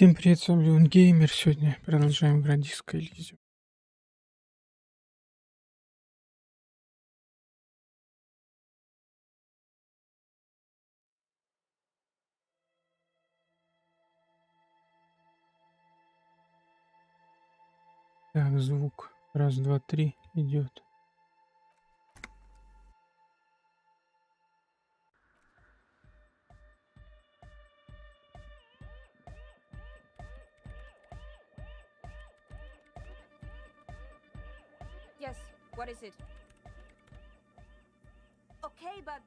Всем привет, с вами Леон Геймер. Сегодня продолжаем играть диско Elysium. Так, звук. Раз, два, три идет. Yes, what is it? Okay, but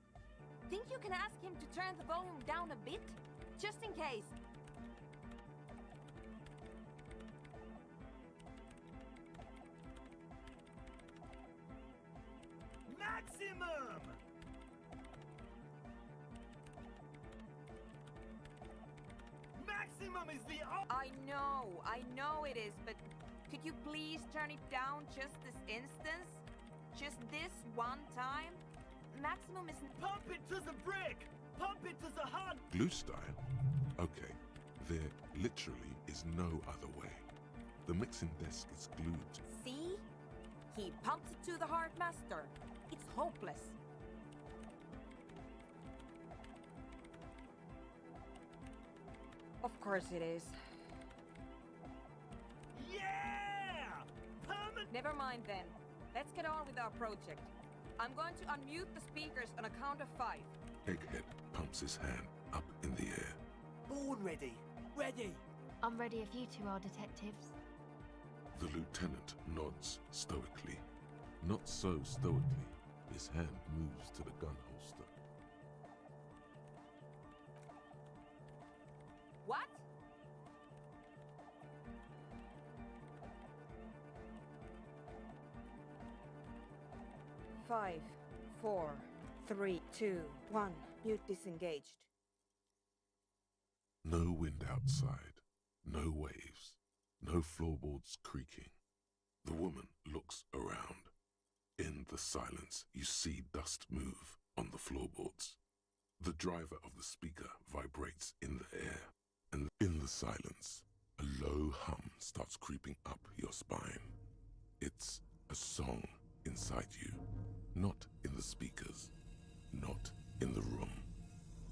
think you can ask him to turn the volume down a bit? Just in case. Maximum! Maximum is the I know it is, but could you please turn it down just this instance? Just this one time? Maximum isn't... Pump it to the brick! Pump it to the hard... Glue style? Okay, there literally is no other way. The mixing desk is glued. See? He pumps it to the hard master. It's hopeless. Of course it is. Yeah! Permanent... Never mind then. Let's get on with our project. I'm going to unmute the speakers on a count of 5. Egghead pumps his hand up in the air. Born ready. Ready. I'm ready if you two are detectives. The lieutenant nods stoically. Not so stoically. His hand moves to the gun holster. What? Five, four, three, two, one. Mute disengaged. No wind outside. No waves. No floorboards creaking. The woman looks around. In the silence, you see dust move on the floorboards. The driver of the speaker vibrates in the air, and in the silence, a low hum starts creeping up your spine. It's a song inside you, not in the speakers, not in the room.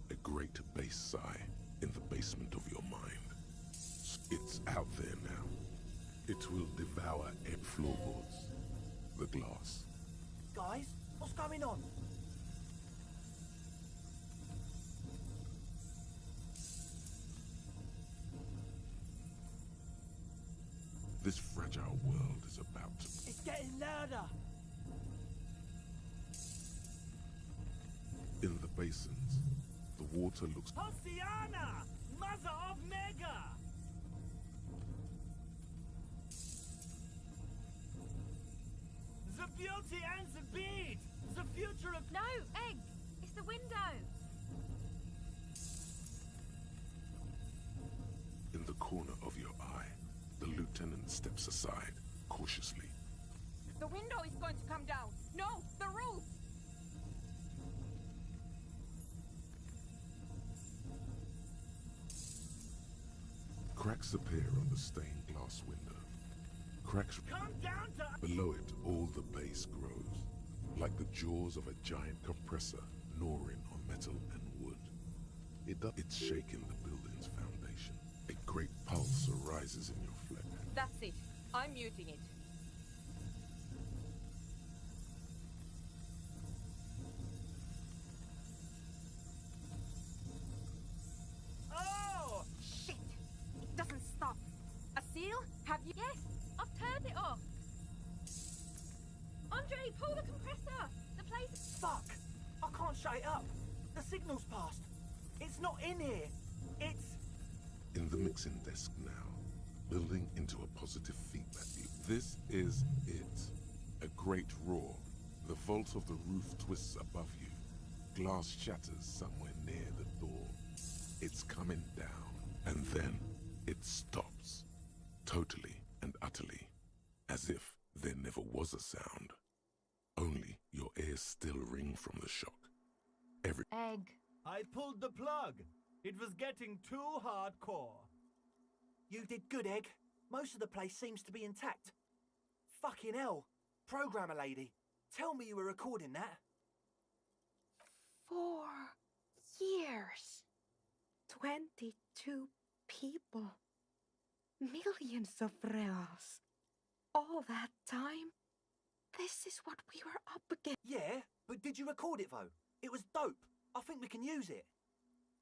A great bass sigh in the basement of your mind. It's out there now. It will devour every floorboards, the glass. Guys, what's going on? This fragile world is about to... It's getting louder. In the basins, the water looks... Hosiana! Mother of Mega! The beauty and the beat! The future of... No, Egg! It's the window! In the corner of your eye, the lieutenant steps aside, cautiously. The window is going to come down. No, the roof! Cracks appear on the stained glass window. Cracks... Come down to... Below it, all the base grows, like the jaws of a giant compressor gnawing on metal and wood. It's shaking the building's foundation. A great pulse arises in your flesh. That's it. I'm muting it. Oh! Shit! It doesn't stop. A seal? Have you... Yes! I've turned it off! Andre, pull the compressor! The place... Fuck! I can't shut it up. The signal's passed. It's not in here. It's... In the mixing desk now, building into a positive feedback loop. This is it. A great roar. The vault of the roof twists above you. Glass shatters somewhere near the door. It's coming down, and then it stops. Totally and utterly. As if there never was a sound. Only your ears still ring from the shock. Egg. I pulled the plug. It was getting too hardcore. You did good, Egg. Most of the place seems to be intact. Fucking hell. Programmer lady, tell me you were recording that. 4 years. 22 people. Millions of reals. All that time? This is what we were up against. Yeah, but did you record it though? It was dope. I think we can use it.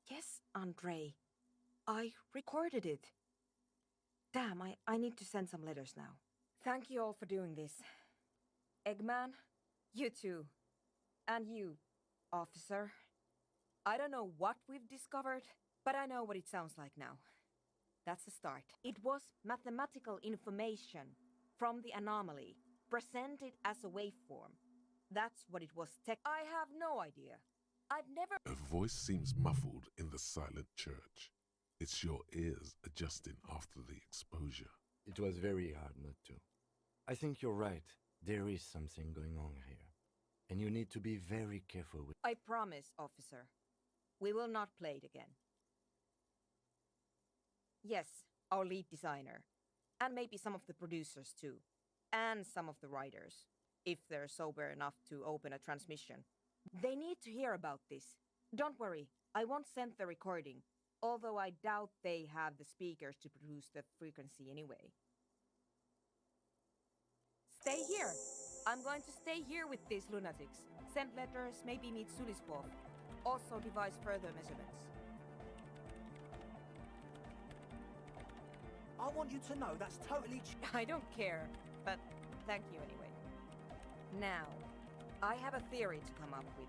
Yes, Andre. I recorded it. Damn, I need to send some letters now. Thank you all for doing this. Eggman, you too. And you, officer. I don't know what we've discovered, but I know what it sounds like now. That's a start. It was mathematical information from the anomaly, presented as a waveform. That's what it was I have no idea. I've never... A voice seems muffled in the silent church. It's your ears adjusting after the exposure. It was very hard not to. I think you're right. There is something going on here. And you need to be very careful with... I promise, officer. We will not play it again. Yes, our lead designer. And maybe some of the producers too. And some of the writers. If they're sober enough to open a transmission. They need to hear about this. Don't worry, I won't send the recording. Although I doubt they have the speakers to produce the frequency anyway. Stay here. I'm going to stay here with these lunatics. Send letters, maybe meet Sulispov. Also devise further measurements. I want you to know that's totally... I don't care, but thank you anyway. Now, I have a theory to come up with.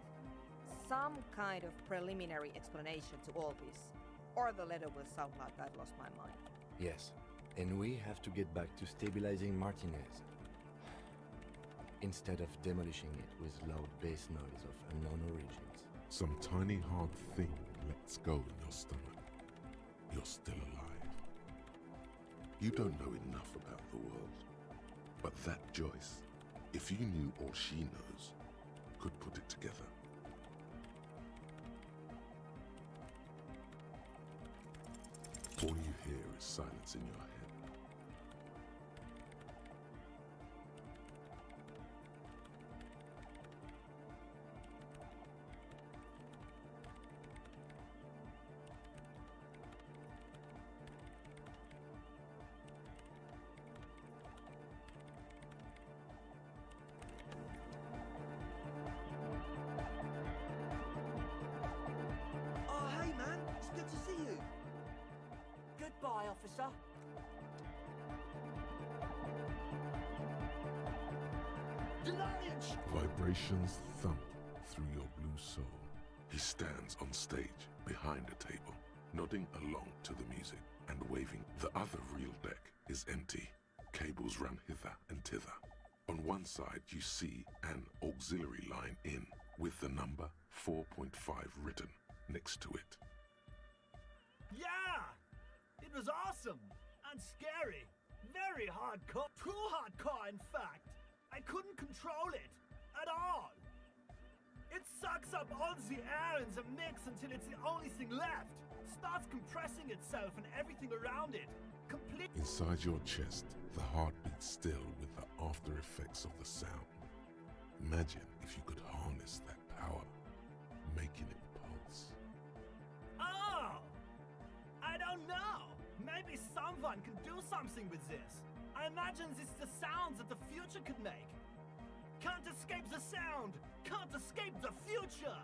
Some kind of preliminary explanation to all this. Or the letter will sound like I've lost my mind. Yes, and we have to get back to stabilizing Martinez. Instead of demolishing it with loud bass noise of unknown origins. Some tiny hard thing lets go in your stomach. You're still alive. You don't know enough about the world. But that Joyce, if you knew all she knows, could put it together. All you hear is silence in your head. Oh, hey man, it's good to see you. Goodbye, officer. Delange! Vibrations thump through your blue soul. He stands on stage behind a table, nodding along to the music and waving. The other real deck is empty. Cables run hither and thither. On one side you see an auxiliary line in with the number 4.5 written next to it. Yeah! It was awesome and scary. Very hardcore. Too hardcore, in fact. I couldn't control it at all. It sucks up all the air in the mix until it's the only thing left. Starts compressing itself and everything around it. Complete. Inside your chest, the heart beats still with the after effects of the sound. Imagine if you could harness that power, making it pulse. Oh! I don't know. Maybe someone can do something with this. I imagine this is the sounds that the future could make. Can't escape the sound. Can't escape the future.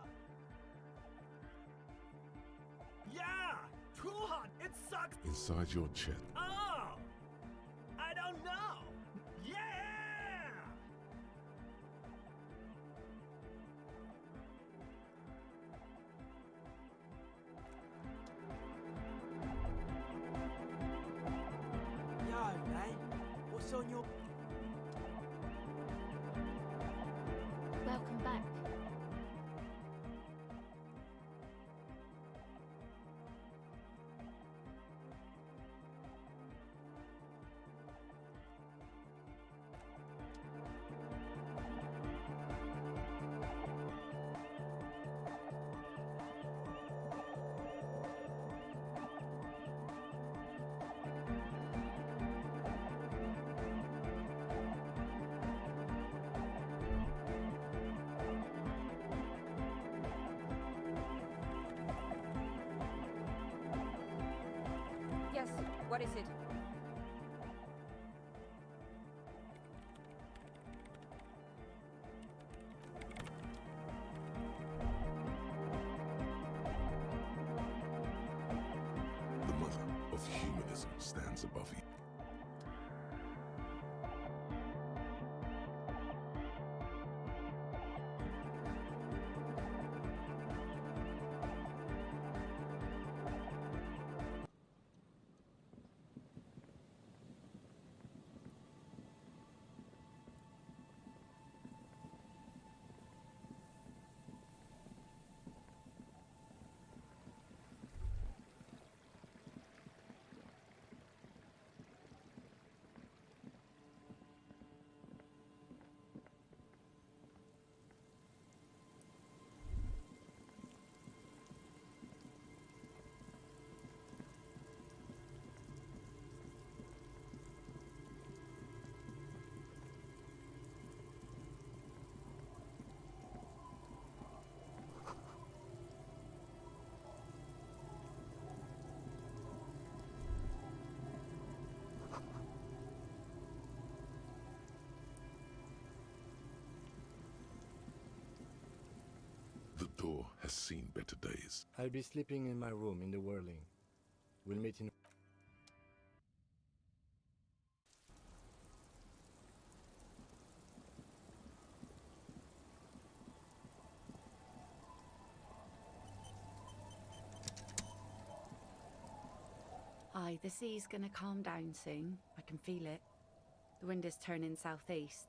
Yeah! Too hot. It sucks. Inside your chest, Oh! I don't know. Yeah! Yo, man. What's on your... Welcome back. Yes, what is it? The mother of humanism stands above you. The door has seen better days. I'll be sleeping in my room in the whirling. We'll meet in... Aye, the sea's gonna calm down soon. I can feel it. The wind is turning southeast.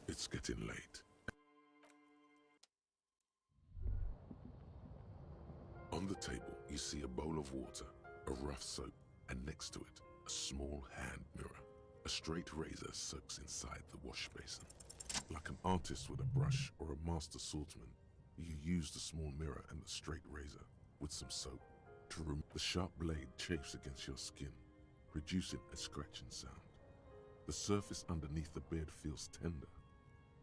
It's getting late. On the table, you see a bowl of water, a rough soap, and next to it, a small hand mirror. A straight razor soaks inside the wash basin. Like an artist with a brush or a master swordsman, you use the small mirror and the straight razor with some soap to remove the sharp blade chafes against your skin, producing a scratching sound. The surface underneath the beard feels tender.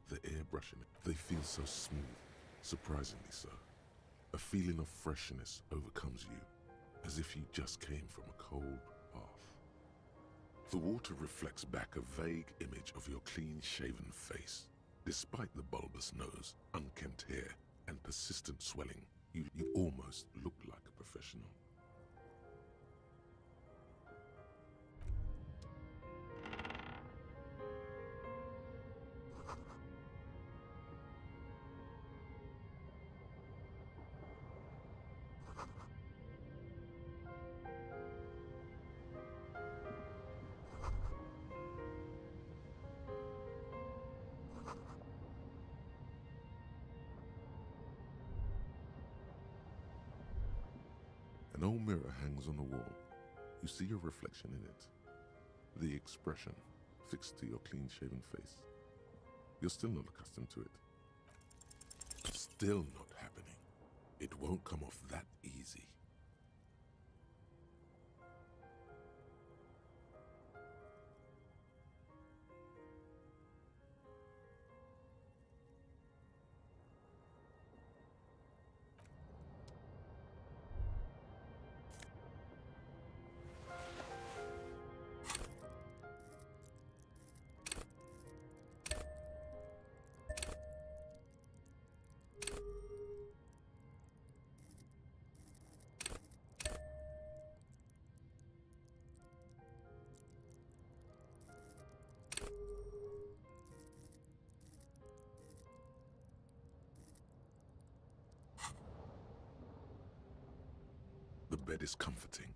The air brushing it, they feel so smooth, surprisingly so. A feeling of freshness overcomes you, as if you just came from a cold bath. The water reflects back a vague image of your clean-shaven face. Despite the bulbous nose, unkempt hair, and persistent swelling, you almost look like a professional. An old mirror hangs on the wall. You see your reflection in it. The expression fixed to your clean-shaven face. You're still not accustomed to it. Still not happening. It won't come off that easy. The bed is comforting.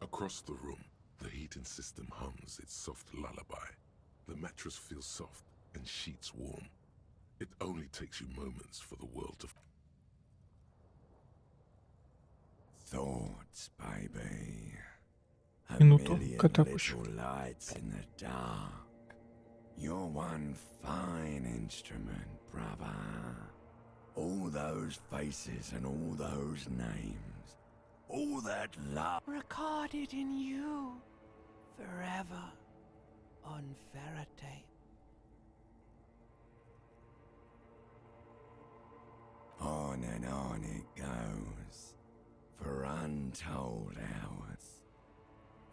Across the room, the heating system hums its soft lullaby. The mattress feels soft and sheets warm. It only takes you moments for the world to... Thoughts, baby. A Минуту, million Катакуш. little lights in the dark. You're one fine instrument, brother. All those faces and all those names. All that love. Recorded in you forever on Ferrotape. untold hours.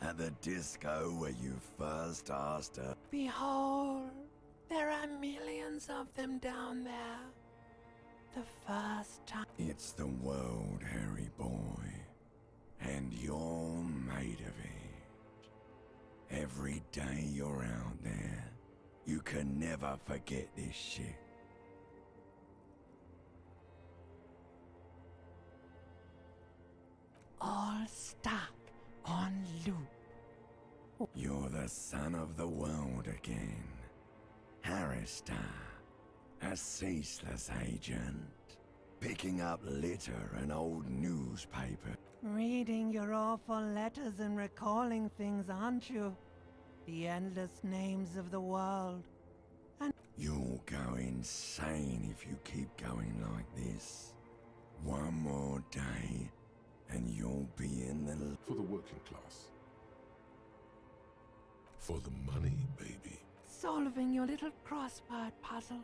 At the disco where you first asked her. Behold, there are millions of them down there. The first time. It's the world, Harry boy. And you're made of it. Every day you're out there, you can never forget this shit. All stuck on loop. You're the son of the world again. Harrister, a ceaseless agent, picking up litter and old newspaper. Reading your awful letters and recalling things, aren't you? The endless names of the world. And You'll go insane if you keep going like this. One more day, and you'll be in the... For the working class. For the money, baby. solving your little crossword puzzles,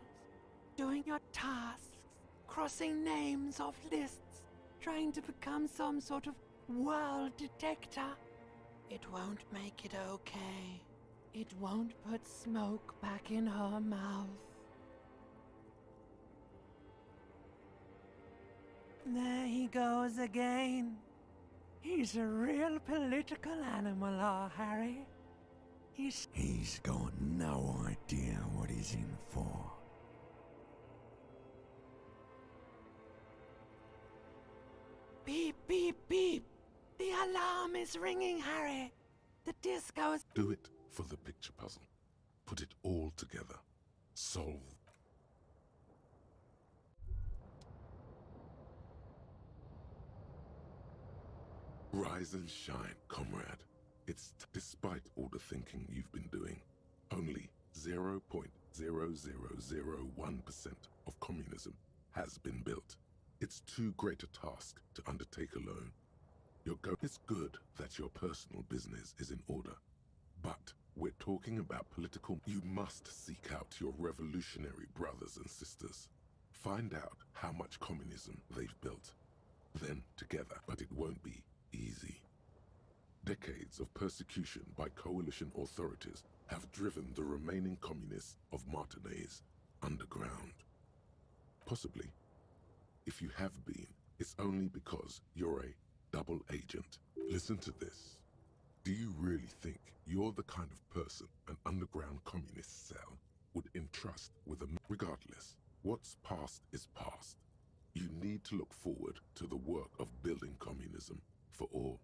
doing your tasks, crossing names off lists, trying to become some sort of world detector. It won't make it okay. It won't put smoke back in her mouth. There he goes again. He's a real political animal, our Harry. He's got no idea what he's in for. Beep, beep, beep. The alarm is ringing, Harry. The disco's... Do it for the picture puzzle. Put it all together. Solve. Rise and shine, comrade. It's despite all the thinking you've been doing, only 0.0001% of communism has been built. It's too great a task to undertake alone. It's good that your personal business is in order, but we're talking about political. You must seek out your revolutionary brothers and sisters. Find out how much communism they've built. Then together, but it won't be easy. Decades of persecution by coalition authorities have driven the remaining communists of Martinaise underground. Possibly, if you have been, it's only because you're a double agent. Listen to this. Do you really think you're the kind of person an underground communist cell would entrust with a... Regardless, what's past is past. You need to look forward to the work of building communism for all.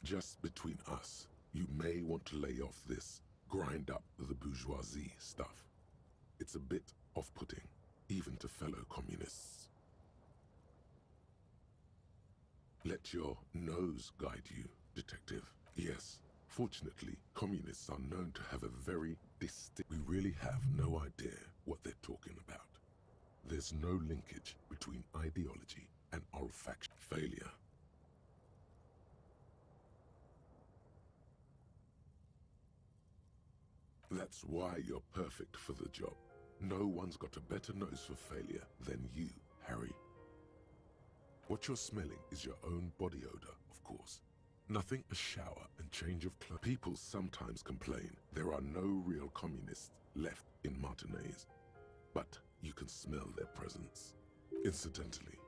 Just between us, you may want to lay off this grind up the bourgeoisie stuff. It's a bit off-putting, even to fellow communists. Let your nose guide you, detective. Yes, fortunately, communists are known to have a very distinct... We really have no idea what they're talking about. There's no linkage between ideology and olfaction. Failure. That's why you're perfect for the job. No one's got a better nose for failure than you, Harry. What you're smelling is your own body odor, of course. Nothing a shower and change of clothes. People sometimes complain there are no real communists left in Martinaise, but you can smell their presence. Incidentally,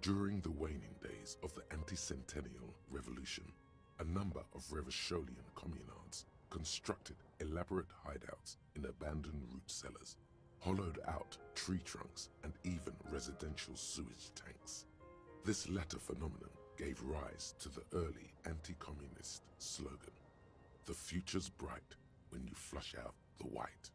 during the waning days of the anti-centennial revolution, a number of Revacholian communards constructed elaborate hideouts in abandoned root cellars, hollowed out tree trunks, and even residential sewage tanks. This latter phenomenon gave rise to the early anti-communist slogan, "The future's bright when you flush out the white."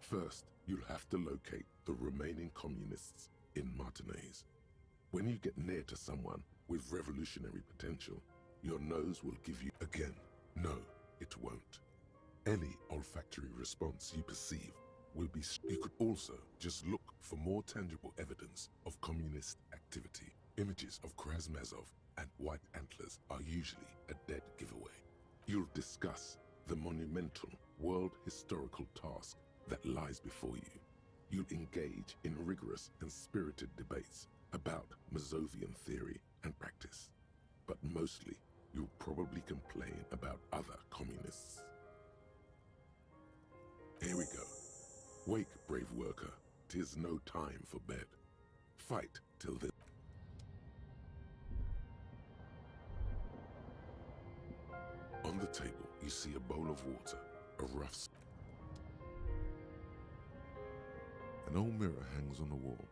First, you'll have to locate the remaining communists in Martinaise. When you get near to someone with revolutionary potential, your nose will give you... Again, no, it won't. Any olfactory response you perceive will be... You could also just look for more tangible evidence of communist activity. Images of Krasmazov and white antlers are usually a dead giveaway. You'll discuss the monumental world historical task that lies before you. You'll engage in rigorous and spirited debates about Mazovian theory and practice, but mostly you'll probably complain about other communists. Here we go. Wake, brave worker, 'tis no time for bed. Fight till the... On the table, you see a bowl of water, a rough... An old mirror hangs on the wall.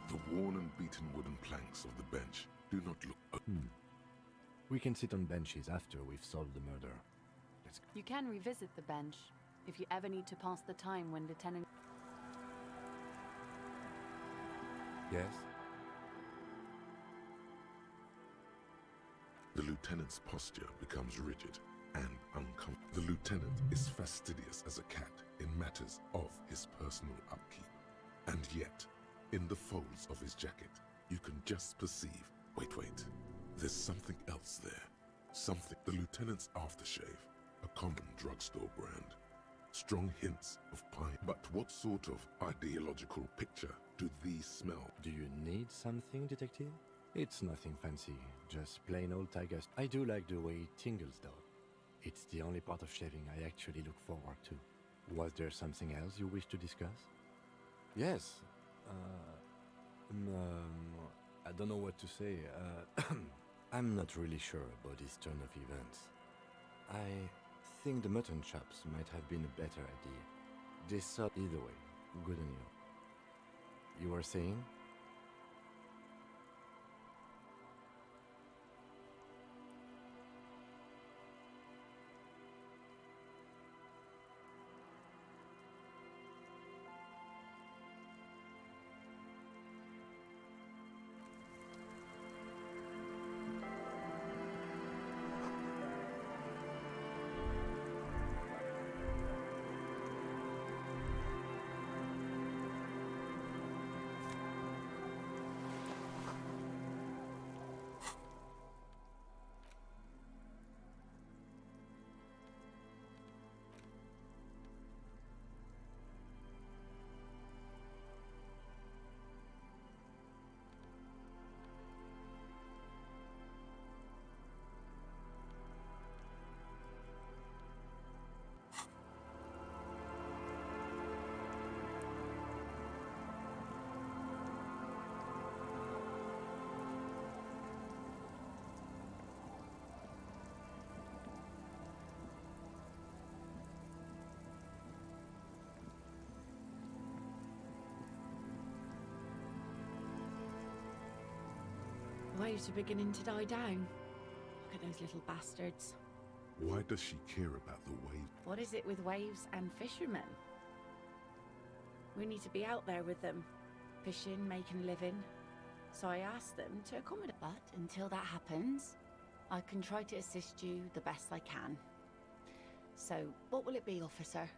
The worn and beaten wooden planks of the bench do not look... We can sit on benches after we've solved the murder. Let's go. You can revisit the bench if you ever need to pass the time when Lieutenant... Yes? The lieutenant's posture becomes rigid and uncomfortable. The lieutenant is fastidious as a cat in matters of his personal upkeep. And yet, in the folds of his jacket, you can just perceive... Wait. There's something else there. Something... The lieutenant's aftershave, a common drugstore brand. Strong hints of pine. But what sort of ideological picture do these smell? Do you need something, detective? It's nothing fancy, just plain old tiger. I do like the way it tingles, though. It's the only part of shaving I actually look forward to. Was there something else you wish to discuss? Yes. I don't know what to say. I'm not really sure about this turn of events. I think the mutton chops might have been a better idea. This either way, good on you. You were saying? Waves are beginning to die down. Look at those little bastards. Why does she care about the wave? What is it with waves and fishermen? We need to be out there with them. fishing, making a living. So I asked them to accommodate. But until that happens, I can try to assist you the best I can. So, what will it be, officer?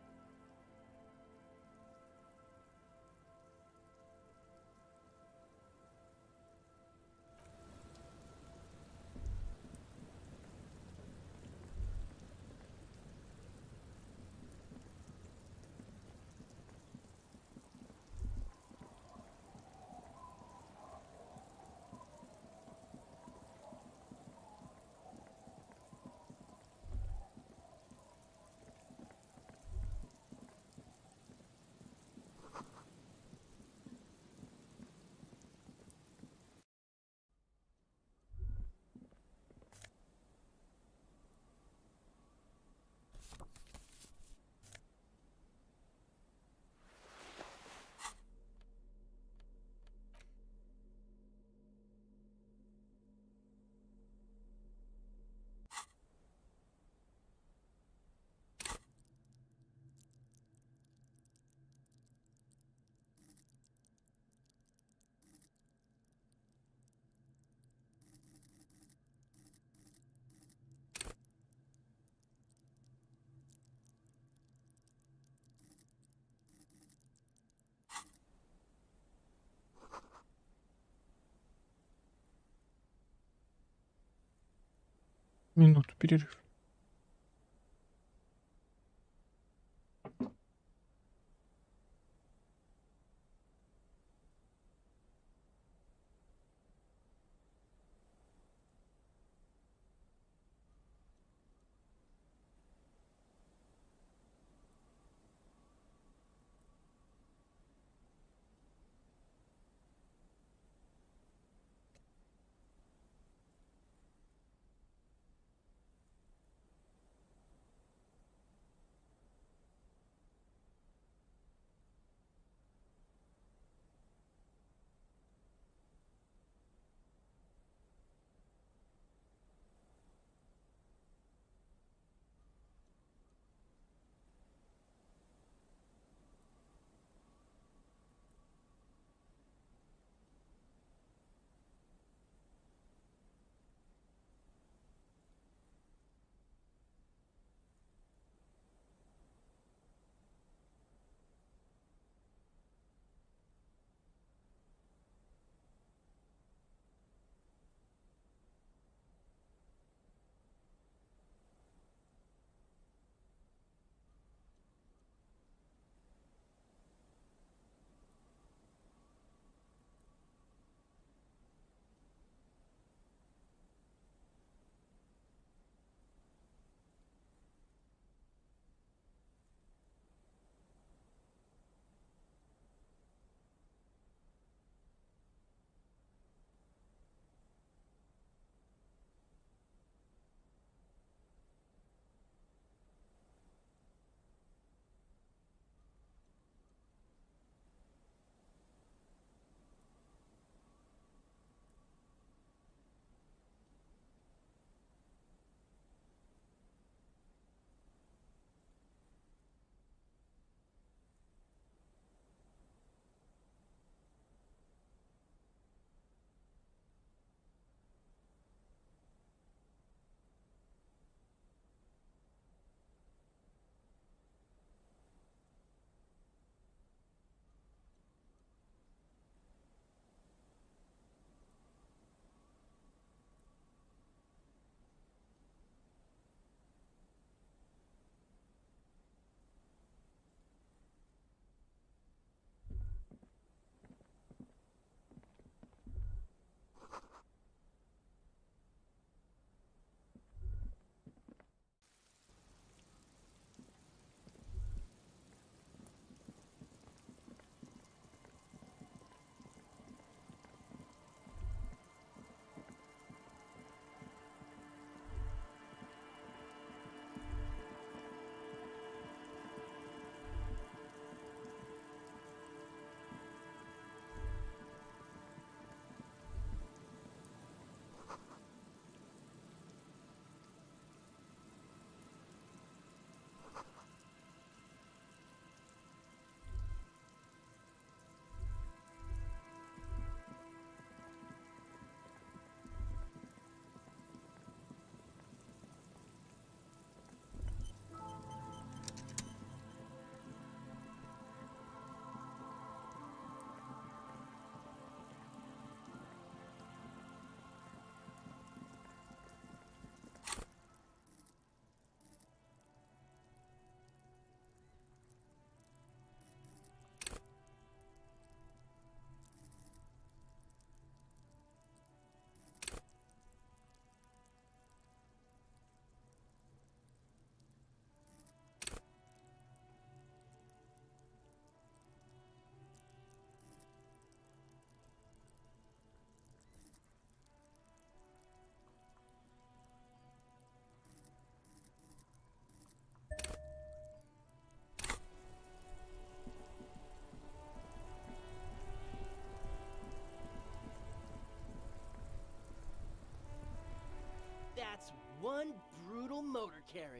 Минуту перерыв.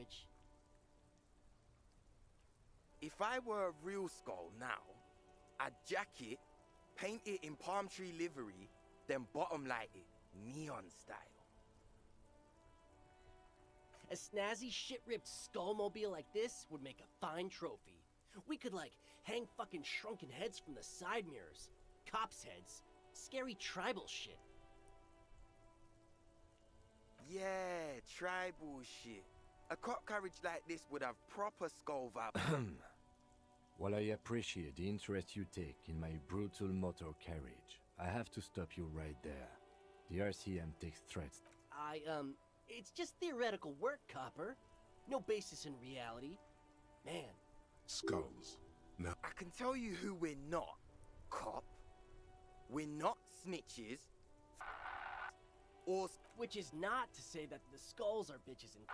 damage. If I were a real skull now, I'd jack it, paint it in palm tree livery, then bottom light it, neon style. A snazzy shit-ripped skullmobile like this would make a fine trophy. We could, like, hang fucking shrunken heads from the side mirrors. Cops' heads. Scary tribal shit. Yeah, tribal shit. A cop carriage like this would have proper skull vibe. While I appreciate the interest you take in my brutal motor carriage, I have to stop you right there. The RCM takes threats. It's just theoretical work, Copper. No basis in reality. Man. Skulls. Now, I can tell you who we're not, cop. We're not snitches. Or... Which is not to say that the skulls are bitches and...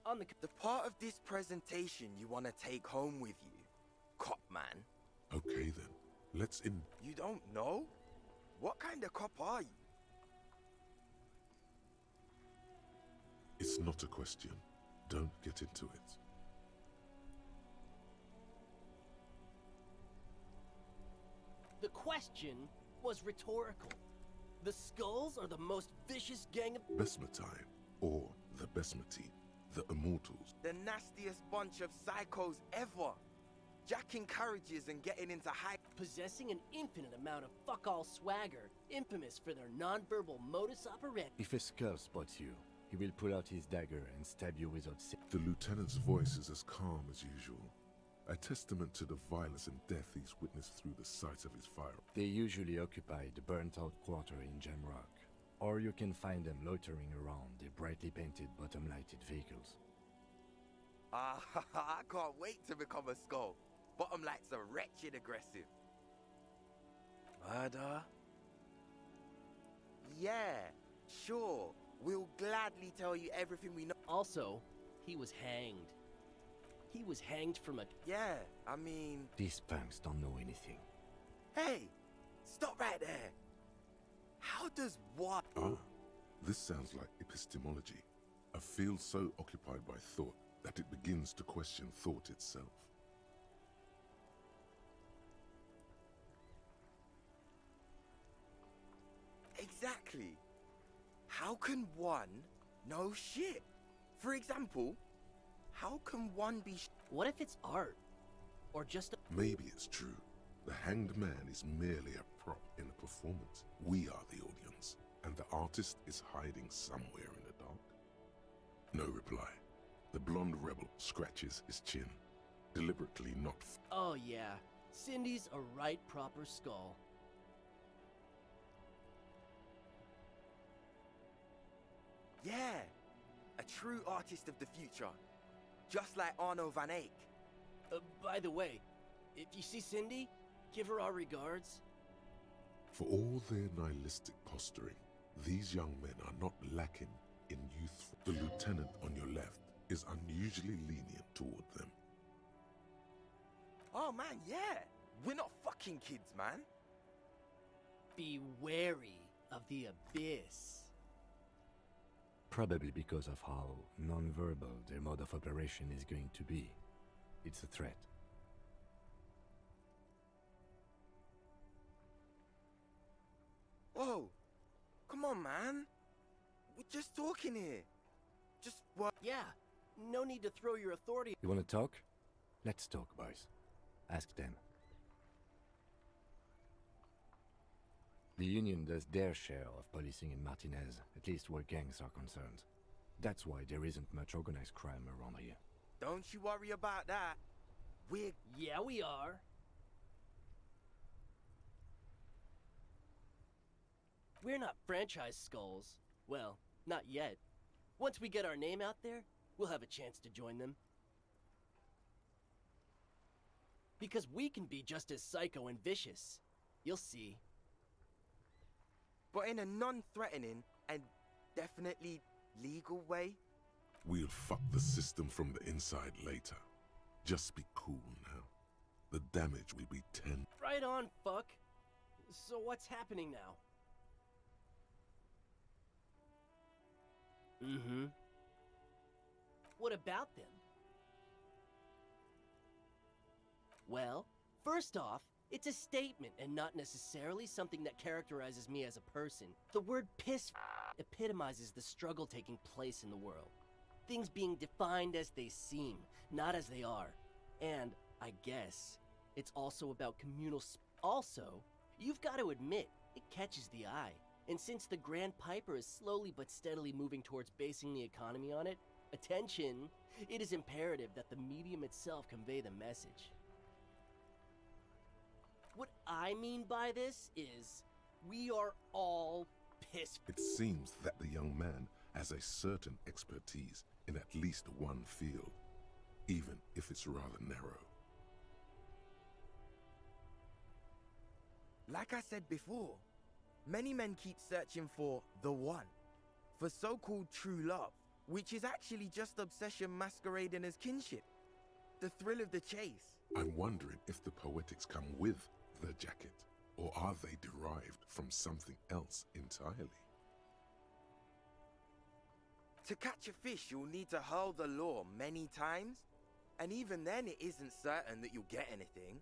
On the part of this presentation you want to take home with you, cop man. Okay then, let's in... You don't know? What kind of cop are you? It's not a question. Don't get into it. The question was rhetorical. The skulls are the most vicious gang of... Besmatine, or the Besmati, the Immortals. The nastiest bunch of psychos ever. Jacking carriages and getting into high... Possessing an infinite amount of fuck-all swagger, infamous for their non-verbal modus operandi. If a skull spots you, he will pull out his dagger and stab you without... The lieutenant's voice is as calm as usual. A testament to the violence and death he's witnessed through the sight of his fire. They usually occupy the burnt-out quarter in Jamrock, or you can find them loitering around the brightly painted bottom-lighted vehicles. I can't wait to become a skull. Bottom lights are wretched aggressive. Murder? Yeah, sure. We'll gladly tell you everything we know. Also, he was hanged. He was hanged from a... Yeah, I mean... These punks don't know anything. Hey! Stop right there! How does what... Ah, this sounds like epistemology. A field so occupied by thought that it begins to question thought itself. Exactly. How can one know shit? For example, how can one be... What if it's art? Or just a... Maybe it's true. The hanged man is merely a prop in a performance. We are the audience, and the artist is hiding somewhere in the dark. No reply. The blonde rebel scratches his chin, deliberately not... Oh yeah, Cindy's a right proper skull. Yeah, a true artist of the future. Just like Arno van Eyck. By the way, if you see Cindy, give her our regards. For all their nihilistic posturing, these young men are not lacking in youth. The lieutenant on your left is unusually lenient toward them. Oh man, yeah! We're not fucking kids, man! Be wary of the abyss. Probably because of how non-verbal their mode of operation is going to be. It's a threat. Whoa! Come on, man! We're just talking here. Just what? Yeah, no need to throw your authority. You want to talk? Let's talk, boys. Ask them. The Union does their share of policing in Martinez, at least where gangs are concerned. That's why there isn't much organized crime around here. Don't you worry about that. We're... Yeah, we are. We're not franchise skulls. Well, not yet. Once we get our name out there, we'll have a chance to join them. Because we can be just as psycho and vicious. You'll see. But in a non-threatening and definitely legal way. We'll fuck the system from the inside later. Just be cool now. The damage will be 10. Right on, fuck. So what's happening now? What about them? Well, first off, it's a statement and not necessarily something that characterizes me as a person. The word piss epitomizes the struggle taking place in the world. Things being defined as they seem, not as they are. And, I guess, it's also about communal Also, you've got to admit, it catches the eye. And since the Grand Piper is slowly but steadily moving towards basing the economy on it, attention, it is imperative that the medium itself convey the message. What I mean by this is, we are all pissed. It seems that the young man has a certain expertise in at least one field, even if it's rather narrow. Like I said before, many men keep searching for the one, for so-called true love, which is actually just obsession masquerading as kinship. The thrill of the chase. I'm wondering if the poetics come with the jacket, or are they derived from something else entirely? To catch a fish, you'll need to hurl the lure many times, and even then it isn't certain that you'll get anything.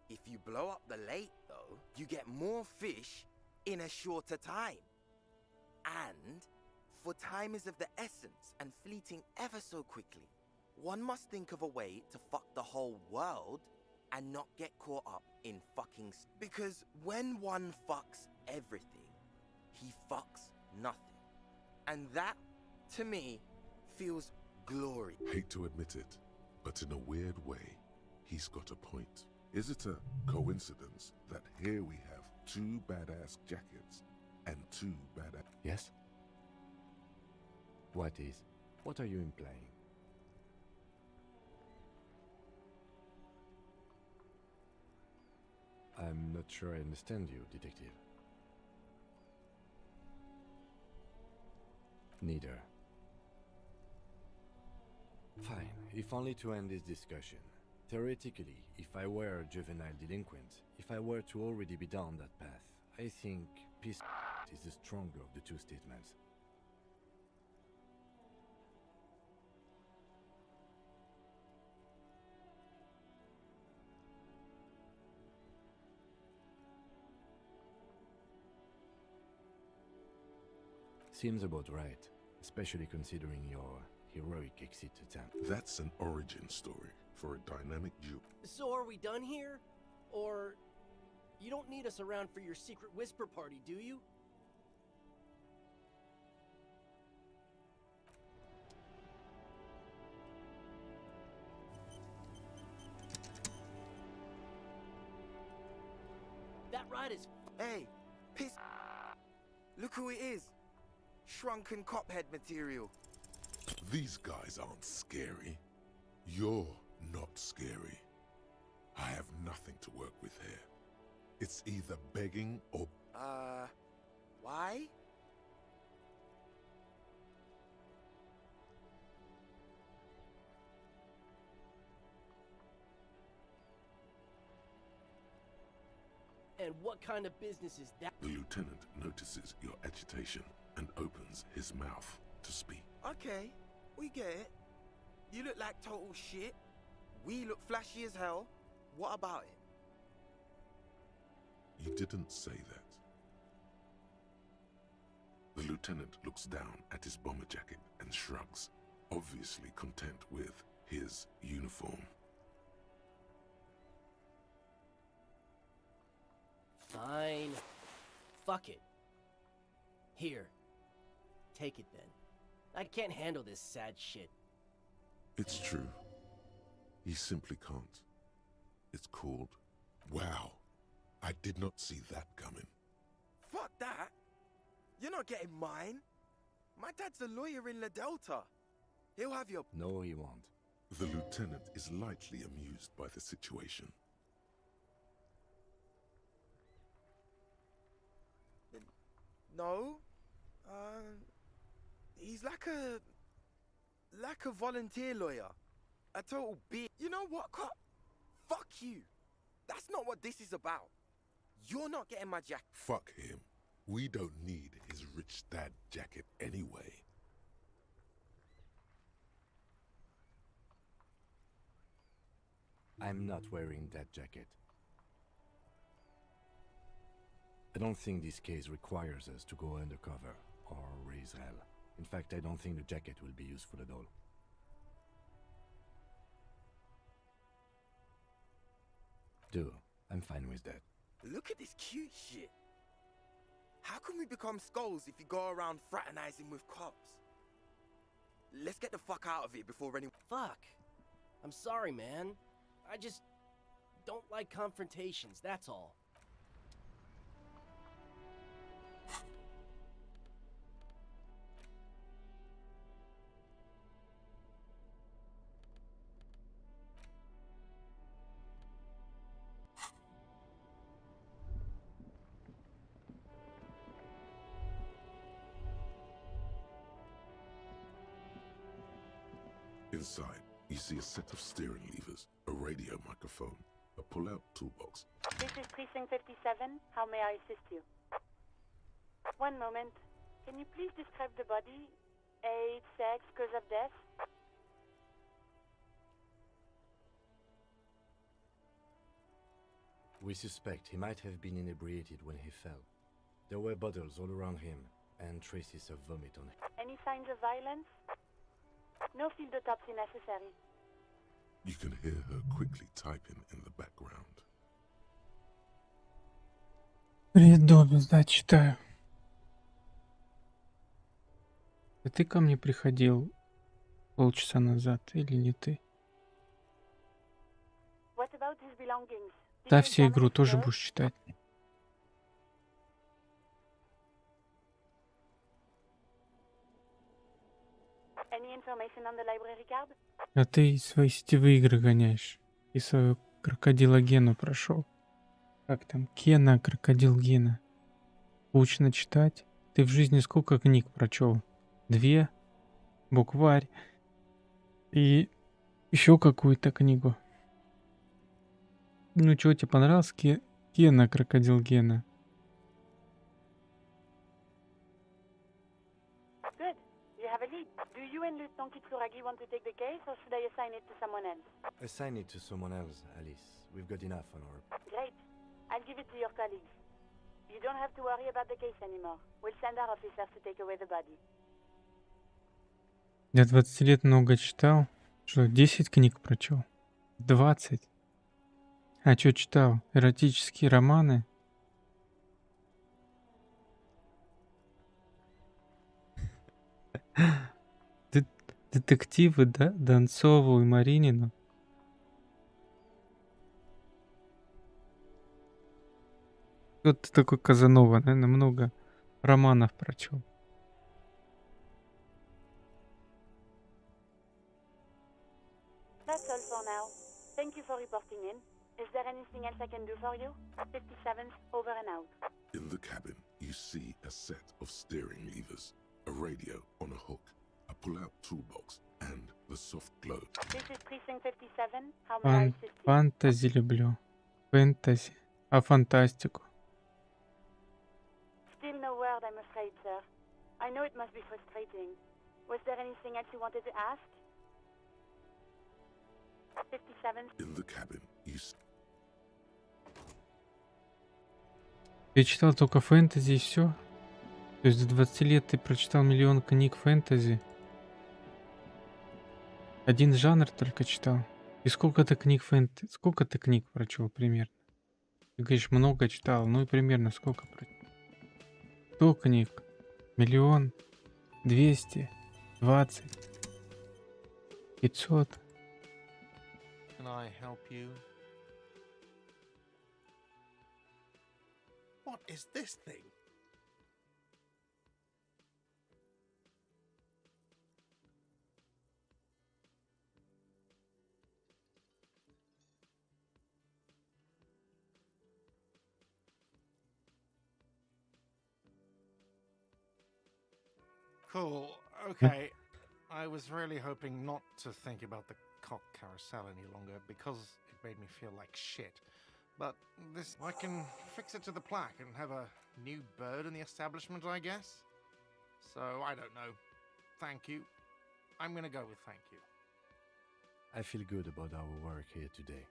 If you blow up the lake, though, you get more fish in a shorter time. And, for time is of the essence and fleeting ever so quickly, one must think of a way to fuck the whole world and not get caught up in fucking because when one fucks everything, he fucks nothing. And that, to me, feels glory. Hate to admit it, but in a weird way, he's got a point. Is it a coincidence that here we have two badass jackets and two badass... Yes? What is? What are you implying? I'm not sure I understand you, detective. Neither. Fine, if only to end this discussion. Theoretically, if I were a juvenile delinquent, if I were to already be down that path, I think peace is the stronger of the two statements. Seems about right, especially considering your heroic exit attempt. That's an origin story for a dynamic Jew. So are we done here? Or you don't need us around for your secret whisper party, do you? That ride is... Hey, piss... Look who it is. Shrunken cophead material. These guys aren't scary. You're not scary. I have nothing to work with here. It's either begging or... Why? And what kind of business is that? The lieutenant notices your agitation and opens his mouth to speak. Okay, we get it. You look like total shit. We look flashy as hell. What about it? You didn't say that. The lieutenant looks down at his bomber jacket and shrugs, obviously content with his uniform. Fine. Fuck it. Here. Take it then. I can't handle this sad shit. It's true. He simply can't. It's called... Wow. I did not see that coming. Fuck that. You're not getting mine. My dad's a lawyer in La Delta. He'll have your... No, he won't. The lieutenant is lightly amused by the situation. No. He's like a volunteer lawyer. A total bitch. You know what, cop? Fuck you. That's not what this is about. You're not getting my jacket. Fuck him. We don't need his rich dad jacket anyway. I'm not wearing that jacket. I don't think this case requires us to go undercover or raise hell. In fact, I don't think the jacket will be useful at all. I'm fine with that. Look at this cute shit. How can we become skulls if you go around fraternizing with cops? Let's get the fuck out of here before anyone... Fuck. I'm sorry, man. I just don't like confrontations, that's all. Inside, you see a set of steering levers, a radio microphone, a pull-out toolbox. This is Precinct 57. How may I assist you? One moment. Can you please describe the body? Age, sex, cause of death? We suspect he might have been inebriated when he fell. There were bottles all around him, and traces of vomit on him. Any signs of violence? No field autopsy necessary. You can hear her quickly typing in the background. Бредобес, да, читаю. А ты ко мне приходил полчаса назад или не ты? What about his belongings? Did Да, you всю examine игру his тоже clothes? будешь читать. Any information on the library card? А ты свои сетевые игры гоняешь. И свою крокодила Гену прошел. Как там? Кена, крокодил Гена. Скучно читать. Ты в жизни сколько книг прочел? 2, букварь и еще какую-то книгу. Ну чего тебе понравилось? Кена, крокодил Гена. Good. You have a lead. Do you and Lieutenant Kitsuragi want to take the case, or should I assign it to someone else? Assign it to someone else, Alice. We've got enough on our... Great. I'll give it to your colleagues. You don't have to worry about the case anymore. We'll send our officers to take away the body. Я 20 лет много читал. Что, 10 книг прочел? 20. А что читал? Эротические романы? Детективы, да? Донцову и Маринину? Вот ты такой Казанова, наверное, много романов прочел. That's all for now. Thank you for reporting in. Is there anything else I can do for you? 57th, over and out. In the cabin, you see a set of steering levers, a radio on a hook, a pull-out toolbox, and the soft glow. This is Precinct 57. How may I assist you? Фантази люблю. Фэнтези. А фантастику? Still no word, I'm afraid, sir. I know it must be frustrating. Was there anything else you wanted to ask? 57th. In the cabin, you Ты читал только фэнтези и все? То есть до 20 лет ты прочитал миллион книг фэнтези? Один жанр только читал? И сколько ты книг фэнтези? Сколько ты книг прочел примерно? Ты говоришь, много читал. Ну и примерно сколько прочел? 100 книг? Миллион? 200? 20? 500? Can I help you? What is this thing? Cool. Okay. I was really hoping not to think about the cock carousel any longer because it made me feel like shit. But this, I can fix it to the plaque and have a new bird in the establishment, I guess. So, I don't know. Thank you. I'm gonna go with thank you. I feel good about our work here today.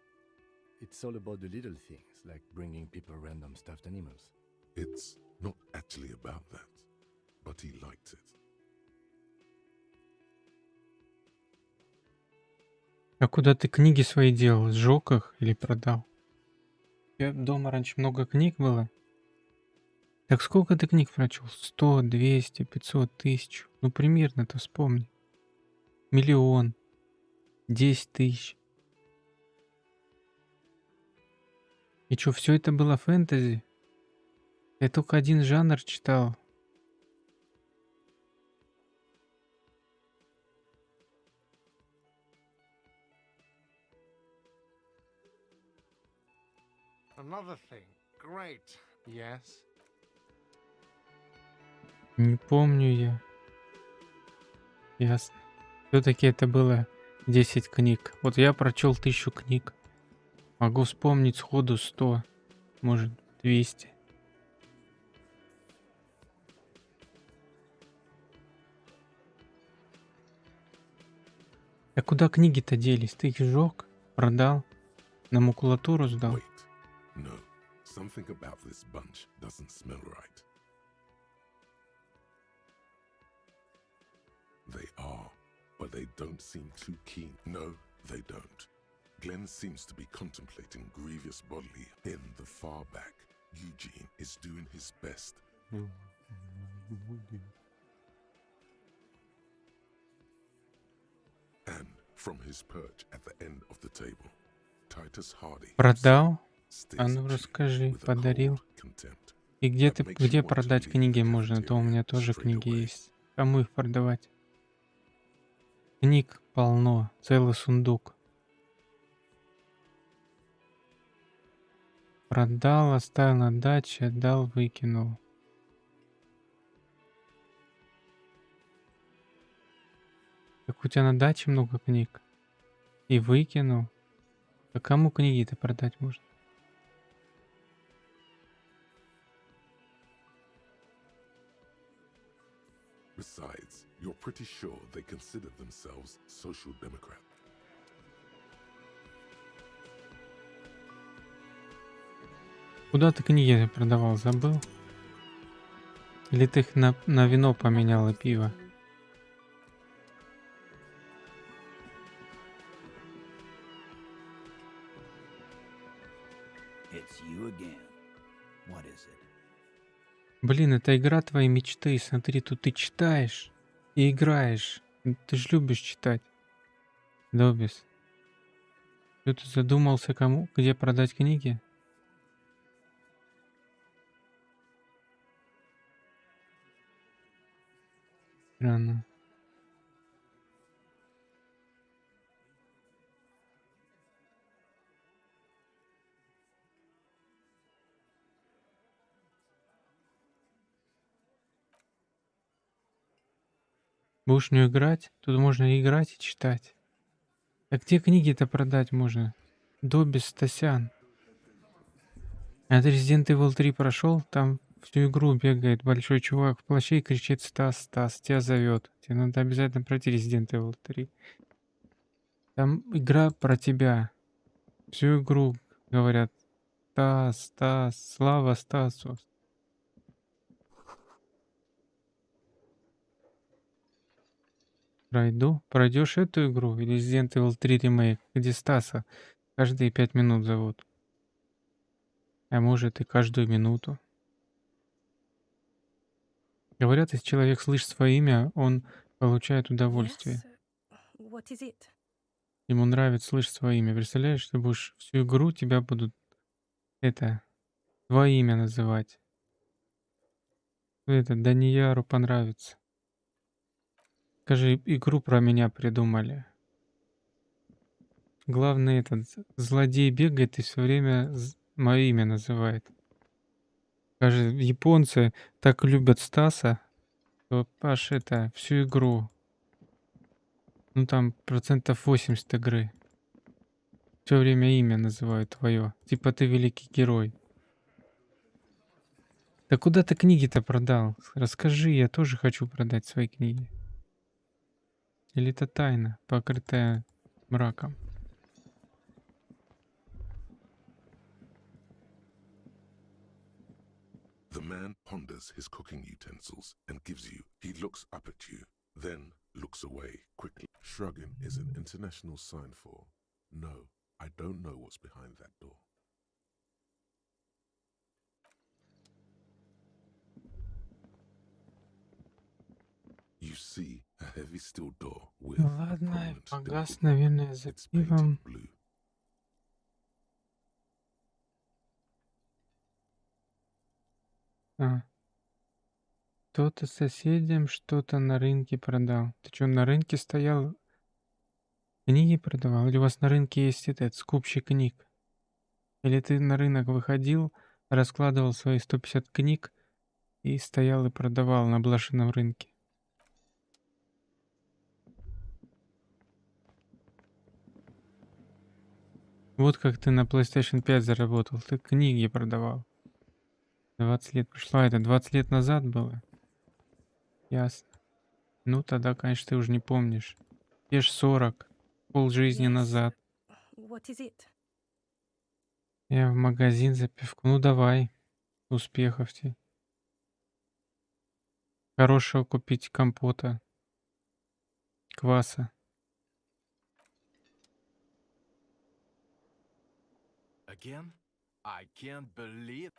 It's all about the little things, like bringing people random stuffed animals. It's not actually about that, but he liked it. А куда ты книги свои делал? Сжег их или продал? У тебя дома раньше много книг было? Так сколько ты книг прочел? 100, 200, 500, 1000? Ну, примерно-то вспомни. 1 000 000, 10 000. И чё, все это было фэнтези? Я только один жанр читал. Another thing. Great. Yes. Не помню я. Ясно. Все-таки это было 10 книг. Вот я прочел 1000 книг. Могу вспомнить сходу 100, может 200. А куда книги-то делись? Ты их сжег? Продал? На макулатуру сдал? Wait, no. Something about this bunch doesn't smell right. They are, but they don't seem too keen. No, they don't. Glenn seems to be contemplating grievous bodily. In the far back, Eugene is doing his best. And from his perch at the end of the table, Titus Hardy Продал? stares А ну at you расскажи, with a подарил? cold contempt. И где that ты, makes you где want to продать leave книги the можно? А то у меня cafeteria тоже straight книги away. есть. Кому их продавать? Книг полно, целый сундук. Продал, оставил на даче, отдал, выкинул. Так у тебя на даче много книг? И выкинул? А кому книги-то продать можно? Besides, you're pretty sure they consider themselves social democrats. Куда ты книги продавал, забыл? Или ты их на вино поменял и пиво? It's you again. What is it? Блин, это игра твоей мечты. Смотри, тут ты читаешь и играешь. Ты ж любишь читать. Добис. Что ты задумался, кому, где продать книги? Странно. Будешь не играть? Тут можно и играть, и читать. А где книги-то продать можно? Добис Стасян. А ты Resident Evil 3 прошел? Там всю игру бегает большой чувак в плаще и кричит: Стас, Стас, тебя зовет. Тебе надо обязательно пройти Resident Evil 3. Там игра про тебя. Всю игру говорят: Стас, Стас, слава Стасу. Пройдешь эту игру или Resident Evil 3 ремейк, где Стаса каждые 5 минут зовут. А может и каждую минуту. Говорят, если человек слышит свое имя, он получает удовольствие. What is it? Ему нравится слышать свое имя. Представляешь, ты будешь всю игру, тебя будут твое имя называть. Данияру понравится. Скажи, игру про меня придумали. Главное, злодей бегает и все время мое имя называет. Даже японцы так любят Стаса, что Паш всю игру. Ну там 80% игры. Все время имя называют твое. Типа ты великий герой. Да куда ты книги-то продал? Расскажи, я тоже хочу продать свои книги. Или это тайна, покрытая мраком? The man ponders his cooking utensils and gives you. He looks up at you, then looks away quickly. Shrugging is an international sign for, no, I don't know what's behind that door. You see a heavy steel door with Ну a ладно, prominent погас, dimple. наверное, за It's painted пивом. blue. Кто-то соседям что-то на рынке продал. Ты что, на рынке стоял, книги продавал? Или у вас на рынке есть этот скупщик книг? Или ты на рынок выходил, раскладывал свои 150 книг и стоял и продавал на блошином рынке? Вот как ты на PlayStation 5 заработал. Ты книги продавал. 20 лет прошло. А это 20 лет назад было? Ясно. Ну, тогда, конечно, ты уже не помнишь. Тебе ж 40. Полжизни Yes. назад. What is it? Я в магазин за пивком. Ну, давай. Успехов тебе. Хорошего купить компота. Кваса. Again? I can't believe.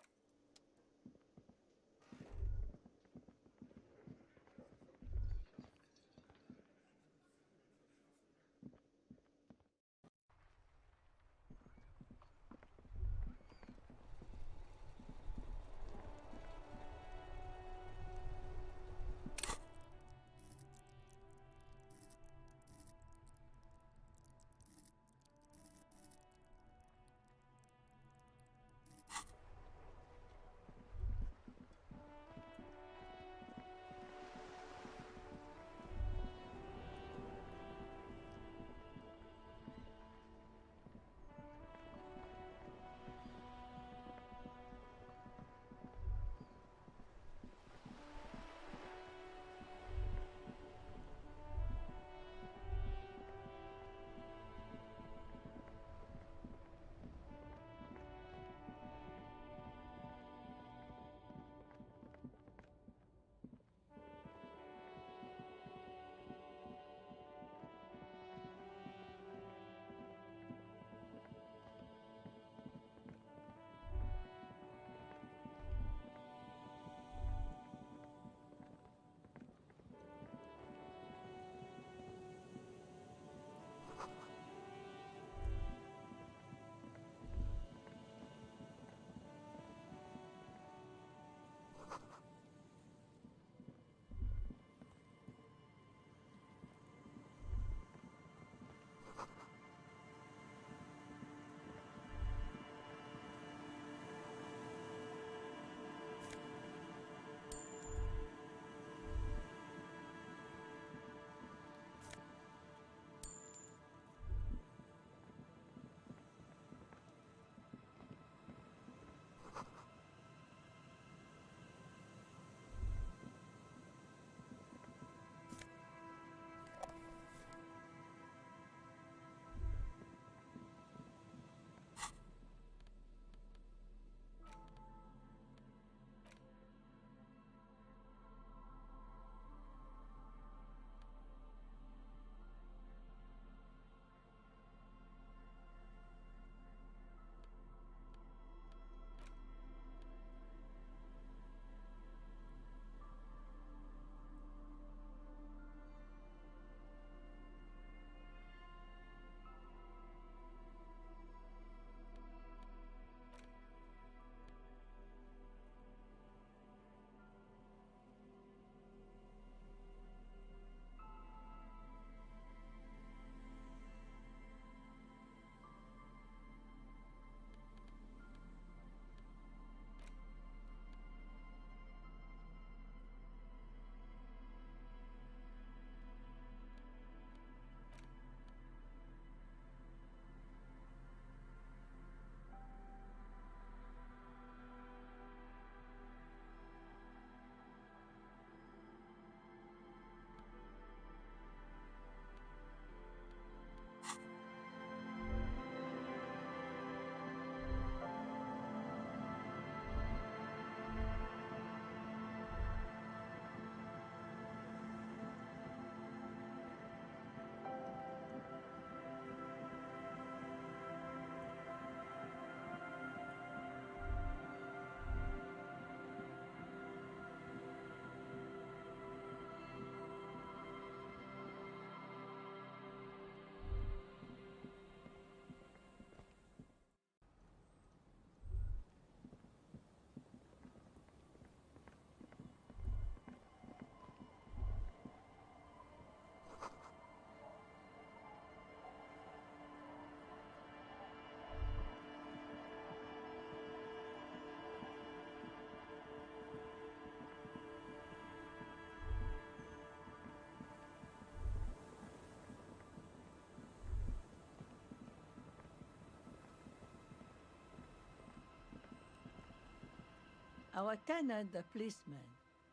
our tenant, the policeman.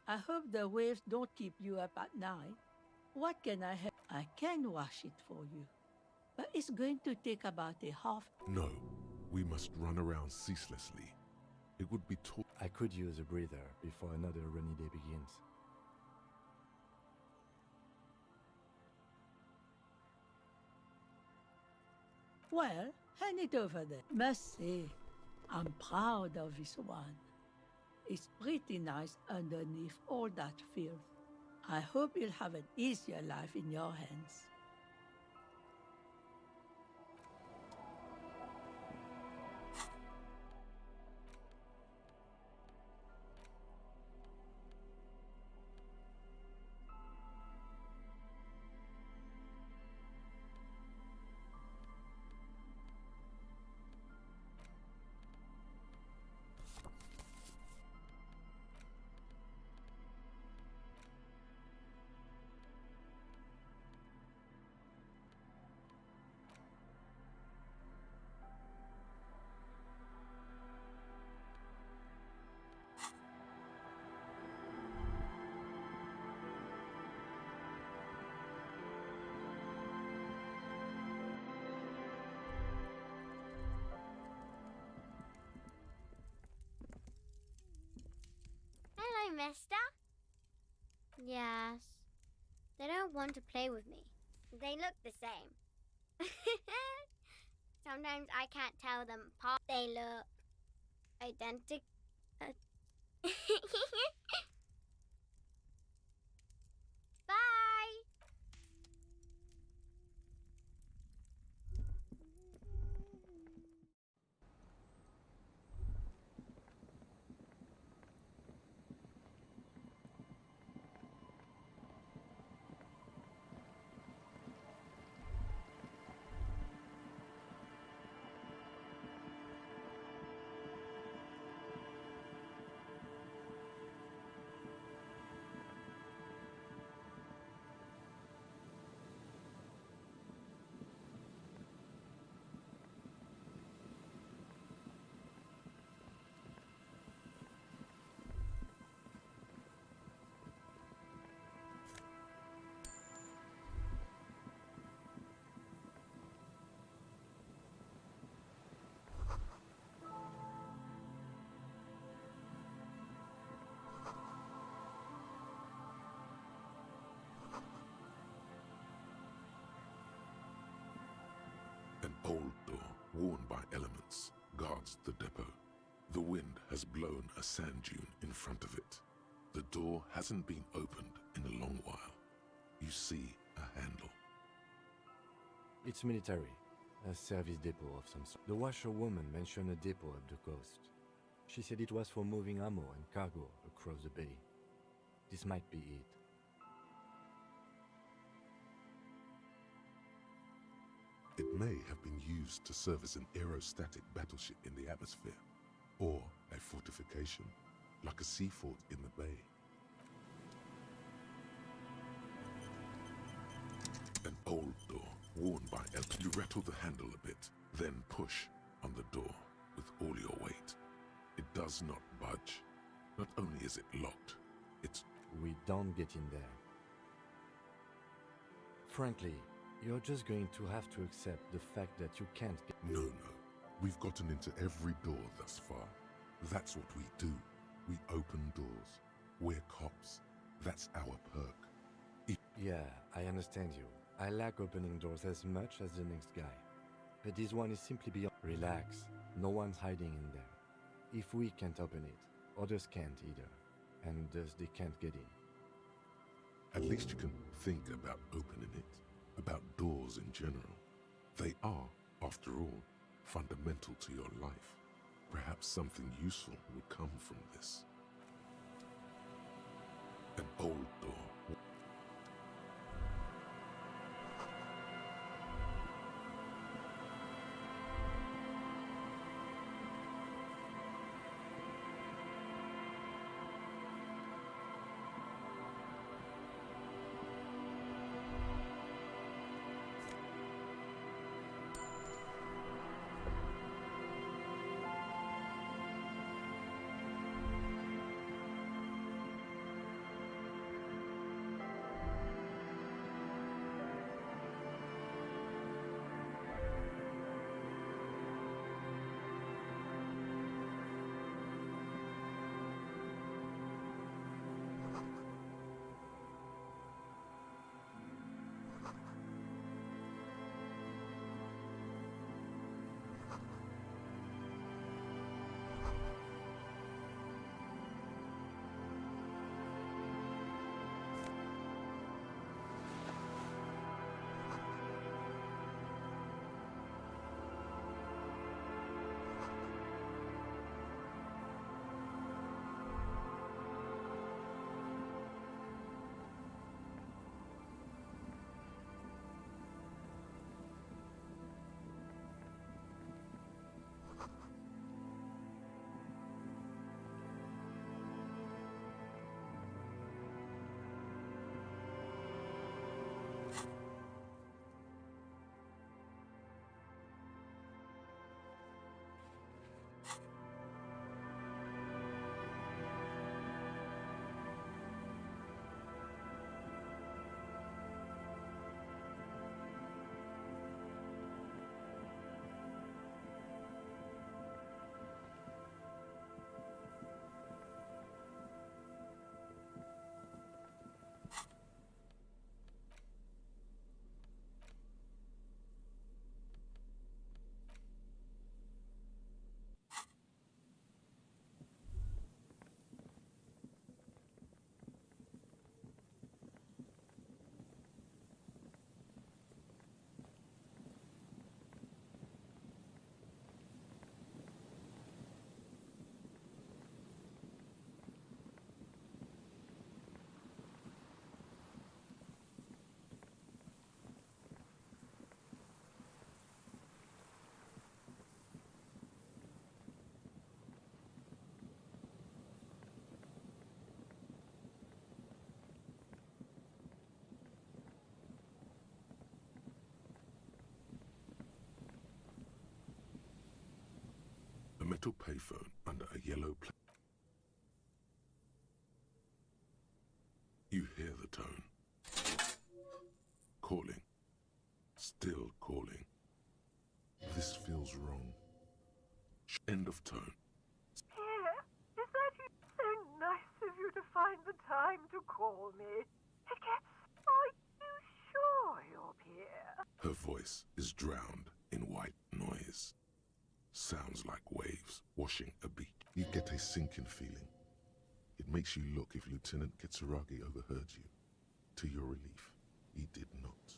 I hope the waves don't keep you up at night. What can I have? I can wash it for you, but it's going to take about a half. No, we must run around ceaselessly. It would be too... I could use a breather before another rainy day begins. Well, hand it over there. Must say, I'm proud of this one. It's pretty nice underneath all that filth. I hope you'll have an easier life in your hands. Hello, mister. Yes. They don't want to play with me. They look the same. Sometimes I can't tell them apart. They look identical. Bye! An old door, worn by elements, guards the depot. The wind has blown a sand dune in front of it. The door hasn't been opened in a long while. You see a handle. It's military, a service depot of some sort. The washerwoman mentioned a depot up the coast. She said it was for moving ammo and cargo across the bay. This might be it. It may have been used to serve as an aerostatic battleship in the atmosphere, or a fortification, like a sea fort in the bay. An old door, worn by elves. You rattle the handle a bit, then push on the door with all your weight. It does not budge. Not only is it locked, it's... We don't get in there. Frankly, you're just going to have to accept the fact that you can't get... No. We've gotten into every door thus far. That's what we do. We open doors. We're cops. That's our perk. Yeah, I understand you. I like opening doors as much as the next guy. But this one is simply beyond... Relax. No one's hiding in there. If we can't open it, others can't either. And thus they can't get in. At least you can think about opening it. About doors in general. They are, after all, fundamental to your life. Perhaps something useful will come from this. An old door. metal payphone under a yellow You hear the tone. Calling. Still calling. This feels wrong. End of tone. Here? Is that you? So nice of you to find the time to call me. It gets... Are you sure you're here? Her voice is drowned in white noise. Sounds like waves washing a beach. You get a sinking feeling. It makes you look if Lieutenant Kitsuragi overheard you. To your relief, he did not.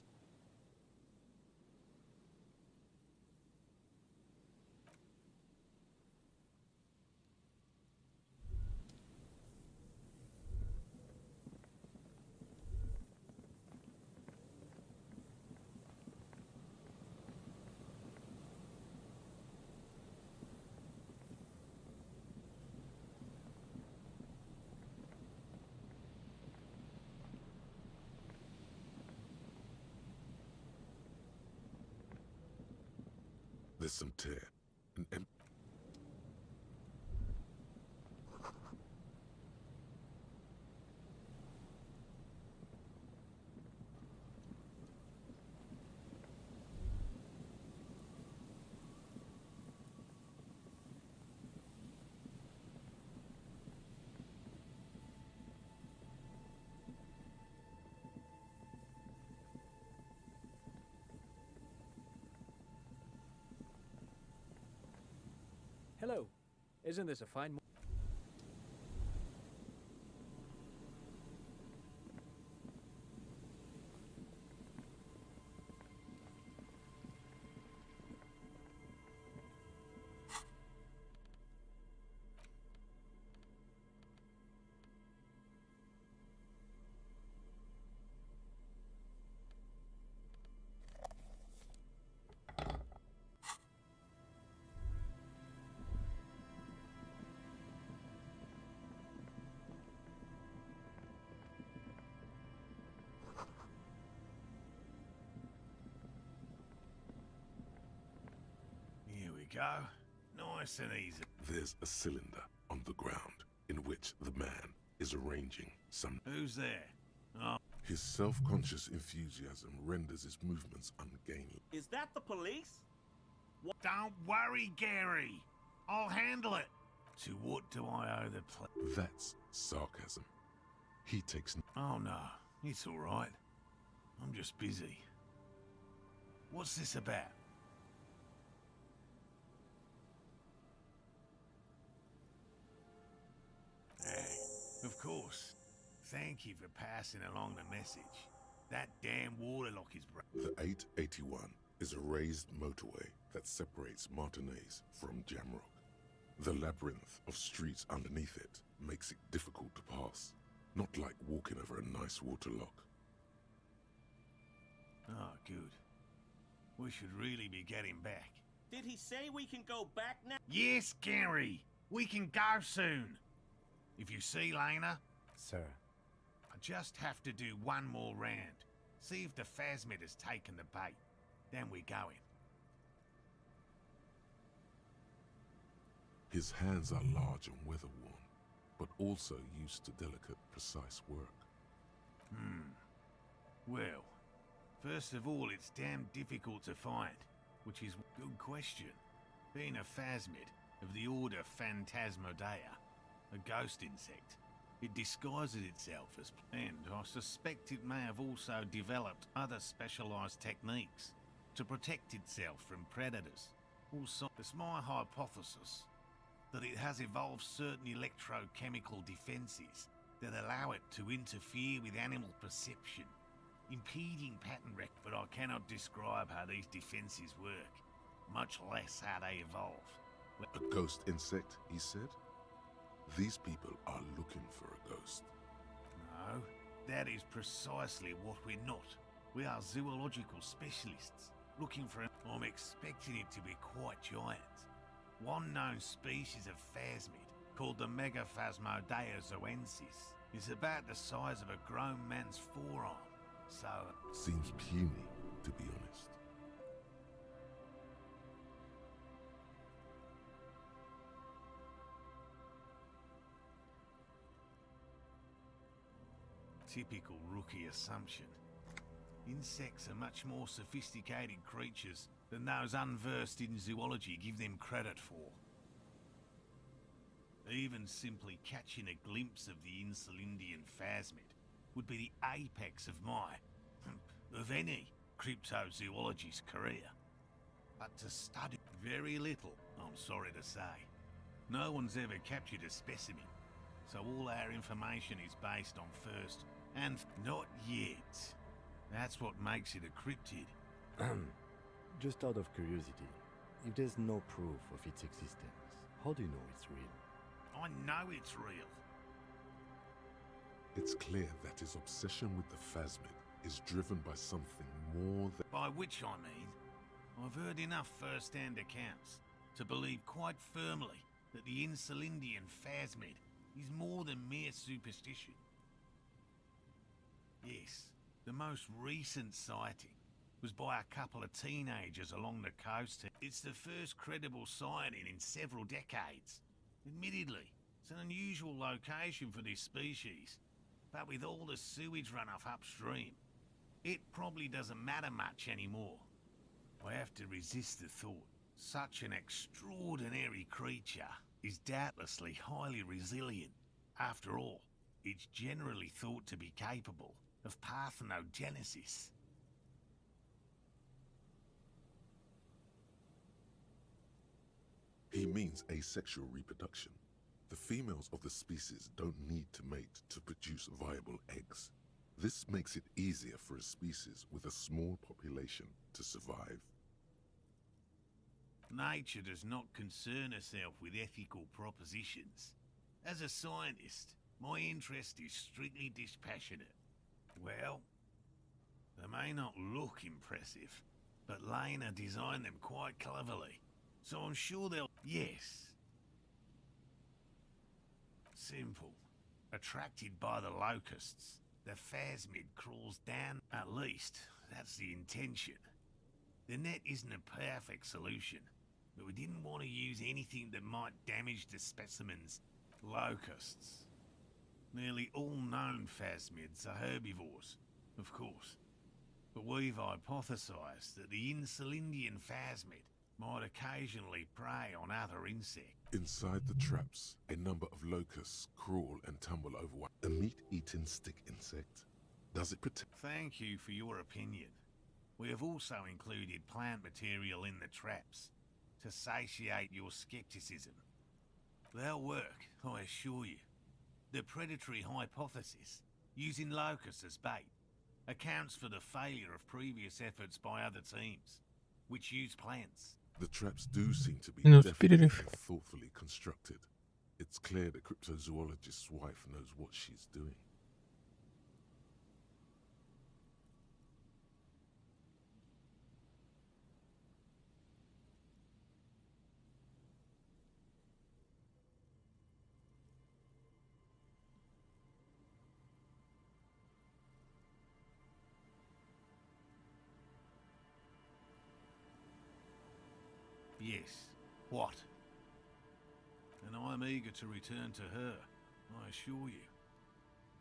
There's some tear. And Hello. Isn't this a fine... Here we go. Nice and easy. there's a cylinder on the ground in which the man is arranging some... Who's there? Oh. His self-conscious enthusiasm renders his movements ungainly. Is that the police? What? Don't worry, Gary. I'll handle it. To what do I owe the That's sarcasm. He takes... Oh no, it's all right. I'm just busy. What's this about? Of course. Thank you for passing along the message. That damn waterlock is The 881 is a raised motorway that separates Martinez from Jamrock. The labyrinth of streets underneath it makes it difficult to pass, not like walking over a nice waterlock. Oh, good. We should really be getting back. Did he say we can go back now? Yes, Gary! We can go soon! If you see Lena... Sir. I just have to do one more round. See if the Phasmid has taken the bait. Then we're going. His hands are large and weather-worn, but also used to delicate, precise work. Well, first of all, it's damn difficult to find, which is a good question. Being a Phasmid of the order Phantasmodea, a ghost insect, it disguises itself as... And I suspect it may have also developed other specialized techniques to protect itself from predators. Also, it's my hypothesis that it has evolved certain electrochemical defenses that allow it to interfere with animal perception, impeding pattern rec. But I cannot describe how these defenses work, much less how they evolve. A ghost insect, he said? These people are looking for a ghost. No, that is precisely what we're not. We are zoological specialists, looking for... I'm expecting it to be quite giant. One known species of phasmid, called the Megaphasmodea zoensis, is about the size of a grown man's forearm, so... Seems puny, to be honest. Typical rookie assumption. Insects are much more sophisticated creatures than those unversed in zoology give them credit for. Even simply catching a glimpse of the Insulindian phasmid would be the apex of of any cryptozoologist's career. But to study very little, I'm sorry to say. No one's ever captured a specimen, so all our information is based on first and not yet. That's what makes it a cryptid. Just out of curiosity, if there's no proof of its existence, how do you know it's real? I know it's real. It's clear that his obsession with the phasmid is driven by something more than... By which I mean, I've heard enough first-hand accounts to believe quite firmly that the Insulindian phasmid is more than mere superstition. Yes, the most recent sighting was by a couple of teenagers along the coast. It's the first credible sighting in several decades. Admittedly, it's an unusual location for this species, but with all the sewage runoff upstream, it probably doesn't matter much anymore. I have to resist the thought. Such an extraordinary creature is doubtlessly highly resilient. After all, it's generally thought to be capable of parthenogenesis. He means asexual reproduction. The females of the species don't need to mate to produce viable eggs. This makes it easier for a species with a small population to survive. Nature does not concern herself with ethical propositions. As a scientist, my interest is strictly dispassionate. Well, they may not look impressive, but Lena designed them quite cleverly, so I'm sure they'll... Yes. Simple. Attracted by the locusts, the phasmid crawls down. At least, that's the intention. The net isn't a perfect solution, but we didn't want to use anything that might damage the specimen's locusts. Nearly all known phasmids are herbivores, of course, but we've hypothesized that the Insulindian phasmid might occasionally prey on other insects. Inside the traps, a number of locusts crawl and tumble over one. A meat-eating stick insect. Does it protect? Thank you for your opinion. We have also included plant material in the traps to satiate your skepticism. They'll work, I assure you. The predatory hypothesis, using locusts as bait, accounts for the failure of previous efforts by other teams, which use plants. The traps do seem to be Minut definitely перерыв. and thoughtfully constructed. It's clear the cryptozoologist's wife knows what she's doing. Yes. What? And I'm eager to return to her, I assure you.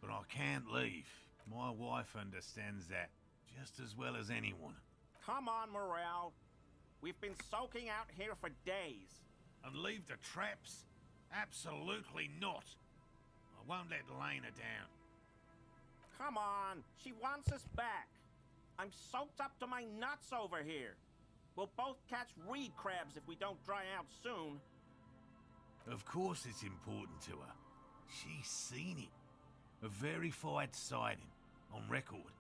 But I can't leave. My wife understands that just as well as anyone. Come on, Morel. We've been soaking out here for days. And leave the traps? Absolutely not. I won't let Lena down. Come on, she wants us back. I'm soaked up to my nuts over here. We'll both catch reed crabs if we don't dry out soon. Of course it's important to her. She's seen it. A verified sighting, on record.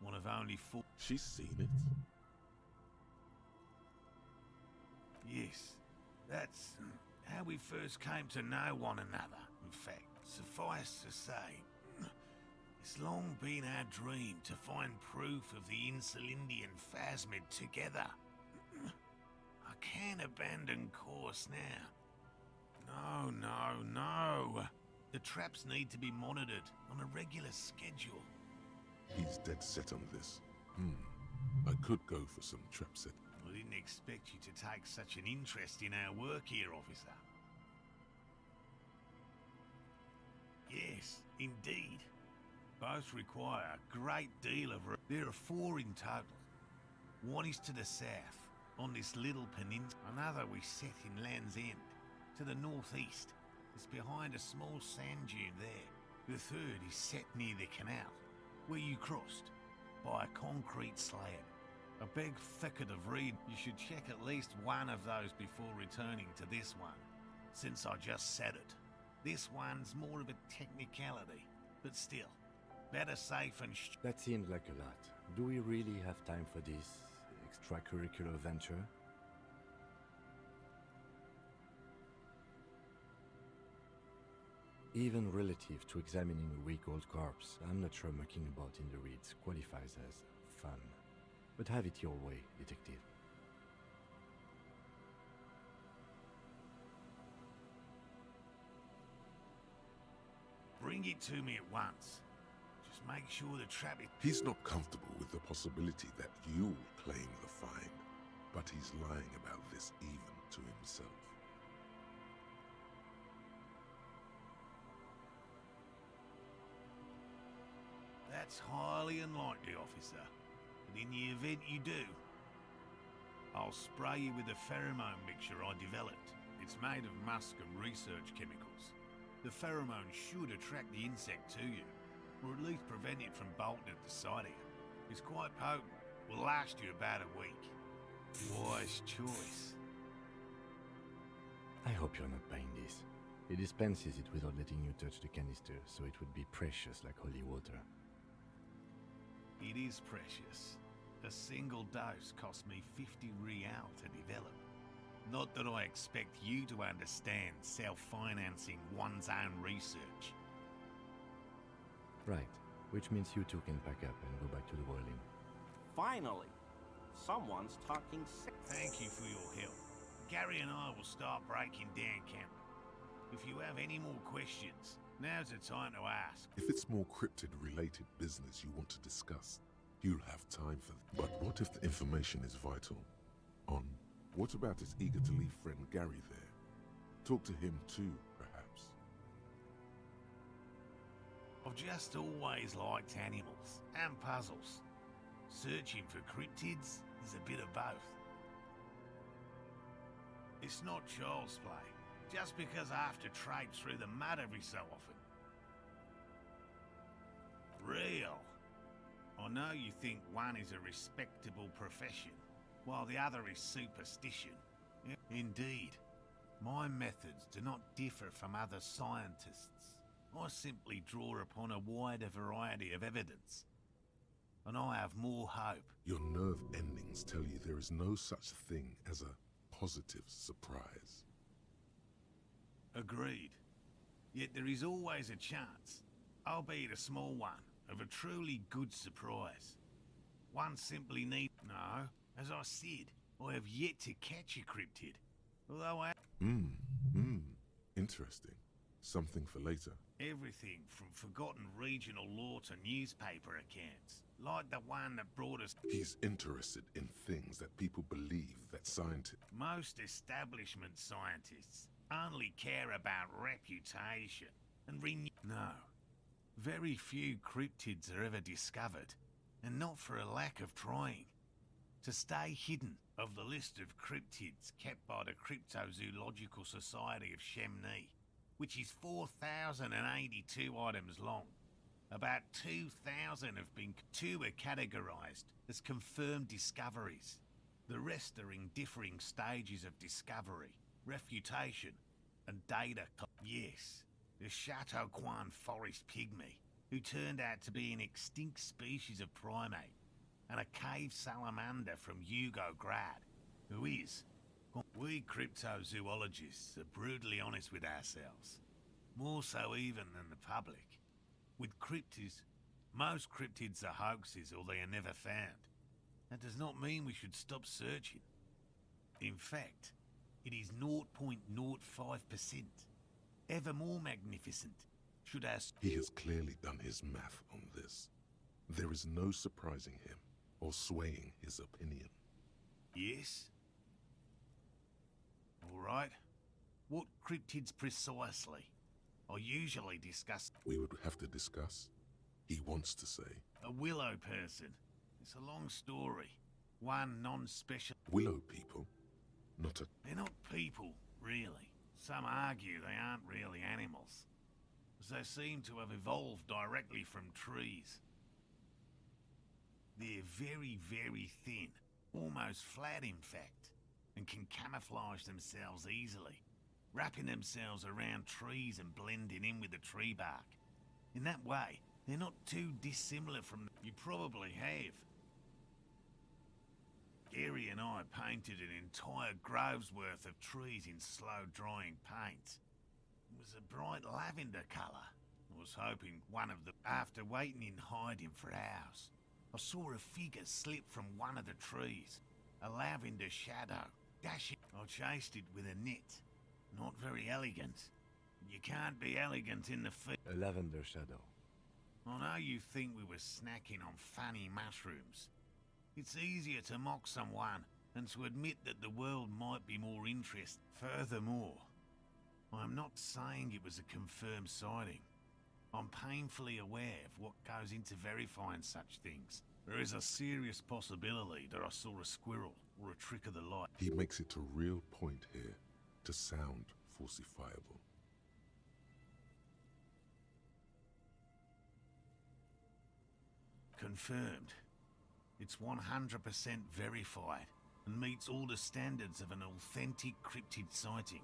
One of only 4... She's seen it? Yes. That's how we first came to know one another, in fact. Suffice to say, it's long been our dream to find proof of the Insulindian phasmid together. I can't abandon course now. No. The traps need to be monitored on a regular schedule. He's dead set on this. I could go for some trap set. I didn't expect you to take such an interest in our work here, officer. Yes, indeed. Both require a great deal of... There are 4 in total. One is to the south, on this little peninsula. Another we set in Land's End, to the northeast. It's behind a small sand dune there. The third is set near the canal, where you crossed, by a concrete slab. A big thicket of reed. You should check at least one of those before returning to this one, since I just said it. This one's more of a technicality, but still, better safe and That seems like a lot. Do we really have time for this extracurricular venture? Even relative to examining a week-old corpse, I'm not sure mucking about in the reeds qualifies as fun. But have it your way, detective. Bring it to me at once. Just make sure the trap is... He's not comfortable with the possibility that you'll claim the find, but he's lying about this even to himself. That's highly unlikely, officer. But in the event you do, I'll spray you with a pheromone mixture I developed. It's made of musk and research chemicals. The pheromone should attract the insect to you, or at least prevent it from bolting at the sight of you. It's quite potent. Will last you about a week. Wise choice. I hope you're not buying this. He dispenses it without letting you touch the canister, so it would be precious like holy water. It is precious. A single dose cost me 50 real to develop. Not that I expect you to understand self-financing one's own research. Right, which means you two can pack up and go back to the boiling. Finally, someone's talking sick. Thank you for your help. Gary and I will start breaking down camp. If you have any more questions, now's the time to ask. If it's more cryptid-related business you want to discuss, you'll have time for that. But what if the information is vital? What about his eager-to-leave friend Gary there? Talk to him too, perhaps. I've just always liked animals and puzzles. Searching for cryptids is a bit of both. It's not child's play, just because I have to trade through the mud every so often. Real. I know you think one is a respectable profession, while the other is superstition. Indeed, my methods do not differ from other scientists. I simply draw upon a wider variety of evidence. And I have more hope. Your nerve endings tell you there is no such thing as a positive surprise. Agreed. Yet there is always a chance, albeit a small one, of a truly good surprise. One simply needs... No, as I said, I have yet to catch a cryptid. Although I... Interesting. Something for later. Everything from forgotten regional lore to newspaper accounts, like the one that brought us... He's interested in things that people believe that scientists... Most establishment scientists only care about reputation and No. Very few cryptids are ever discovered, and not for a lack of trying. To stay hidden of the list of cryptids kept by the Cryptozoological Society of Chemney, which is 4,082 items long. About 2,000 have been... 2 are categorized as confirmed discoveries. The rest are in differing stages of discovery, refutation, and data. Yes, the Chateau Quan forest pygmy, who turned out to be an extinct species of primate, and a cave salamander from Grad, who is... We cryptozoologists are brutally honest with ourselves. More so even than the public. With cryptids, most cryptids are hoaxes or they are never found. That does not mean we should stop searching. In fact, it is 0.05%. Ever more magnificent, should our... He has clearly done his math on this. There is no surprising him or swaying his opinion. Yes? Alright. What cryptids precisely? I usually discuss... We would have to discuss. He wants to say. A willow person. It's a long story. One non-special... Willow people? Not a... They're not people, really. Some argue they aren't really animals, as they seem to have evolved directly from trees. They're very, very thin, almost flat in fact, and can camouflage themselves easily, wrapping themselves around trees and blending in with the tree bark. In that way, they're not too dissimilar from... You probably have. Gary and I painted an entire grove's worth of trees in slow-drying paint. It was a bright lavender colour. I was hoping one of the... After waiting in hiding for hours, I saw a figure slip from one of the trees. A lavender shadow. Dashing. I chased it with a net. Not very elegant. You can't be elegant in the field. A lavender shadow. I know you think we were snacking on funny mushrooms. It's easier to mock someone than to admit that the world might be more interesting. Furthermore, I'm not saying it was a confirmed sighting. I'm painfully aware of what goes into verifying such things. There is a serious possibility that I saw a squirrel or a trick of the light. He makes it a real point here to sound falsifiable. Confirmed. It's 100% verified and meets all the standards of an authentic cryptid sighting.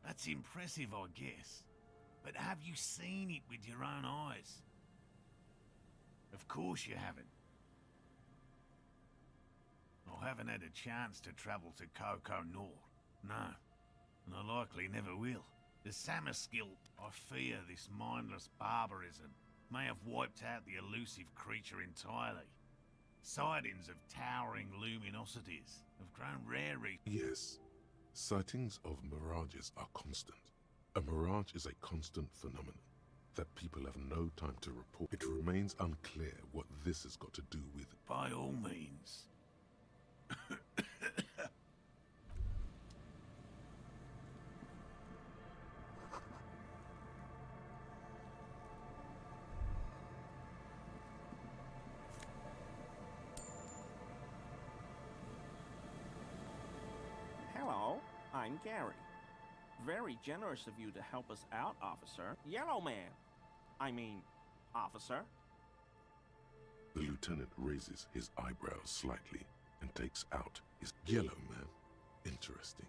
That's impressive, I guess. But have you seen it with your own eyes? Of course you haven't. I haven't had a chance to travel to Coco North. No. And I likely never will. The Samaskill, I fear this mindless barbarism may have wiped out the elusive creature entirely. Sightings of towering luminosities have grown rare recently. Yes. Sightings of mirages are constant. A mirage is a constant phenomenon that people have no time to report. It remains unclear what this has got to do with it. By all means. Hello, I'm Gary. Very generous of you to help us out, officer. Yellow man. I mean, officer. The lieutenant raises his eyebrows slightly and takes out his yellow man. Interesting.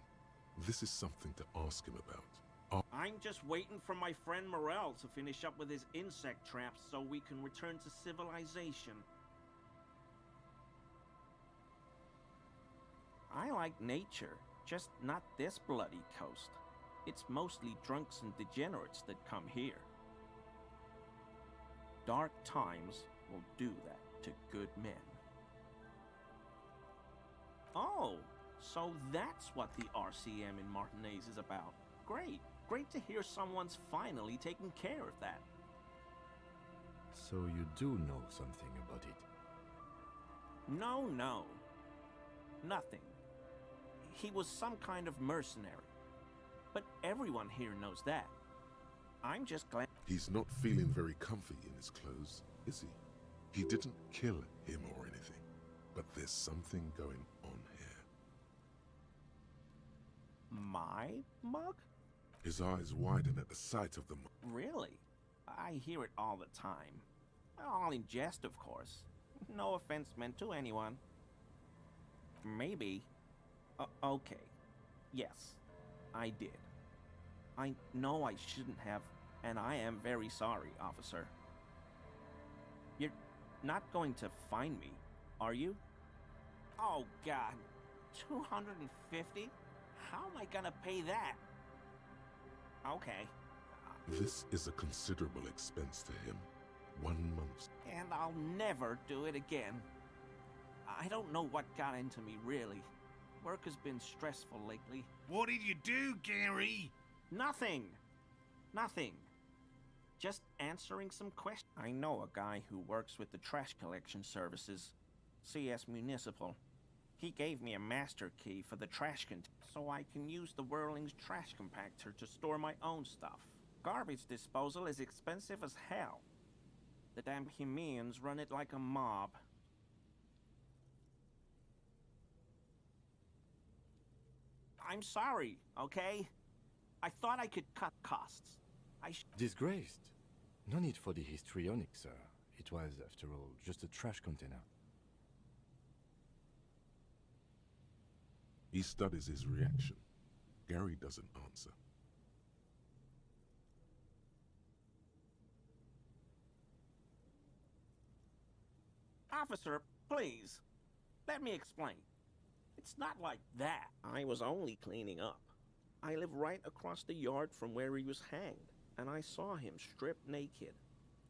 This is something to ask him about. I'm just waiting for my friend Morel to finish up with his insect traps so we can return to civilization. I like nature, just not this bloody coast. It's mostly drunks and degenerates that come here. Dark times will do that to good men. Oh, so that's what the RCM in Martinez is about. Great. Great to hear someone's finally taking care of that. So you do know something about it? No. Nothing. He was some kind of mercenary. But everyone here knows that. I'm just glad... He's not feeling very comfy in his clothes, is he? He didn't kill him or anything, but there's something going on here. My mug? His eyes widen at the sight of the mug. Really? I hear it all the time. All in jest, of course. No offense meant to anyone. Maybe. Okay. Yes, I did. I know I shouldn't have, and I am very sorry, officer. You're not going to find me, are you? Oh, God. 250? How am I gonna pay that? Okay. This is a considerable expense to him. 1 month. And I'll never do it again. I don't know what got into me, really. Work has been stressful lately. What did you do, Gary? Nothing. Just answering some questions. I know a guy who works with the trash collection services. CS Municipal. He gave me a master key for the trash so I can use the Whirling's trash compactor to store my own stuff. Garbage disposal is expensive as hell. The damn Hemians run it like a mob. I'm sorry, okay? I thought I could cut costs. Disgraced. No need for the histrionic, sir. It was, after all, just a trash container. He studies his reaction. Gary doesn't answer. Officer, please. Let me explain. It's not like that. I was only cleaning up. I live right across the yard from where he was hanged, and I saw him stripped naked.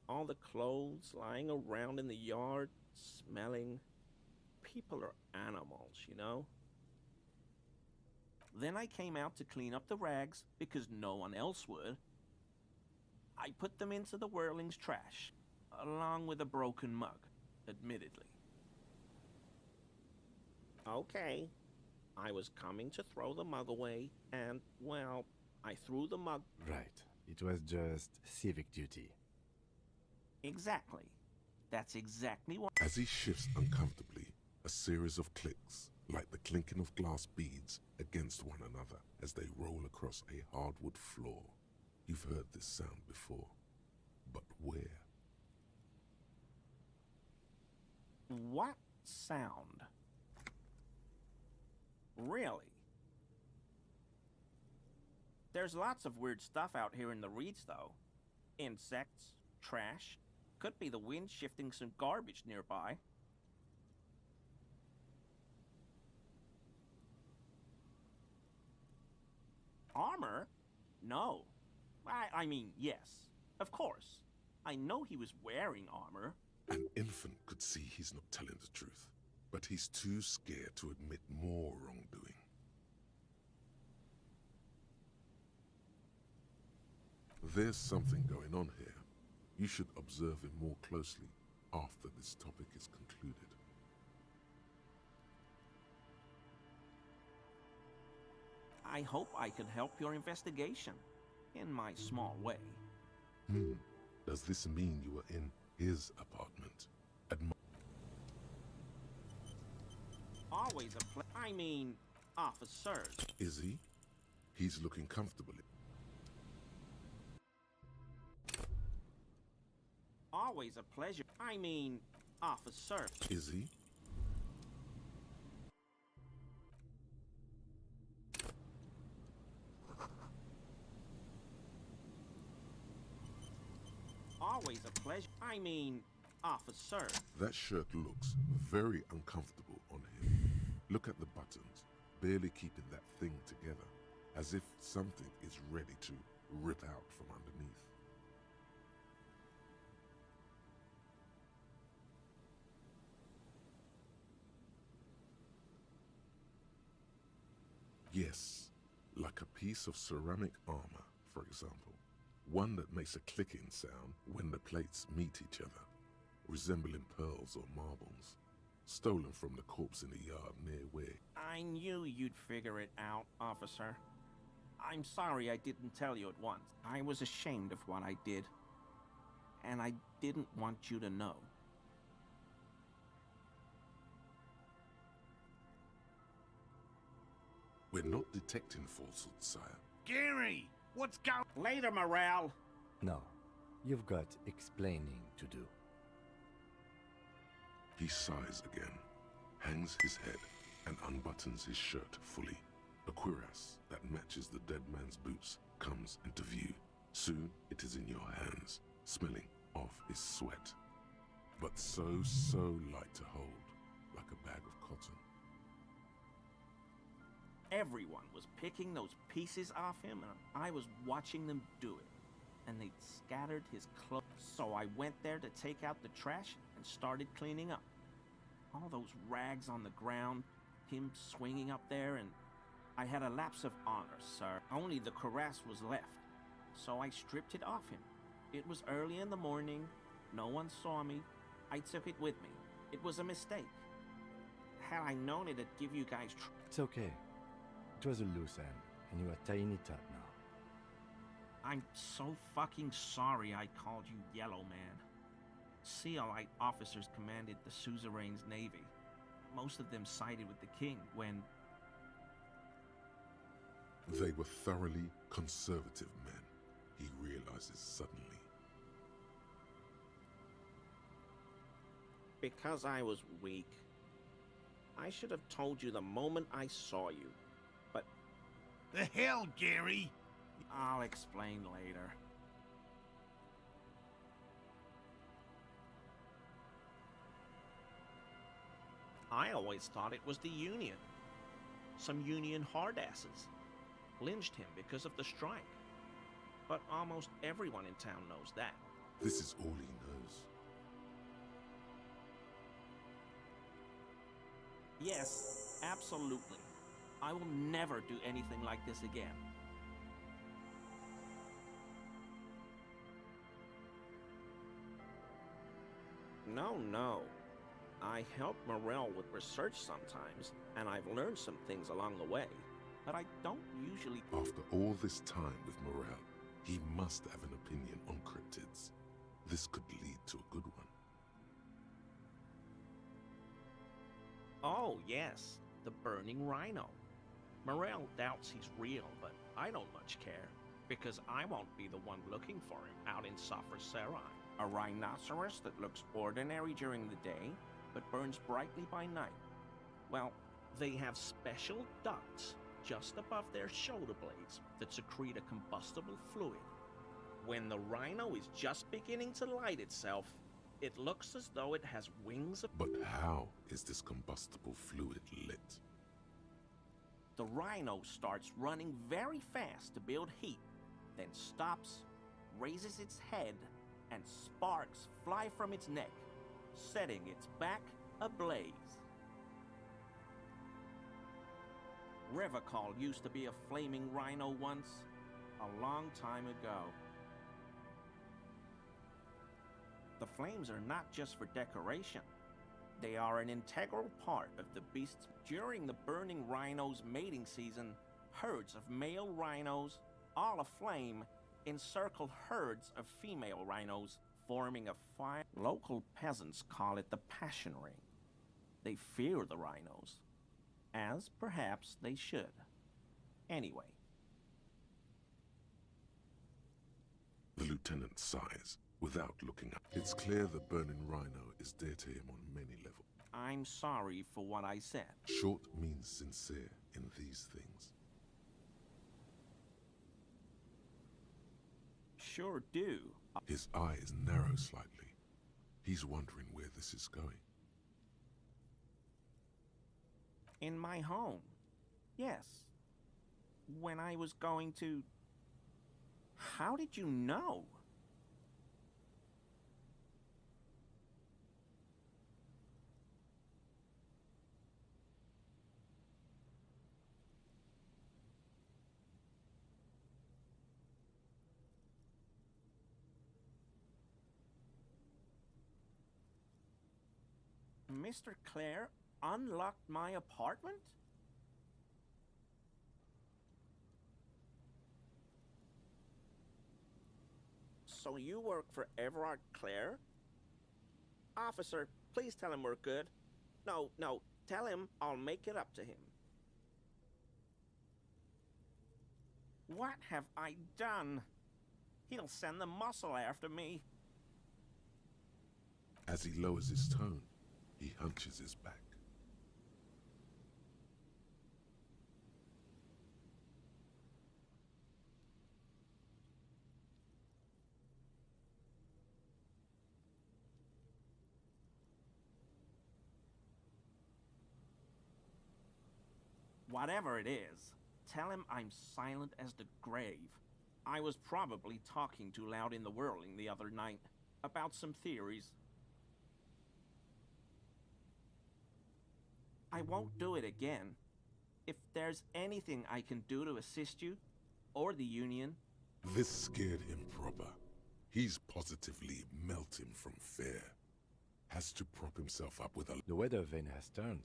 All the clothes lying around in the yard, smelling. People are animals, you know? Then I came out to clean up the rags because no one else would. I put them into the Whirling's trash, along with a broken mug, admittedly. Okay. I was coming to throw the mug away, and, well, I threw the mug. Right. It was just civic duty. Exactly. That's exactly what. As he shifts uncomfortably, a series of clicks, like the clinking of glass beads against one another as they roll across a hardwood floor. You've heard this sound before, but where? What sound? Really? There's lots of weird stuff out here in the reeds, though. Insects, trash. Could be the wind shifting some garbage nearby. Armor? No. I mean, yes. Of course. I know he was wearing armor. An infant could see he's not telling the truth, but he's too scared to admit more wrongdoing. There's something going on here. You should observe him more closely after this topic is concluded. I hope I can help your investigation, in my small way. Does this mean you were in his apartment? Always I mean, officers. Is he? He's looking comfortable. Always a pleasure. I mean, officers. Is he? Always a pleasure. I mean, officer. That shirt looks very uncomfortable on him. Look at the buttons, barely keeping that thing together, as if something is ready to rip out from underneath. Yes, like a piece of ceramic armor, for example. One that makes a clicking sound when the plates meet each other, resembling pearls or marbles, stolen from the corpse in the yard near where... I knew you'd figure it out, officer. I'm sorry I didn't tell you at once. I was ashamed of what I did, and I didn't want you to know. We're not detecting falsehood, sire. Gary! What's going... Later, Morale! No. You've got explaining to do. He sighs again, hangs his head, and unbuttons his shirt fully. A cuirass that matches the dead man's boots comes into view. Soon it is in your hands, smelling of his sweat. But so light to hold, like a bag of cotton. Everyone was picking those pieces off him, and I was watching them do it. And they'd scattered his clothes. So I went there to take out the trash and started cleaning up. All those rags on the ground, him swinging up there, and I had a lapse of honor, sir. Only the cuirass was left, so I stripped it off him. It was early in the morning. No one saw me. I took it with me. It was a mistake. Had I known it'd give you guys It's okay. It was a loose end, and you're a tiny tot now. I'm so fucking sorry I called you Yellow Man. Seolite officers commanded the suzerain's navy. Most of them sided with the king when... They were thoroughly conservative men, he realizes suddenly. Because I was weak. I should have told you the moment I saw you. But... The hell, Gary? I'll explain later. I always thought it was the Union. Some Union hardasses lynched him because of the strike. But almost everyone in town knows that. This is all he knows. Yes, absolutely. I will never do anything like this again. No. I help Morel with research sometimes, and I've learned some things along the way, but I don't usually... After all this time with Morel, he must have an opinion on cryptids. This could lead to a good one. Oh, yes, the burning rhino. Morel doubts he's real, but I don't much care, because I won't be the one looking for him out in Safra Serai. A rhinoceros that looks ordinary during the day, but burns brightly by night. Well, they have special ducts just above their shoulder blades that secrete a combustible fluid. When the rhino is just beginning to light itself, it looks as though it has wings of... But how is this combustible fluid lit? The rhino starts running very fast to build heat, then stops, raises its head, and sparks fly from its neck, setting its back ablaze. Revacol used to be a flaming rhino once, a long time ago. The flames are not just for decoration. They are an integral part of the beast's... During the burning rhino's mating season, herds of male rhinos, all aflame, encircle herds of female rhinos, forming a fire. Local peasants call it the Passion Ring. They fear the rhinos, as perhaps they should. Anyway. The lieutenant sighs, without looking up. It's clear the burning rhino is dear to him on many levels. I'm sorry for what I said. Short means sincere in these things. Sure do. His eyes narrow slightly. He's wondering where this is going. In my home. Yes. When I was going to... How did you know? Mr. Clare unlocked my apartment? So you work for Everard Clare? Officer, please tell him we're good. No, tell him I'll make it up to him. What have I done? He'll send the muscle after me. As he lowers his tone, he hunches his back. Whatever it is, tell him I'm silent as the grave. I was probably talking too loud in the whirling the other night about some theories. I won't do it again. If there's anything I can do to assist you, or the Union... This scared him proper. He's positively melting from fear. Has to prop himself up with a... The weather vane has turned.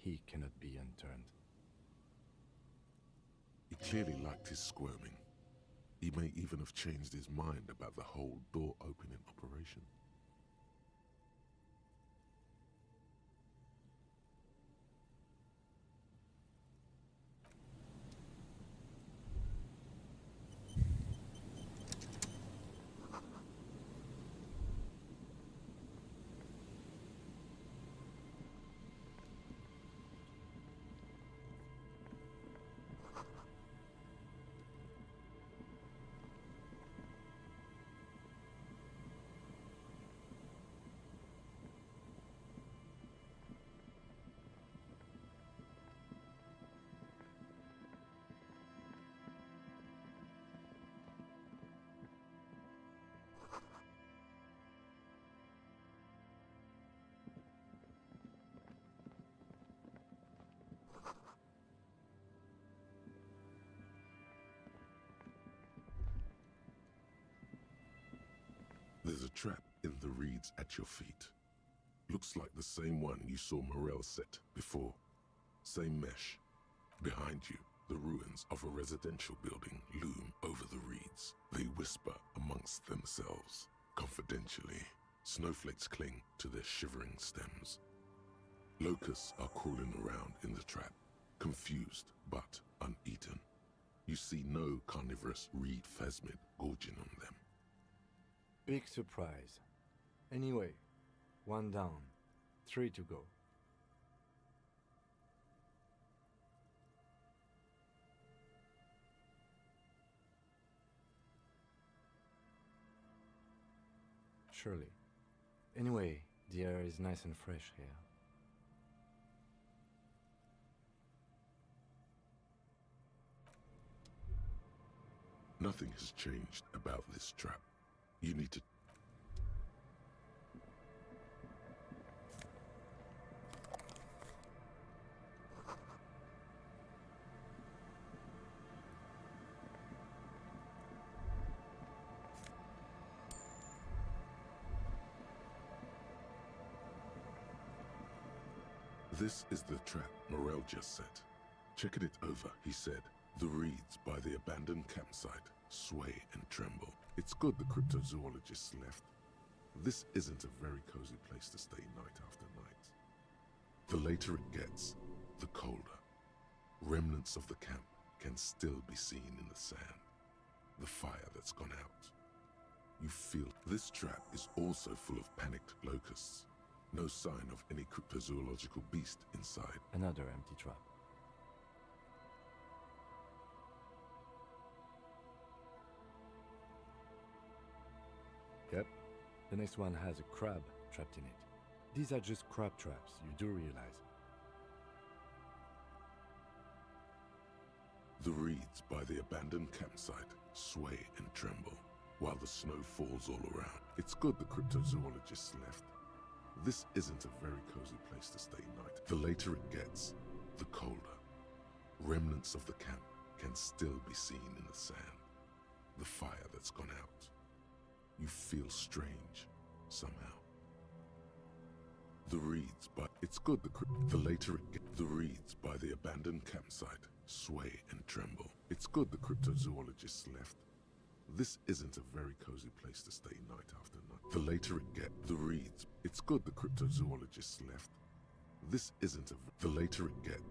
he cannot be unturned. He clearly liked his squirming. He may even have changed his mind about the whole door opening operation. There's a trap in the reeds at your feet. Looks like the same one you saw Morel set before. Same mesh. Behind you, the ruins of a residential building loom over the reeds. They whisper amongst themselves. Confidentially, snowflakes cling to their shivering stems. Locusts are crawling around in the trap, confused but uneaten. You see no carnivorous reed phasmid gorging on them. Big surprise. Anyway, 1 down, 3 to go. Surely. Anyway, the air is nice and fresh here. Nothing has changed about this trap. You need to... This is the trap Morel just set. Checking it over, he said, the reeds by the abandoned campsite sway and tremble. It's good the cryptozoologists left. This isn't a very cozy place to stay night after night. The later it gets, the colder. Remnants of the camp can still be seen in the sand. The fire that's gone out. You feel this trap is also full of panicked locusts. No sign of any cryptozoological beast inside. Another empty trap. Yep, the next one has a crab trapped in it. These are just crab traps, you do realize. The reeds by the abandoned campsite sway and tremble, while the snow falls all around. It's good the cryptozoologists left. This isn't a very cozy place to stay night. The later it gets, the colder. Remnants of the camp can still be seen in the sand. The fire that's gone out. You feel strange, somehow. The reeds by... It's good the later it gets... The reeds by the abandoned campsite sway and tremble. It's good the cryptozoologists left. This isn't a very cozy place to stay night after night. The later it gets... The reeds... It's good the cryptozoologists left. This isn't a... The later it gets...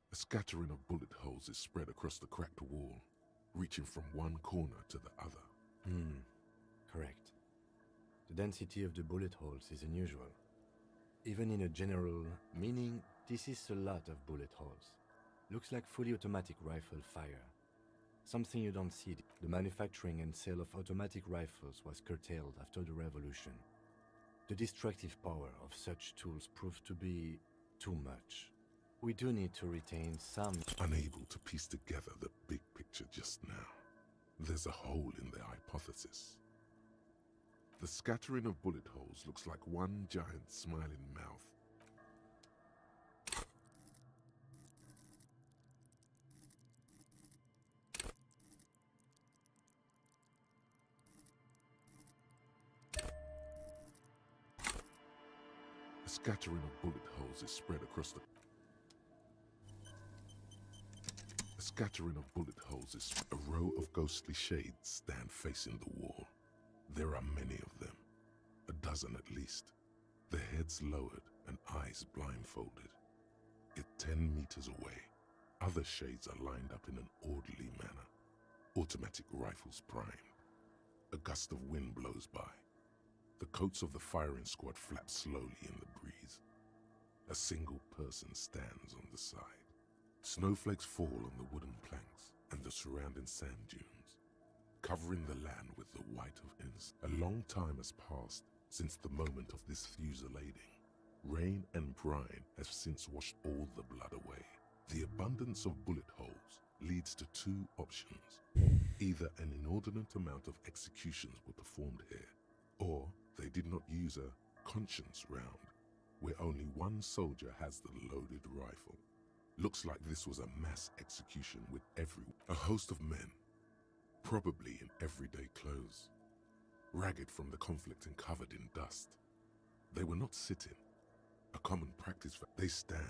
A scattering of bullet holes is spread across the cracked wall, reaching from one corner to the other. Correct. The density of the bullet holes is unusual. Even in a general, meaning This is a lot of bullet holes. Looks like fully automatic rifle fire. Something you don't see. The manufacturing and sale of automatic rifles was curtailed after the revolution. The destructive power of such tools proved to be too much. We do need to retain some... Unable to piece together the big picture just now. There's a hole in their hypothesis. The scattering of bullet holes looks like one giant smiling mouth. The scattering of bullet holes is spread across the... A scattering of bullet holes is a row of ghostly shades stand facing the wall. There are many of them, a dozen at least, their heads lowered and eyes blindfolded. Yet 10 meters away, other shades are lined up in an orderly manner, automatic rifles primed. A gust of wind blows by. The coats of the firing squad flap slowly in the breeze. A single person stands on the side. Snowflakes fall on the wooden planks and the surrounding sand dunes, covering the land with the white of incense. A long time has passed since the moment of this fusillading. Rain and brine have since washed all the blood away. The abundance of bullet holes leads to two options. Either an inordinate amount of executions were performed here, or they did not use a conscience round, where only one soldier has the loaded rifle. Looks like this was a mass execution with a host of men, probably in everyday clothes, ragged from the conflict and covered in dust. They were not sitting, a common practice for they stand.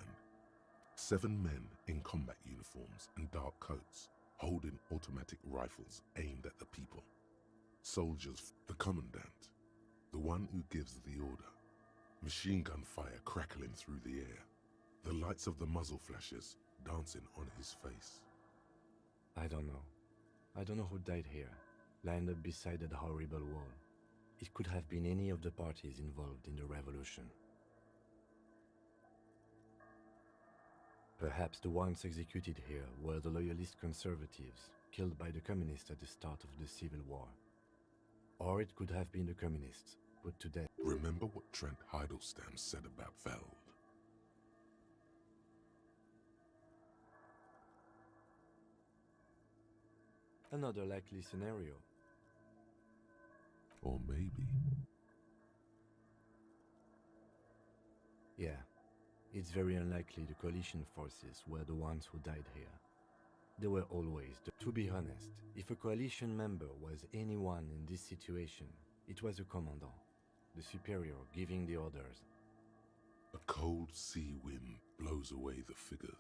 7 men in combat uniforms and dark coats, holding automatic rifles aimed at the people. Soldiers, the commandant, the one who gives the order. Machine gun fire crackling through the air. The lights of the muzzle flashes dancing on his face. I don't know. I don't know who died here, lined up beside that horrible wall. It could have been any of the parties involved in the revolution. Perhaps the ones executed here were the loyalist conservatives, killed by the communists at the start of the Civil War. Or it could have been the communists, put to death. Remember what Trent Heidelstein said about Veld? Another likely scenario. Or maybe... Yeah, it's very unlikely the coalition forces were the ones who died here. They were always to be honest, if a coalition member was anyone in this situation, it was a commandant, the superior giving the orders. A cold sea wind blows away the figures.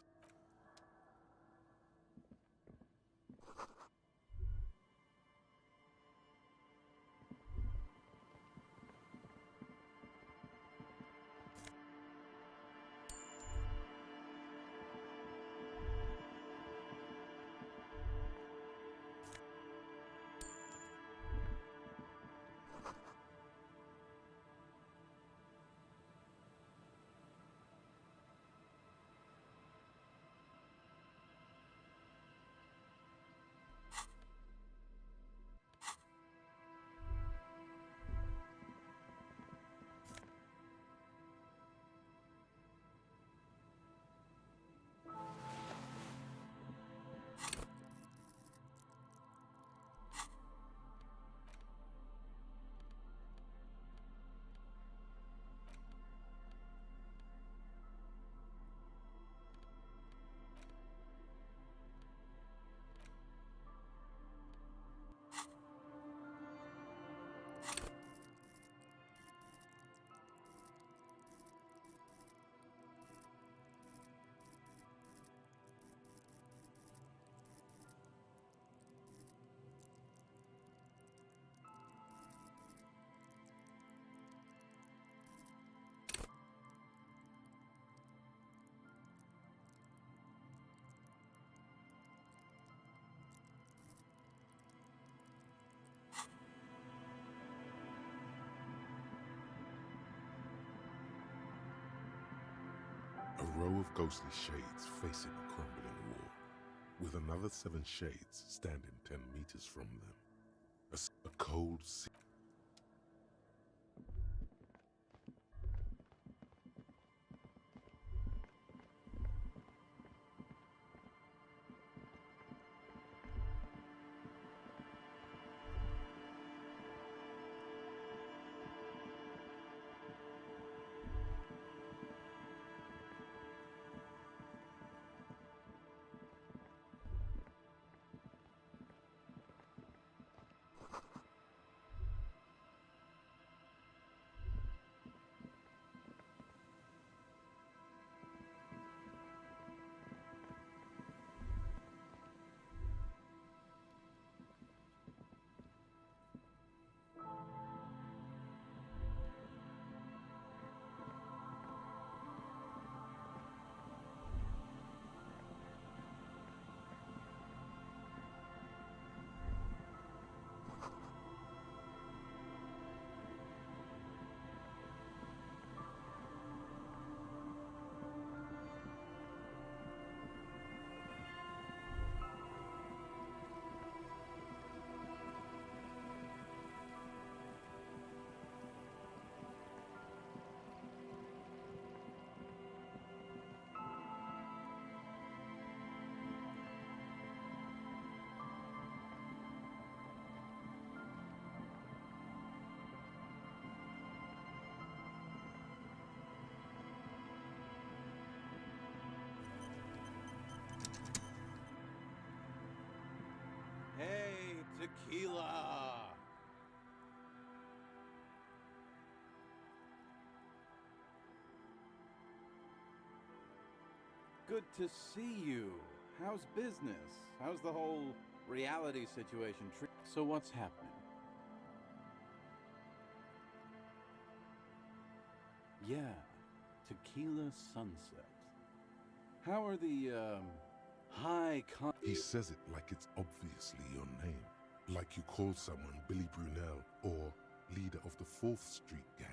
A row of ghostly shades facing a crumbling wall, with another 7 shades standing 10 meters from them. A cold sea. Hey, tequila! Good to see you. How's business? How's the whole reality situation? So what's happening? Yeah, tequila sunset. How are the, high con- He says it like it's obviously your name. Like you call someone Billy Brunel or leader of the 4th Street gang.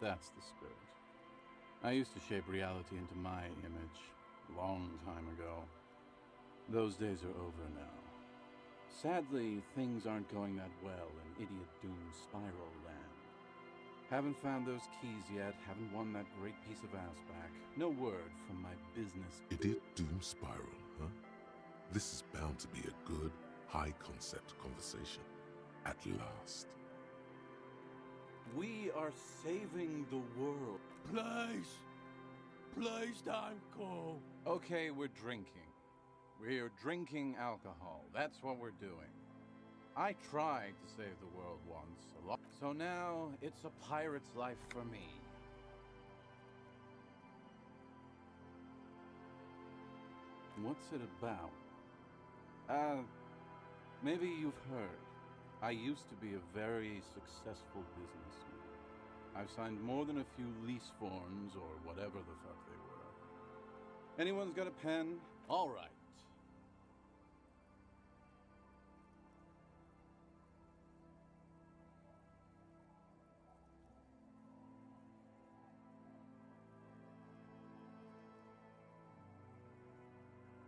That's the spirit. I used to shape reality into my image a long time ago. Those days are over now. Sadly, things aren't going that well in Idiot Doom Spiral Land. Haven't found those keys yet, haven't won that great piece of ass back. No word from my business. Idiot Doom Spiral, huh? This is bound to be a good, high-concept conversation. At last. We are saving the world. Please! Please don't go. Okay, we're drinking. We're drinking alcohol. That's what we're doing. I tried to save the world once, a lot. So now it's a pirate's life for me. What's it about? Maybe you've heard. I used to be a very successful businessman. I've signed more than a few lease forms or whatever the fuck they were. Anyone's got a pen? All right.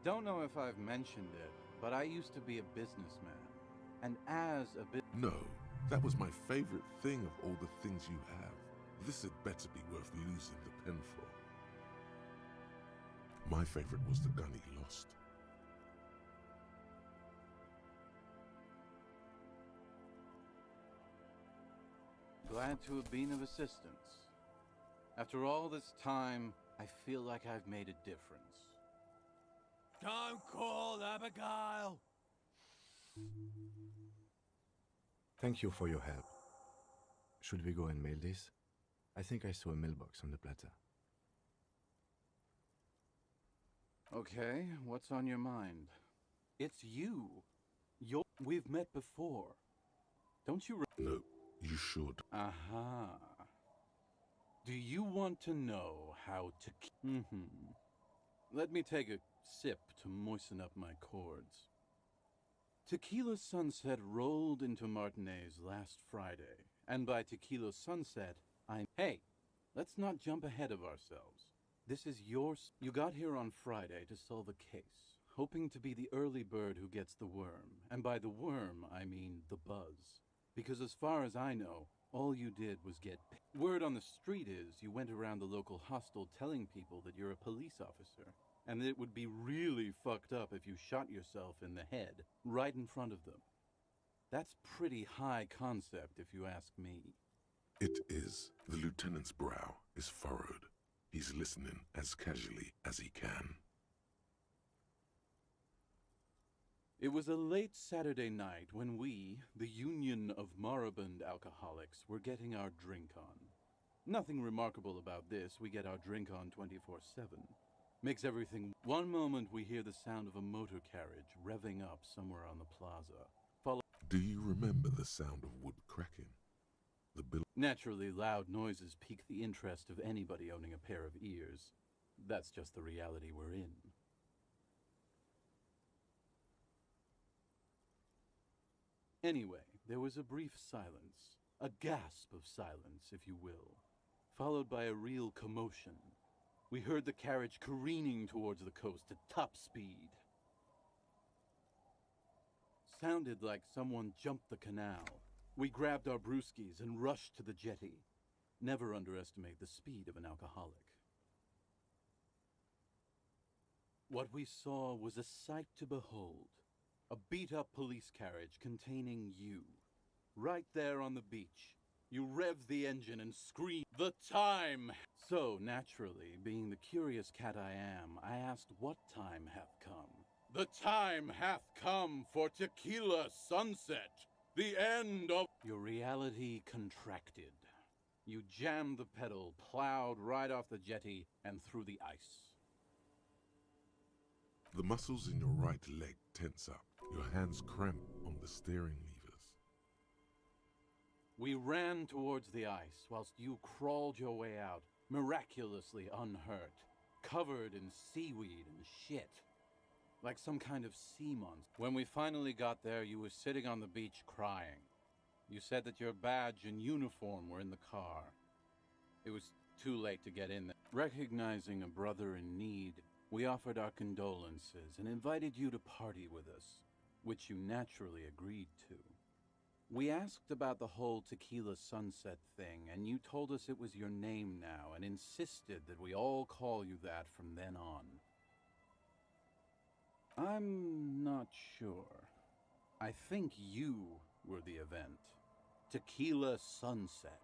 Don't know if I've mentioned it, but I used to be a businessman. And as a No, that was my favorite thing of all the things you have. This had better be worth losing the pen for. My favorite was the gun he lost. Glad to have been of assistance. After all this time, I feel like I've made a difference. Don't call Abigail! Thank you for your help. Should we go and mail this? I think I saw a mailbox on the plaza. Okay, what's on your mind? It's you. We've met before. Don't you No, you should. Aha. Do you want to know how to Let me take a sip to moisten up my cords. Tequila Sunset rolled into Martinez last Friday, and by Tequila Sunset, Hey, let's not jump ahead of ourselves. This is You got here on Friday to solve a case, hoping to be the early bird who gets the worm. And by the worm, I mean the buzz. Because as far as I know, all you did was get word on the street is you went around the local hostel telling people that you're a police officer, and that it would be really fucked up if you shot yourself in the head right in front of them. That's pretty high concept, if you ask me. It is. The lieutenant's brow is furrowed. He's listening as casually as he can. It was a late Saturday night when we, the Union of Moribund Alcoholics, were getting our drink on. Nothing remarkable about this, we get our drink on 24/7. Makes everything... One moment we hear the sound of a motor carriage revving up somewhere on the plaza. Do you remember the sound of wood cracking? Naturally, loud noises pique the interest of anybody owning a pair of ears. That's just the reality we're in. Anyway, there was a brief silence, a gasp of silence, if you will, followed by a real commotion. We heard the carriage careening towards the coast at top speed. Sounded like someone jumped the canal. We grabbed our brewskis and rushed to the jetty. Never underestimate the speed of an alcoholic. What we saw was a sight to behold. A beat-up police carriage containing you. Right there on the beach. You rev the engine and scream, "The time!" So, naturally, being the curious cat I am, I asked what time hath come. "The time hath come for Tequila Sunset! The end of..." Your reality contracted. You jammed the pedal, plowed right off the jetty, and through the ice. The muscles in your right leg tense up. Your hands cramp on the steering levers. We ran towards the ice whilst you crawled your way out, miraculously unhurt, covered in seaweed and shit. Like some kind of sea monster. When we finally got there, you were sitting on the beach crying. You said that your badge and uniform were in the car. It was too late to get in there. Recognizing a brother in need, we offered our condolences and invited you to party with us, which you naturally agreed to. We asked about the whole Tequila Sunset thing, and you told us it was your name now and insisted that we all call you that from then on. I'm not sure. I think you were the event. Tequila Sunset.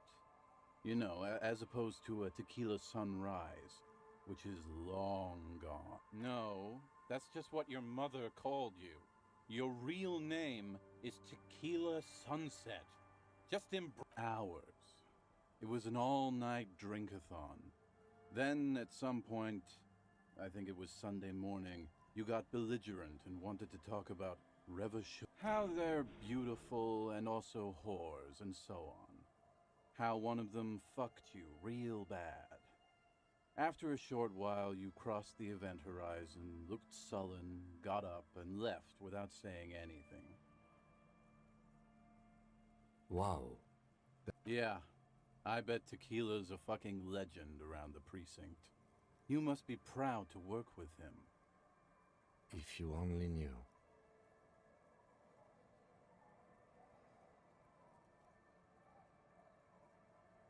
You know, as opposed to a tequila sunrise, which is long gone. No, that's just what your mother called you. Your real name is Tequila Sunset. Just in hours. It was an all-night drink-a-thon. Then, at some point, I think it was Sunday morning, you got belligerent and wanted to talk about revolution. How they're beautiful and also whores and so on. How one of them fucked you real bad. After a short while, you crossed the event horizon, looked sullen, got up, and left without saying anything. Wow. Yeah, I bet Tequila's a fucking legend around the precinct. You must be proud to work with him. If you only knew.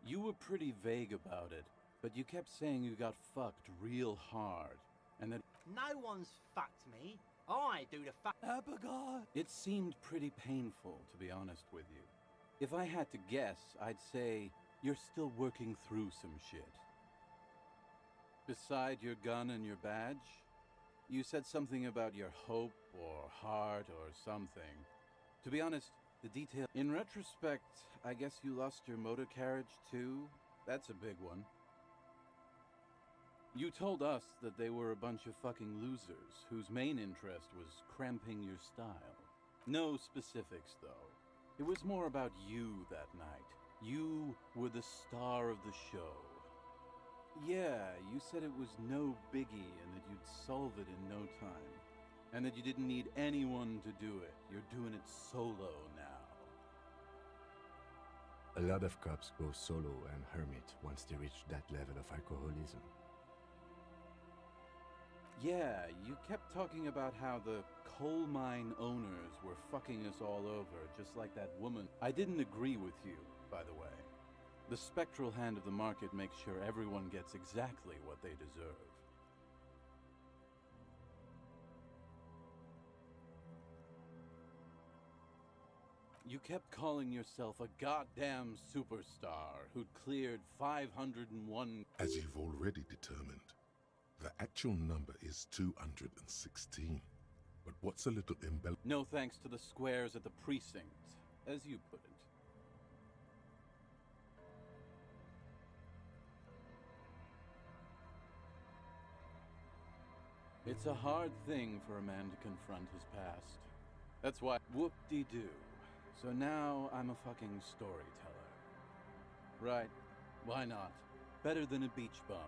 You were pretty vague about it, but you kept saying you got fucked real hard, and that... No one's fucked me. I do the fuck. It seemed pretty painful, to be honest with you. If I had to guess, I'd say you're still working through some shit. Beside your gun and your badge, you said something about your hope or heart or something. To be honest, the detail... In retrospect, I guess you lost your motor carriage too? That's a big one. You told us that they were a bunch of fucking losers whose main interest was cramping your style. No specifics, though. It was more about you that night. You were the star of the show. Yeah, you said it was no biggie and that you'd solve it in no time. And that you didn't need anyone to do it. You're doing it solo now. A lot of cops go solo and hermit once they reach that level of alcoholism. Yeah, you kept talking about how the coal mine owners were fucking us all over, just like that woman. I didn't agree with you, by the way. The spectral hand of the market makes sure everyone gets exactly what they deserve. You kept calling yourself a goddamn superstar who'd cleared 501... As you've already determined, the actual number is 216. But what's a little No thanks to the squares at the precinct, as you put it. It's a hard thing for a man to confront his past. That's why... Whoop-de-doo. So now I'm a fucking storyteller. Right. Why not? Better than a beach bum.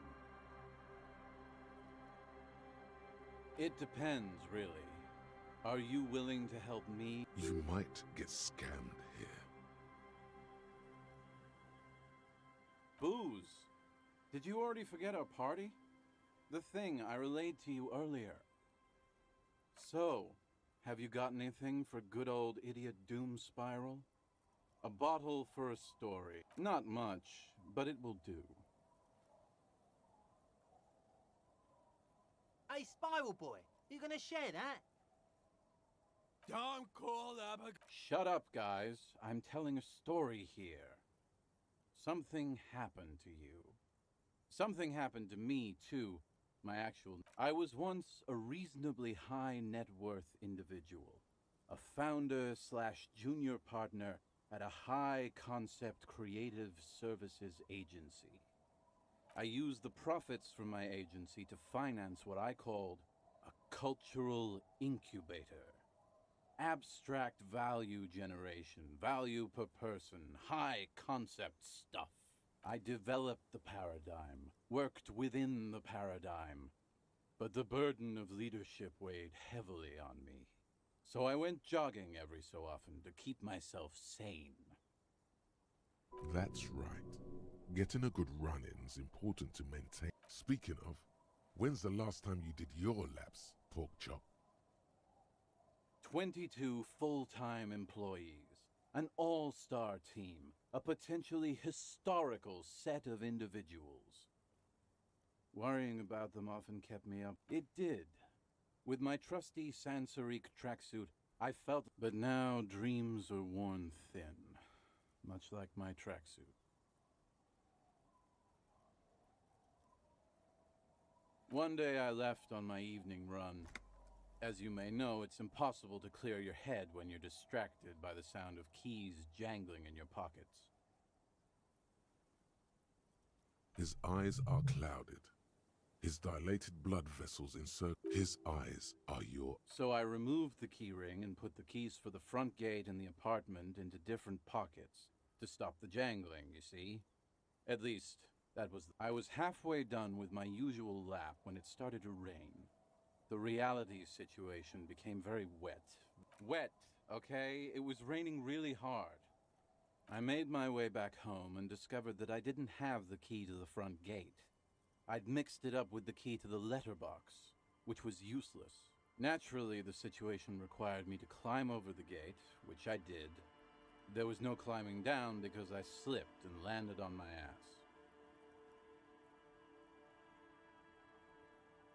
It depends, really. Are you willing to help me? You might get scammed here. Booze. Did you already forget our party? The thing I relayed to you earlier. So, have you got anything for good old idiot Doom Spiral? A bottle for a story. Not much, but it will do. Hey, Spiral Boy, you gonna share that? Don't call up a... Shut up, guys. I'm telling a story here. Something happened to you. Something happened to me, too. I was once a reasonably high net worth individual. A founder / junior partner at a high concept creative services agency. I used the profits from my agency to finance what I called a cultural incubator. Abstract value generation, value per person, high concept stuff. I developed the paradigm, worked within the paradigm, but the burden of leadership weighed heavily on me. So I went jogging every so often to keep myself sane. That's right. Getting a good run-in's important to maintain. Speaking of, when's the last time you did your laps, pork chop? 22 full-time employees, an all-star team, a potentially historical set of individuals. Worrying about them often kept me up. It did. With my trusty Sansarique tracksuit, I felt... But now dreams are worn thin, much like my tracksuit. One day I left on my evening run. As you may know, it's impossible to clear your head when you're distracted by the sound of keys jangling in your pockets. His eyes are clouded. His dilated blood vessels encircle. His eyes are your... So I removed the key ring and put the keys for the front gate and the apartment into different pockets to stop the jangling, you see? At least, that was... I was halfway done with my usual lap when it started to rain. The reality situation became very wet. Wet, okay? It was raining really hard. I made my way back home and discovered that I didn't have the key to the front gate. I'd mixed it up with the key to the letterbox, which was useless. Naturally, the situation required me to climb over the gate, which I did. There was no climbing down because I slipped and landed on my ass.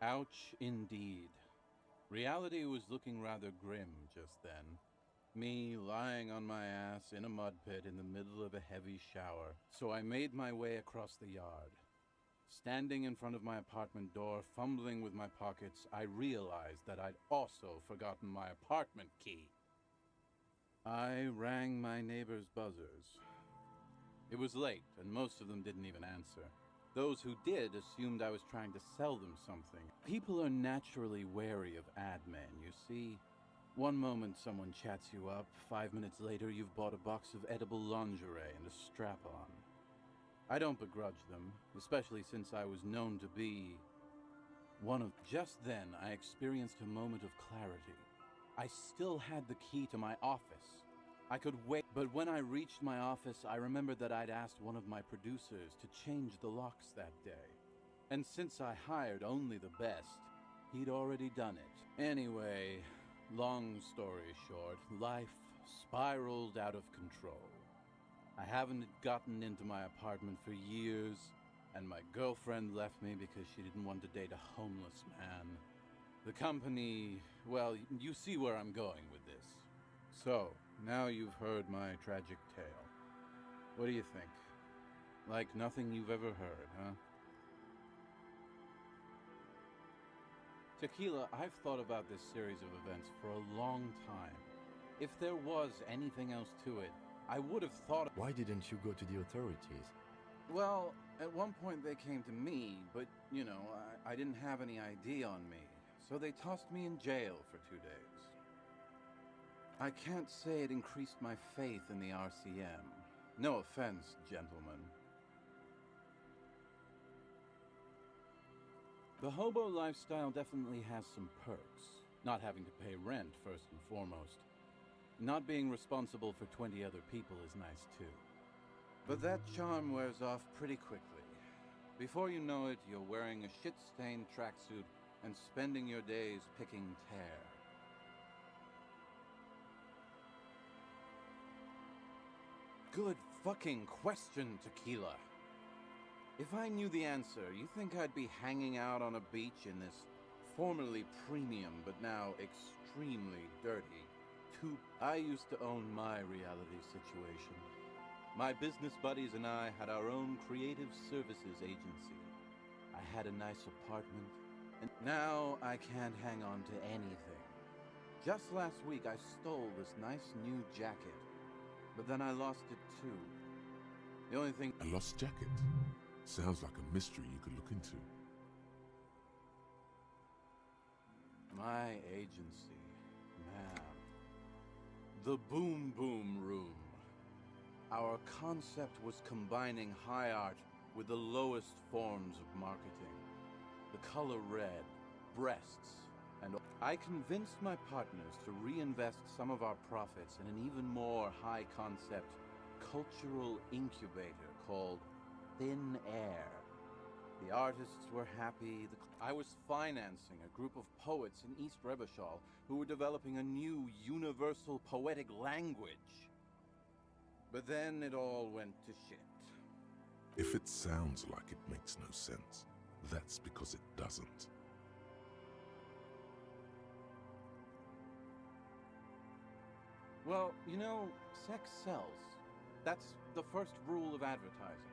Ouch, indeed. Reality was looking rather grim just then. Me lying on my ass in a mud pit in the middle of a heavy shower. So I made my way across the yard. Standing in front of my apartment door, fumbling with my pockets, I realized that I'd also forgotten my apartment key. I rang my neighbor's buzzers. It was late, and most of them didn't even answer. Those who did assumed I was trying to sell them something. People are naturally wary of ad men, you see. One moment someone chats you up, 5 minutes later you've bought a box of edible lingerie and a strap-on. I don't begrudge them, especially since I was known to be one of... Just then, I experienced a moment of clarity. I still had the key to my office. I could wait, but when I reached my office, I remembered that I'd asked one of my producers to change the locks that day. And since I hired only the best, he'd already done it. Anyway, long story short, life spiraled out of control. I haven't gotten into my apartment for years, and my girlfriend left me because she didn't want to date a homeless man. The company, well, you see where I'm going with this. So, now you've heard my tragic tale. What do you think? Like nothing you've ever heard, huh? Tequila, I've thought about this series of events for a long time. If there was anything else to it, I would have thought... Why didn't you go to the authorities? Well, at one point they came to me, but, you know, I didn't have any ID on me. So they tossed me in jail for 2 days. I can't say it increased my faith in the RCM. No offense, gentlemen. The hobo lifestyle definitely has some perks. Not having to pay rent, first and foremost. Not being responsible for 20 other people is nice, too. But that charm wears off pretty quickly. Before you know it, you're wearing a shit-stained tracksuit and spending your days picking tear. Good fucking question, Tequila. If I knew the answer, you think I'd be hanging out on a beach in this formerly premium but now extremely dirty I used to own my reality situation. My business buddies and I had our own creative services agency. I had a nice apartment, and now I can't hang on to anything. Just last week I stole this nice new jacket, but then I lost it too. The only thing... A lost jacket? Sounds like a mystery you could look into. My agency, man. The Boom Boom Room. Our concept was combining high art with the lowest forms of marketing. The color red, breasts, and I convinced my partners to reinvest some of our profits in an even more high concept cultural incubator called Thin Air. The artists were happy. I was financing a group of poets in East Rebishal who were developing a new universal poetic language. But then it all went to shit. If it sounds like it makes no sense, that's because it doesn't. Well, you know, sex sells. That's the first rule of advertising.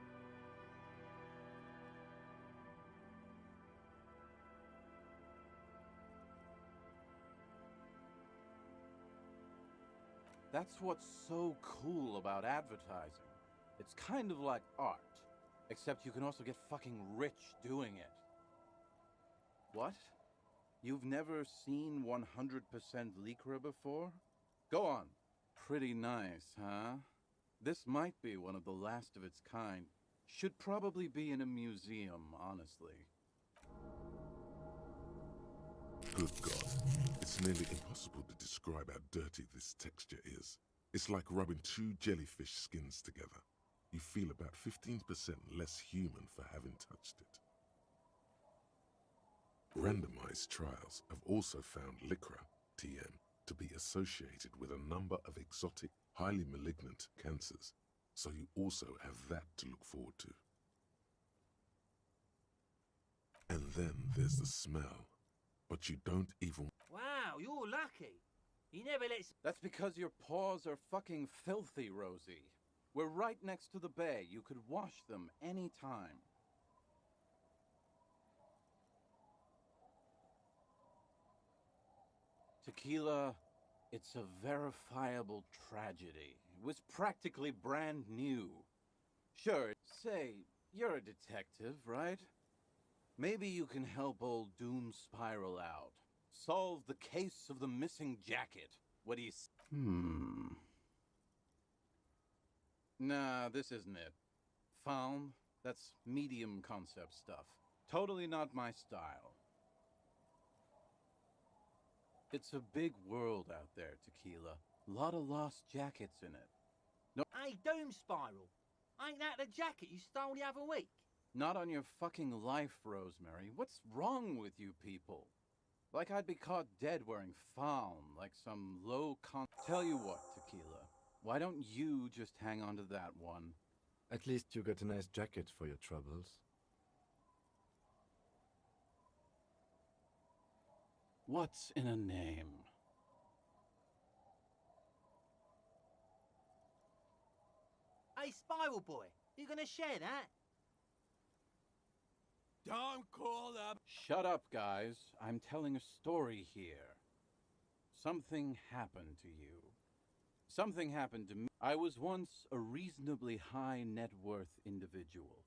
That's what's so cool about advertising. It's kind of like art, except you can also get fucking rich doing it. What? You've never seen 100% Lycra before? Go on. Pretty nice, huh? This might be one of the last of its kind. Should probably be in a museum, honestly. Good God. It's nearly impossible to describe how dirty this texture is. It's like rubbing two jellyfish skins together. You feel about 15% less human for having touched it. Randomized trials have also found Lycra, TM, to be associated with a number of exotic, highly malignant cancers, so you also have that to look forward to. And then there's the smell, but you don't even... Wow, you're lucky. He never lets... That's because your paws are fucking filthy, Rosie. We're right next to the bay. You could wash them any time. Tequila, it's a verifiable tragedy. It was practically brand new. Sure, say, You're a detective, right? Maybe you can help old Doom Spiral out. Solve the case of the missing jacket. What do you Nah, this isn't it. Found? That's medium concept stuff. Totally not my style. It's a big world out there, Tequila. Lot of lost jackets in it. No, Hey, Doom Spiral. Ain't that the jacket you stole the other week? not on your fucking life, Rosemary. What's wrong with you people? Like I'd be caught dead wearing fawn, like some Tell you what, Tequila. Why don't you just hang on to that one? At least you got a nice jacket for your troubles. What's in a name? Hey, Spiral Boy, you gonna share that? Don't call them. Shut up, guys. I'm telling a story here. Something happened to you. Something happened to me. I was once a reasonably high net worth individual,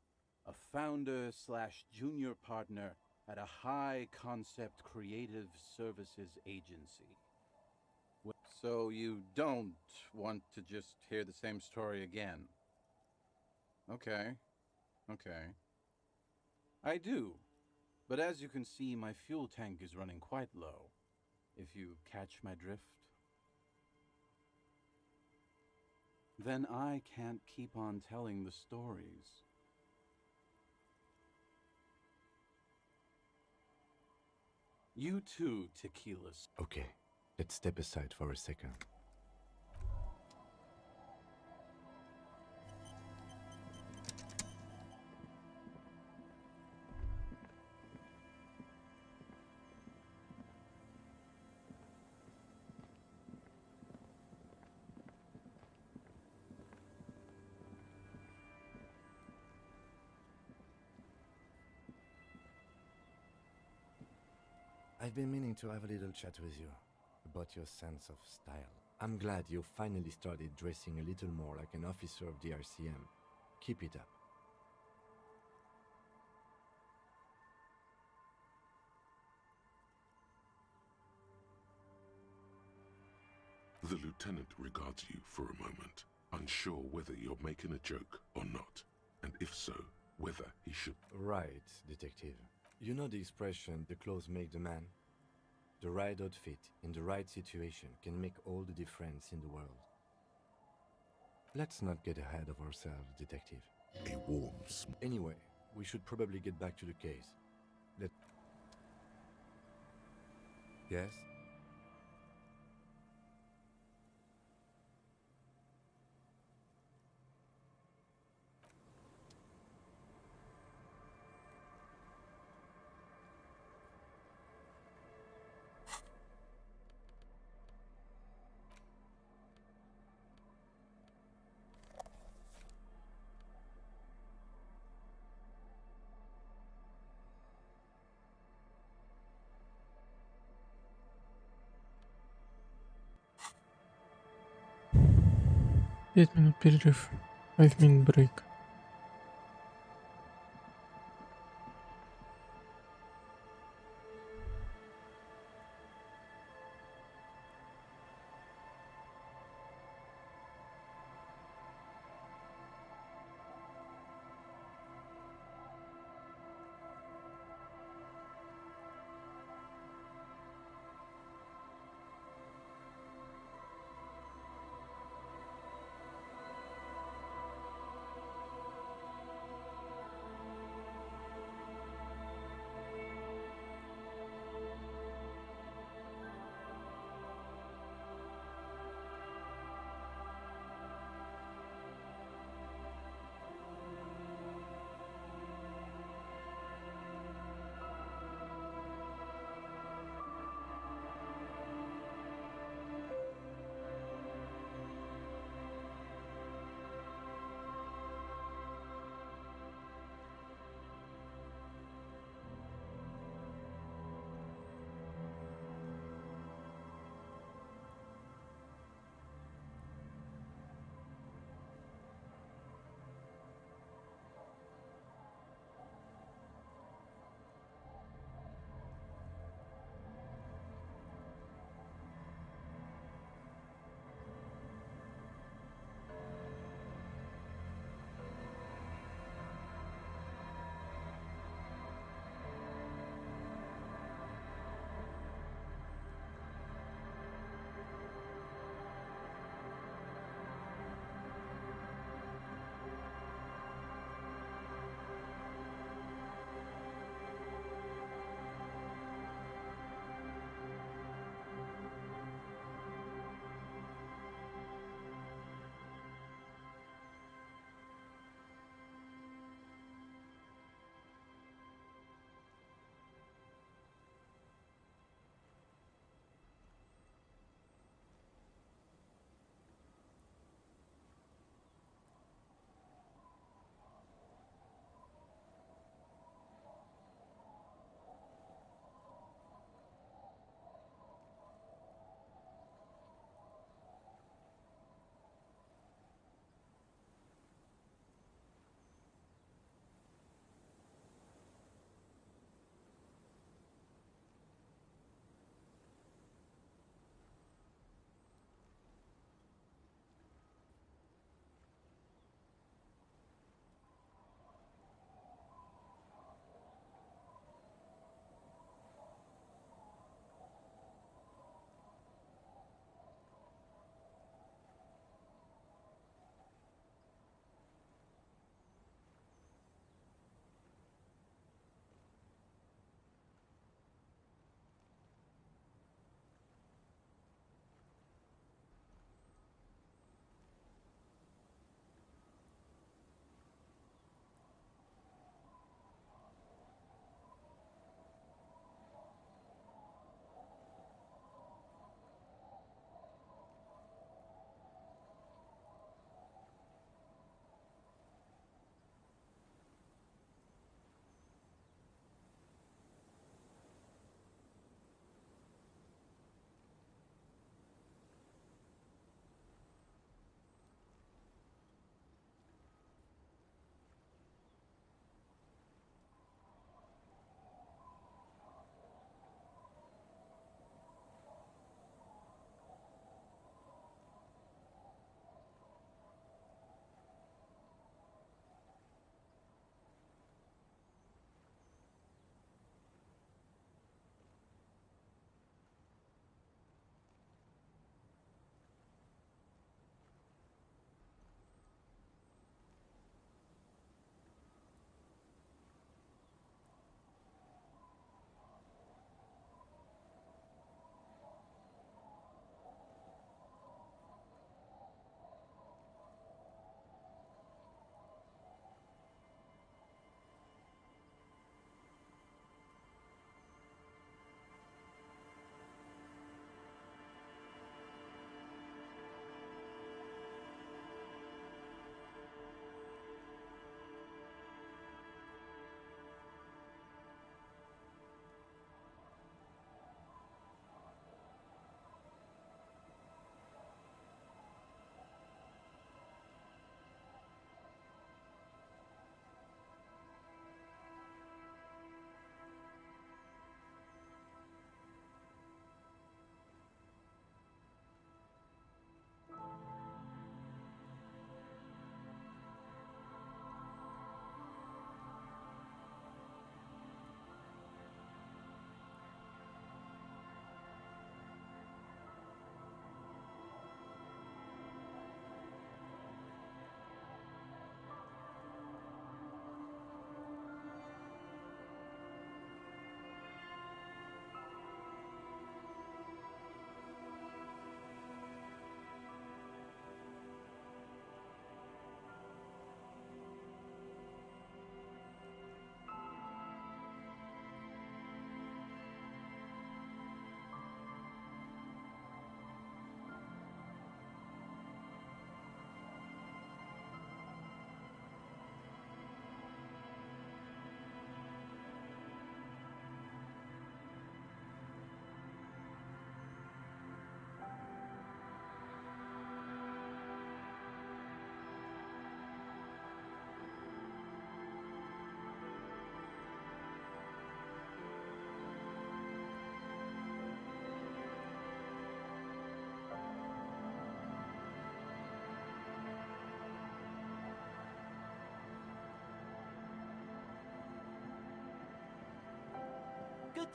a founder slash junior partner at a high concept creative services agency. So you don't want to just hear the same story again? Okay. Okay. I do. But as you can see, my fuel tank is running quite low. If you catch my drift. Then I can't keep on telling the stories. You too, Tequila. Okay, let's step aside for a second. I've been meaning to have a little chat with you about your sense of style. I'm glad you finally started dressing a little more like an officer of the RCM. Keep it up. The lieutenant regards you for a moment, unsure whether you're making a joke or not, and if so, whether he should. Right, detective. You know the expression, the clothes make the man? The right outfit in the right situation can make all the difference in the world. Let's not get ahead of ourselves, detective. A warm Anyway, we should probably get back to the case. Yes? Пять минут перерыв. 5-minute break.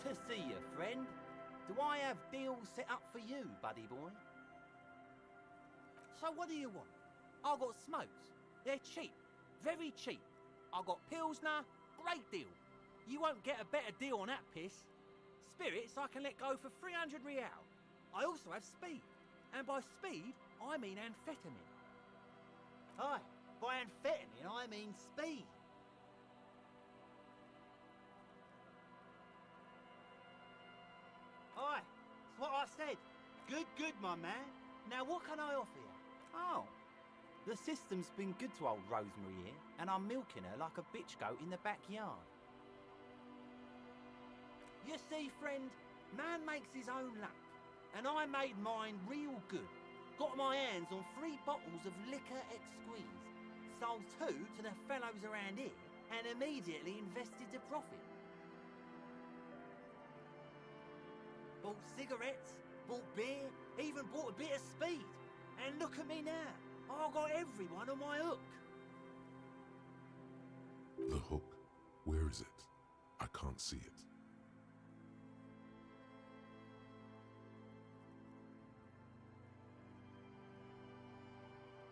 Good to see you, friend. Do I have deals set up for you, buddy boy? So what do you want? I got smokes. They're cheap. Very cheap. I got Pilsner. Great deal. You won't get a better deal on that piss. Spirits I can let go for 300 real. I also have speed. And by speed, I mean amphetamine. Aye, by amphetamine, I mean speed. Aye, it's what I said. Good, my man. Now what can I offer you? Oh, the system's been good to old Rosemary here, and I'm milking her like a bitch goat in the backyard. You see, friend, man makes his own luck, and I made mine real good. Got my hands on 3 bottles of liquor exquise, sold 2 to the fellows around here, and immediately invested the profit. Bought cigarettes, bought beer, even bought a bit of speed. And look at me now. I got everyone on my hook. The hook? Where is it? I can't see it.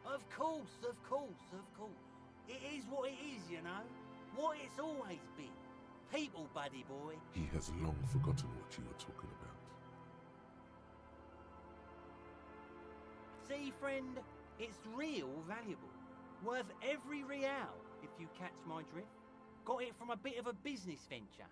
Of course. It is what it is, you know. What it's always been. People, buddy boy. He has long forgotten what you were talking about. See, friend, it's real valuable. Worth every real, if you catch my drift. Got it from a bit of a business venture.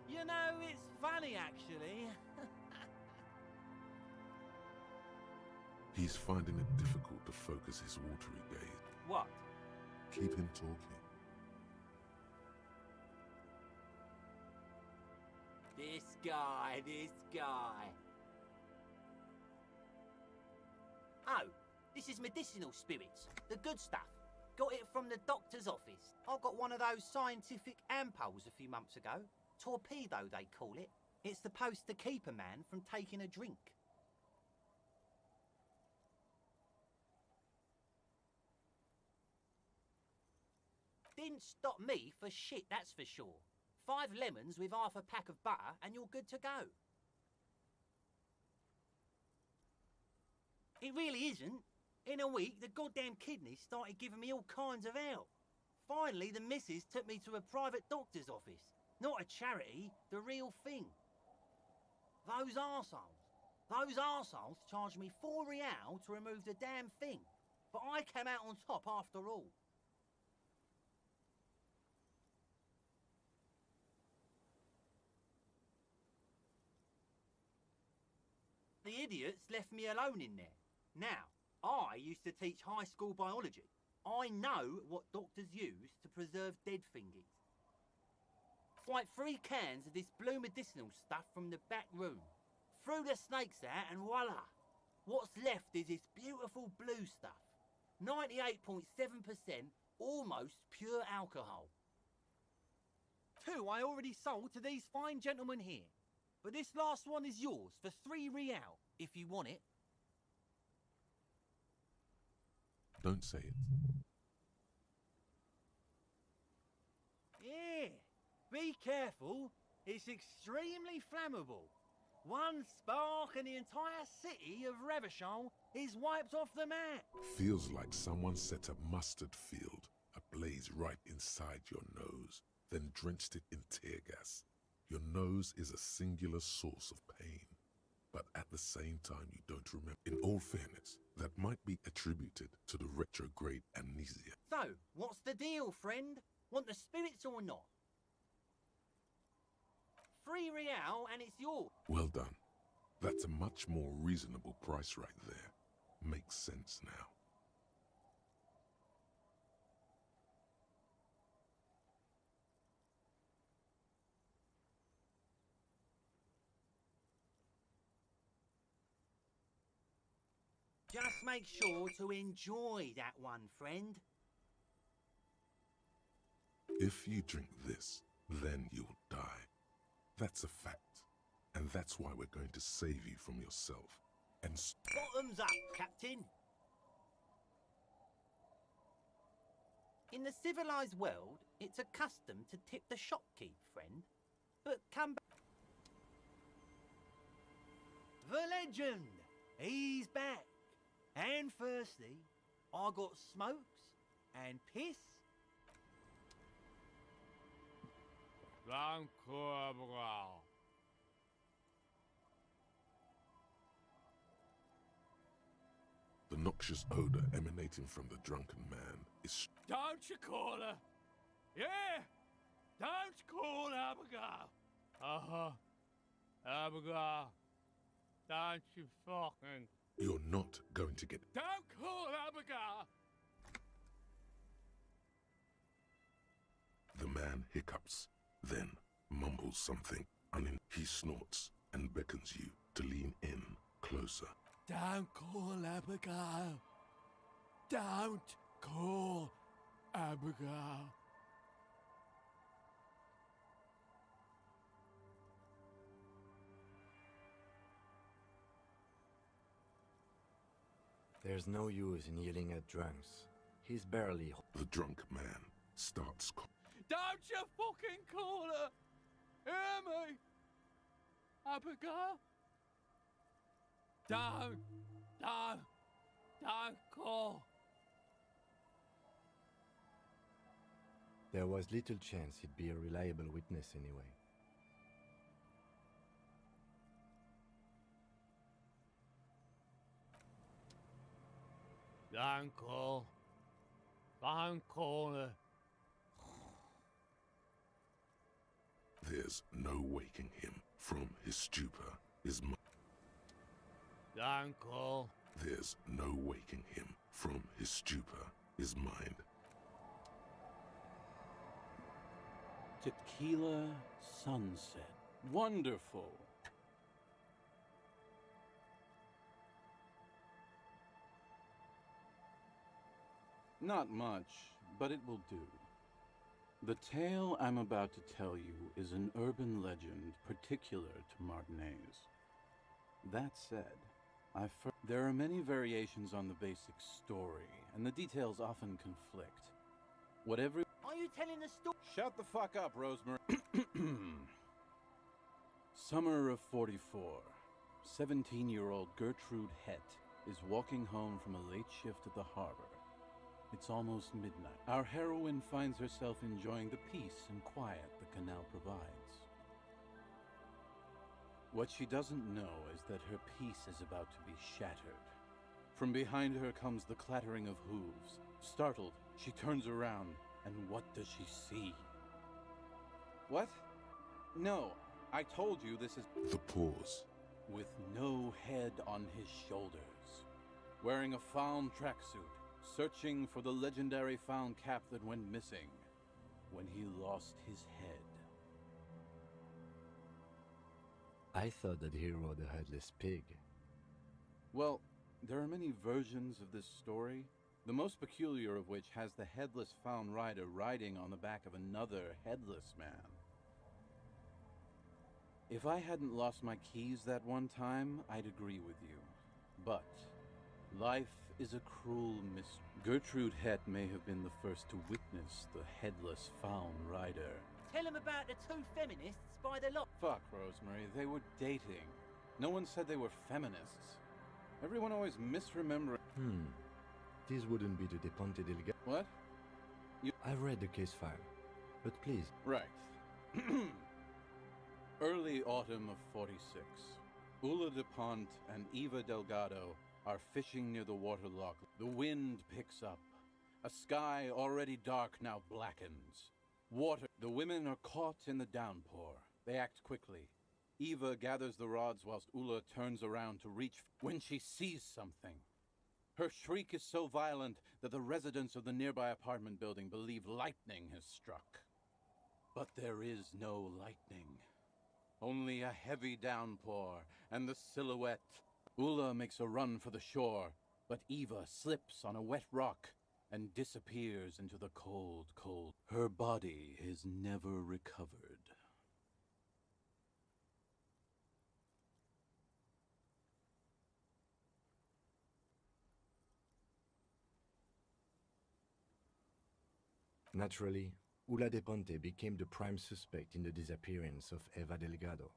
You know, it's funny, actually. He's finding it difficult to focus his watery gaze. What? Keep him talking. This guy. Oh, this is medicinal spirits. The good stuff. Got it from the doctor's office. I got one of those scientific ampoules a few months ago. Torpedo, they call it. It's supposed to keep a man from taking a drink. Didn't stop me for shit, that's for sure. 5 lemons with half a pack of butter and you're good to go. It really isn't. In a week, the goddamn kidneys started giving me all kinds of hell. Finally, the missus took me to a private doctor's office. Not a charity, the real thing. Those arseholes charged me 4 real to remove the damn thing. But I came out on top after all. The idiots left me alone in there. Now, I used to teach high school biology. I know what doctors use to preserve dead thingies. Like 3 cans of this blue medicinal stuff from the back room. Threw the snakes out and voila! What's left is this beautiful blue stuff. 98.7% almost pure alcohol. 2 I already sold to these fine gentlemen here. But this last one is yours for 3 real, if you want it. Don't say it. Yeah, be careful. It's extremely flammable. One spark and the entire city of Revachol is wiped off the map. Feels like someone set a mustard field ablaze right inside your nose, then drenched it in tear gas. Your nose is a singular source of pain, but at the same time you don't remember. In all fairness, that might be attributed to the retrograde amnesia. So, what's the deal, friend? Want the spirits or not? 3 real and it's yours. Well done. That's a much more reasonable price right there. Makes sense now. Just make sure to enjoy that one, friend. If you drink this, then you'll die. That's a fact. And that's why we're going to save you from yourself. And Bottoms up, Captain. In the civilized world, it's a custom to tip the shopkeep, friend. But come back. The legend! He's back. And firstly, I got smokes and piss. the noxious odor emanating from the drunken man is... Don't you call her? Yeah! Don't call Abigail! Uh-huh. Abigail. Don't you fucking... You're not going to get... Don't call Abigail! The man hiccups, then mumbles something. He snorts and beckons you to lean in closer. Don't call Abigail. Don't call Abigail. There's no use in yelling at drunks. He's barely... The drunk man starts... Don't you fucking call her! Hear me? Abigail? Don't call. There was little chance he'd be a reliable witness anyway. Don't call. Don't call her. There's no waking him from his stupor. Don't call. There's no waking him from his stupor. His mind. Tequila sunset. Wonderful. Not much, but it will do. The tale I'm about to tell you is an urban legend particular to Martinez. That said, there are many variations on the basic story, and the details often conflict. Whatever... Are you telling the story? Shut the fuck up, Rosemary. Summer of 44. 17-year-old Gertrude Het is walking home from a late shift at the harbor. It's almost midnight. Our heroine finds herself enjoying the peace and quiet the canal provides. What she doesn't know is that her peace is about to be shattered. From behind her comes the clattering of hooves. Startled, she turns around, and what does she see? What? No, I told you this is... The pause. With no head on his shoulders. Wearing a found tracksuit. Searching for the legendary found cap that went missing when he lost his head. I thought that he rode a headless pig. Well, there are many versions of this story, the most peculiar of which has the headless found rider riding on the back of another headless man. If I hadn't lost my keys that one time, I'd agree with you. But life is a cruel mystery. Gertrude Het may have been the first to witness the headless found rider. Tell him about the two feminists by the lot. Fuck, Rosemary, they were dating. No one said they were feminists. Everyone always misremembers. This wouldn't be the Ponte Delgado. What? I've read the case file, but please. Right. Early autumn of 46. Ula DuPont and Eva Delgado are fishing near the waterlock. The wind picks up. A sky already dark now blackens. The women are caught in the downpour. They act quickly. Eva gathers the rods whilst Ula turns around to reach when she sees something. Her shriek is so violent that the residents of the nearby apartment building believe lightning has struck. But there is no lightning. Only a heavy downpour and the silhouette. Ula makes a run for the shore, but Eva slips on a wet rock and disappears into the cold, cold. Her body is never recovered. Naturally, Ula de Ponte became the prime suspect in the disappearance of Eva Delgado.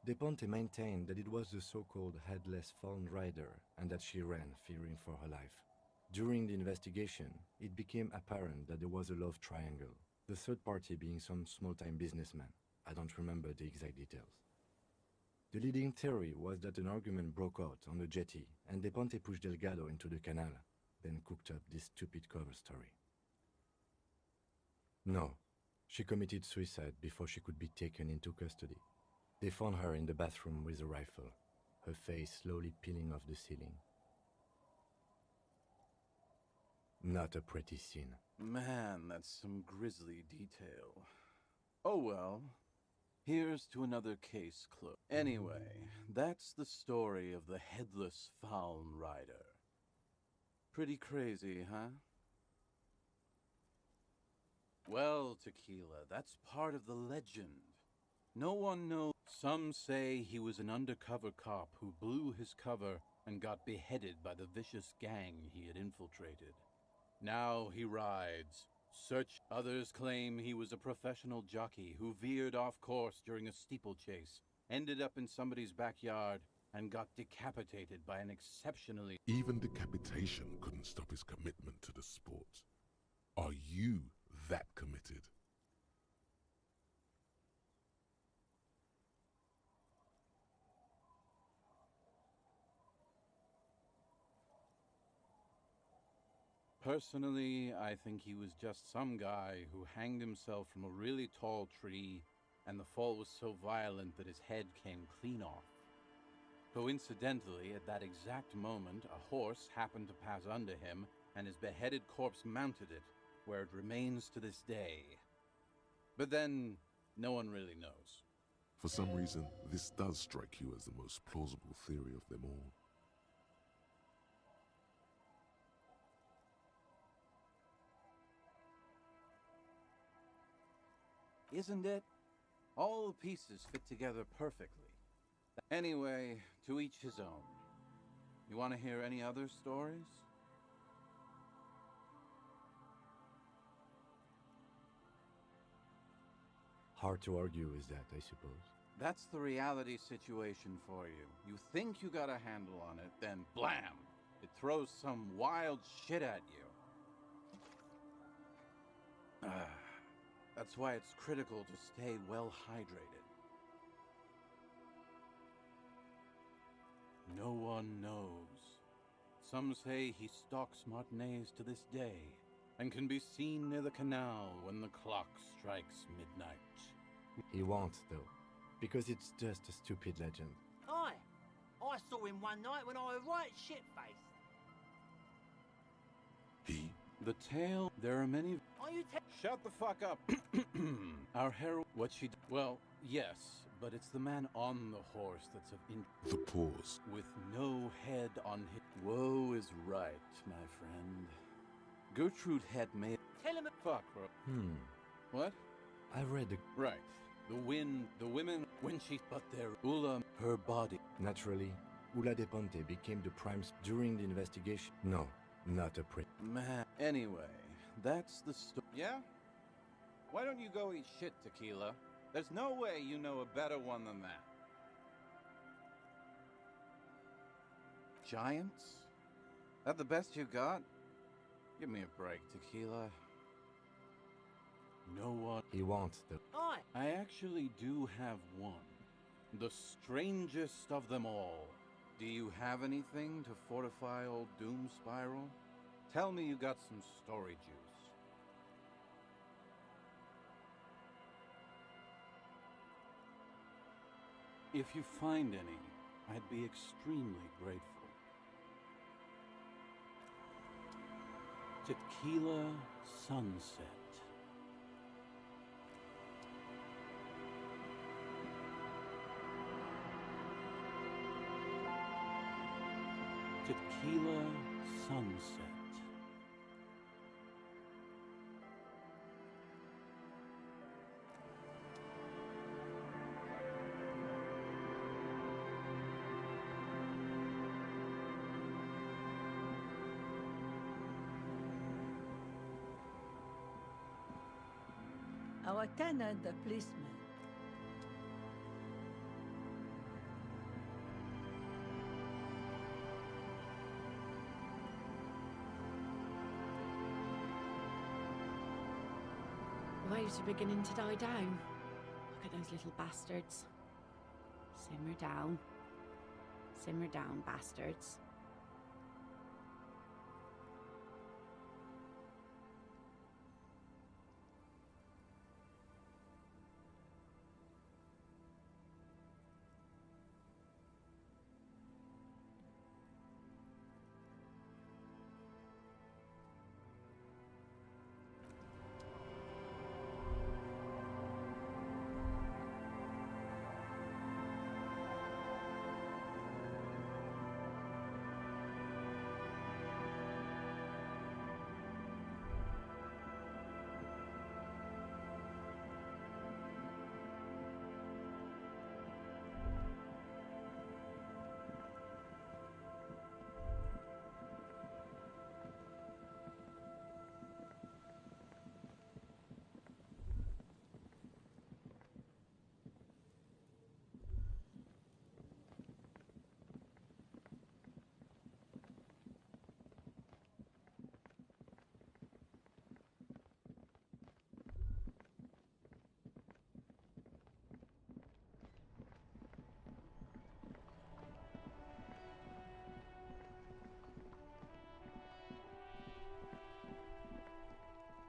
De Ponte maintained that it was the so-called headless fallen rider and that she ran, fearing for her life. During the investigation, it became apparent that there was a love triangle, the third party being some small-time businessman. I don't remember the exact details. The leading theory was that an argument broke out on the jetty and De Ponte pushed Delgado into the canal, then cooked up this stupid cover story. No, she committed suicide before she could be taken into custody. They found her in the bathroom with a rifle, her face slowly peeling off the ceiling. Not a pretty scene. Man, that's some grisly detail. Oh well. Here's to another case closed. Anyway, that's the story of the headless Fallen Rider. Pretty crazy, huh? Well, Tequila, that's part of the legend. No one knows. Some say he was an undercover cop who blew his cover and got beheaded by the vicious gang he had infiltrated. Now he rides. Others claim he was a professional jockey who veered off course during a steeplechase, ended up in somebody's backyard, and got decapitated by an exceptionally... Even decapitation couldn't stop his commitment to the sport. Are you that committed? Personally, I think he was just some guy who hanged himself from a really tall tree, and the fall was so violent that his head came clean off. Coincidentally, at that exact moment, a horse happened to pass under him, and his beheaded corpse mounted it, where it remains to this day. But then, no one really knows. For some reason, this does strike you as the most plausible theory of them all. Isn't it? All the pieces fit together perfectly. Anyway, to each his own. You want to hear any other stories? Hard to argue with that, I suppose. That's the reality situation for you. You think you got a handle on it, then blam! It throws some wild shit at you. That's why it's critical to stay well hydrated. No one knows. Some say he stalks Martinez to this day, and can be seen near the canal when the clock strikes midnight. He won't, though, because it's just a stupid legend. Aye, I saw him one night when I was right shit-faced. The tale, there are many... Are you Shut the fuck up. Our hero... What she... Well, yes, but it's the man on the horse that's of The pause. With no head on his... Woe is right, my friend. Gertrude had made... Tell him... Fuck, bro. What? I read the... Right. The women, when she... But their... Ula, her body... Naturally, Ula de Ponte became the prime... During the investigation... No, not a pretty... Man, anyway, that's the story. Yeah? Why don't you go eat shit, Tequila? There's no way you know a better one than that. Giants? That the best you got? Give me a break, Tequila. No one... He won't, though. Aye. I actually do have one. The strangest of them all. Do you have anything to fortify old Doom Spiral? Tell me you got some story juice. If you find any, I'd be extremely grateful. Tequila Sunset. Tequila Sunset. Our tenant, the policeman. Waves are beginning to die down. Look at those little bastards. Simmer down. Simmer down, bastards.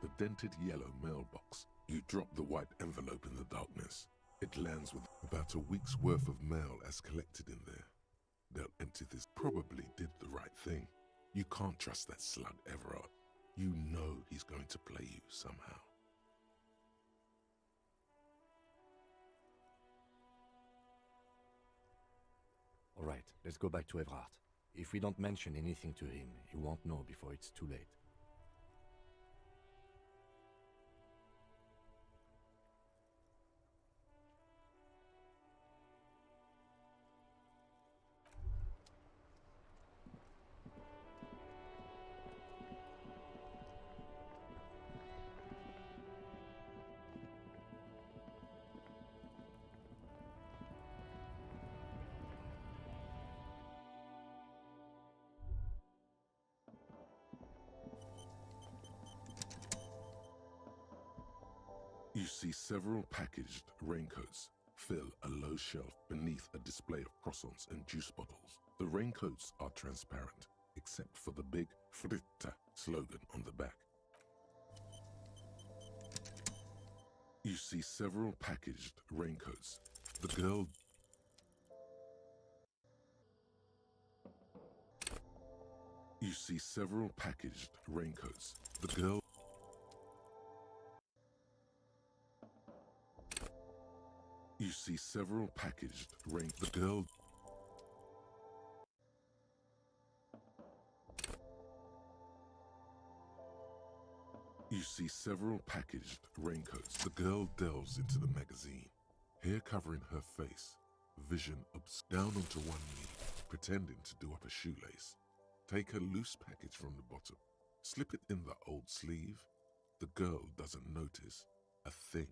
The dented yellow mailbox. You drop the white envelope in the darkness. It lands with about a week's worth of mail as collected in there. They'll empty this. Probably did the right thing. You can't trust that slug, Everard. You know he's going to play you somehow. All right, let's go back to Everard. If we don't mention anything to him, he won't know before it's too late. You see several packaged raincoats fill a low shelf beneath a display of croissants and juice bottles. The raincoats are transparent, except for the big Fritta slogan on the back. You see several packaged raincoats. The girl... You see several packaged raincoats. The girl... You see several packaged rain... The girl... You see several packaged raincoats. The girl delves into the magazine, hair covering her face, vision down onto one knee, pretending to do up a shoelace. Take a loose package from the bottom, slip it in the old sleeve. The girl doesn't notice a thing.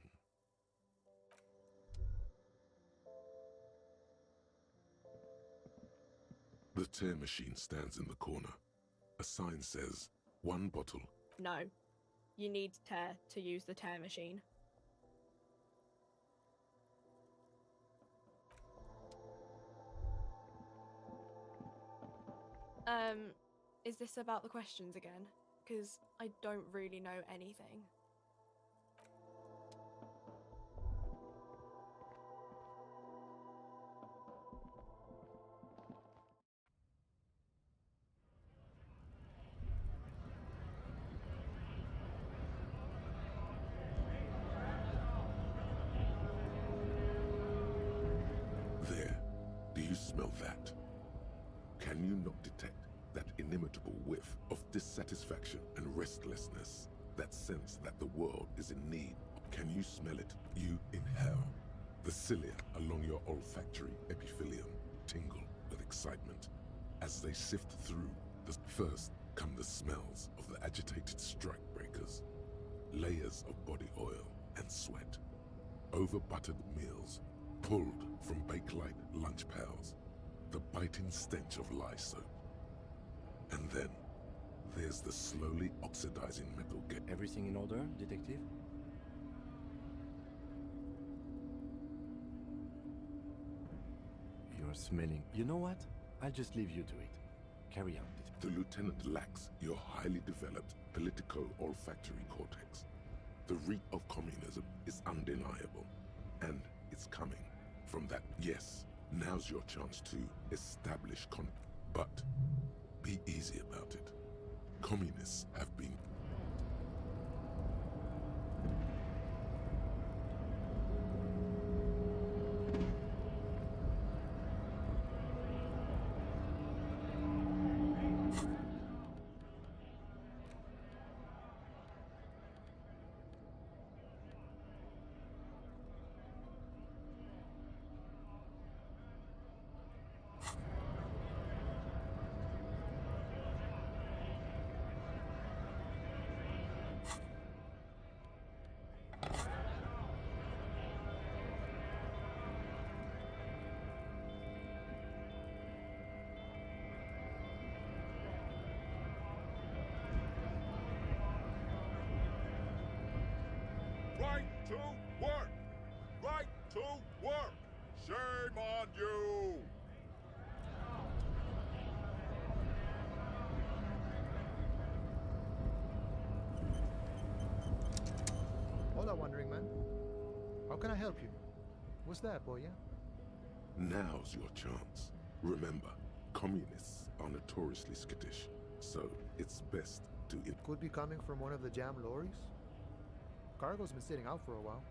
The tear machine stands in the corner. A sign says, 1 bottle. No. You need tear to use the tear machine. Is this about the questions again? Because I don't really know anything. There. Do you smell that? Can you not detect that inimitable whiff of dissatisfaction and restlessness? That sense that the world is in need? Can you smell it? You inhale. The cilia along your olfactory epithelium tingle with excitement as they sift through. First come the smells of the agitated strikebreakers. Layers of body oil and sweat. Over-buttered meals pulled from Bakelite lunch pails. The biting stench of lye soap. And then there's the slowly oxidizing metal. Everything in order, detective? You're smelling. You know what? I'll just leave you to it. Carry on. The lieutenant lacks your highly developed politico-olfactory cortex. The reek of communism is undeniable, and it's coming from that. Yes, now's your chance to establish but be easy about it. Communists have been... Right to work! Right to work! Shame on you! Hola, Wandering Man. How can I help you? What's that, boy? Now's your chance. Remember, communists are notoriously skittish, so it's best to... Could be coming from one of the jam lorries. Cargo's been sitting out for a while.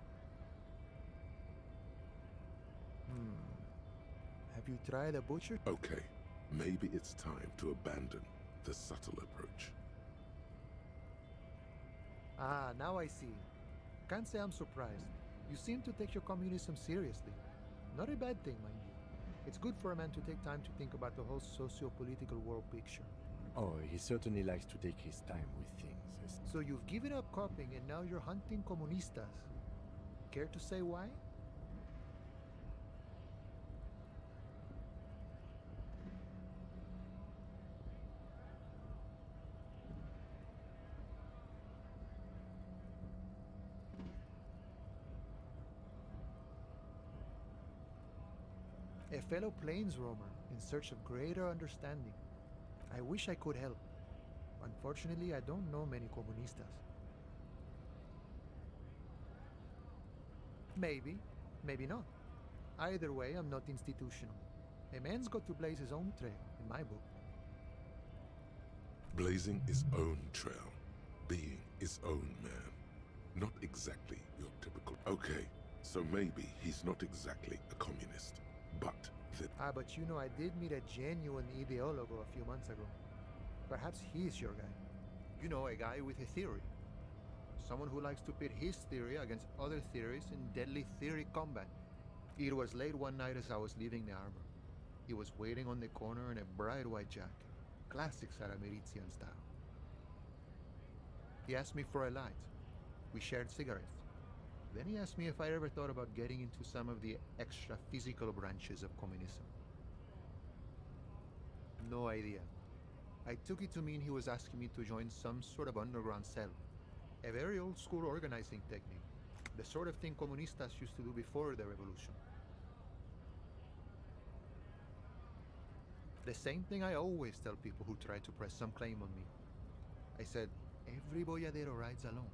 Have you tried a butcher? Okay, maybe it's time to abandon the subtle approach. Ah, now I see. Can't say I'm surprised. You seem to take your communism seriously. Not a bad thing, mind you. It's good for a man to take time to think about the whole socio-political world picture. Oh, he certainly likes to take his time with things. So you've given up copying and now you're hunting comunistas. Care to say why? A fellow plains roamer in search of greater understanding. I wish I could help. Unfortunately, I don't know many comunistas. Maybe, maybe not. Either way, I'm not institutional. A man's got to blaze his own trail, in my book. Blazing his own trail, being his own man. Not exactly your typical... Okay, so maybe he's not exactly a communist, but the... But you know, I did meet a genuine ideologo a few months ago. Perhaps he's your guy. You know, a guy with a theory. Someone who likes to pit his theory against other theories in deadly theory combat. It was late one night as I was leaving the arbor. He was waiting on the corner in a bright white jacket. Classic Sarameritian style. He asked me for a light. We shared cigarettes. Then he asked me if I ever thought about getting into some of the extra physical branches of communism. No idea. I took it to mean he was asking me to join some sort of underground cell. A very old school organizing technique. The sort of thing comunistas used to do before the revolution. The same thing I always tell people who try to press some claim on me. I said, every boyadero rides alone.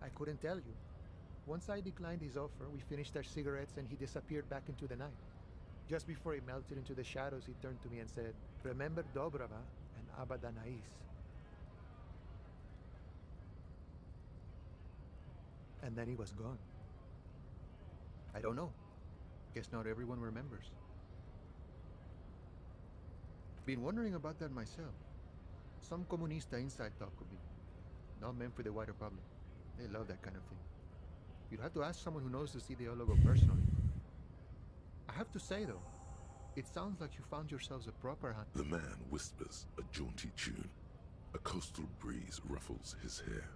I couldn't tell you. Once I declined his offer, we finished our cigarettes and he disappeared back into the night. Just before he melted into the shadows, he turned to me and said, "Remember Dobrava and Abadanais." And then he was gone. I don't know. Guess not everyone remembers. Been wondering about that myself. Some comunista inside talk could be. Not meant for the wider public. They love that kind of thing. You'd have to ask someone who knows this ideologo personally. I have to say though, it sounds like you found yourselves a proper hunt. The man whispers a jaunty tune. A coastal breeze ruffles his hair.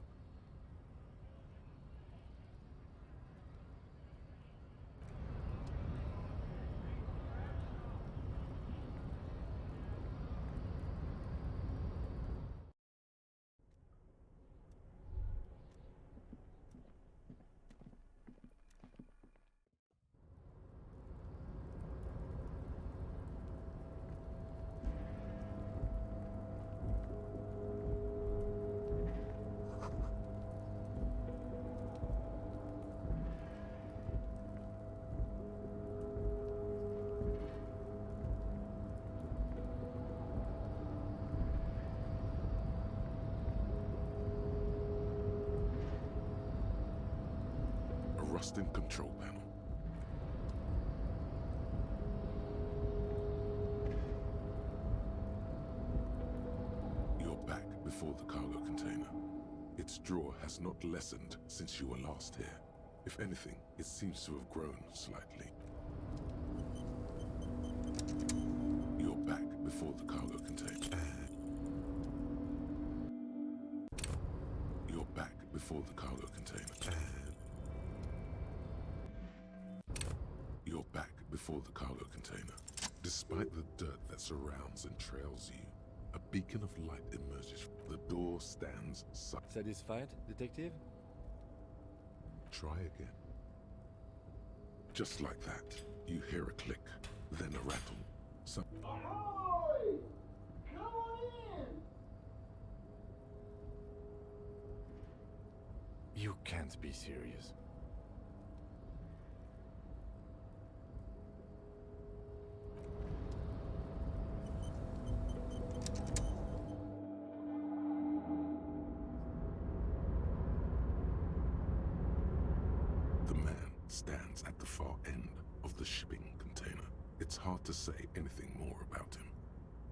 rusting control panel. You're back before the cargo container. Its drawer has not lessened since you were last here. If anything, it seems to have grown slightly. You're back before the cargo container. You're back before the cargo container. You're back before the cargo container. Despite the dirt that surrounds and trails you, a beacon of light emerges. The door stands Satisfied, detective? Try again. Just like that, you hear a click, then a rattle. Ahoy! Come on in! You can't be serious. The man stands at the far end of the shipping container. It's hard to say anything more about him.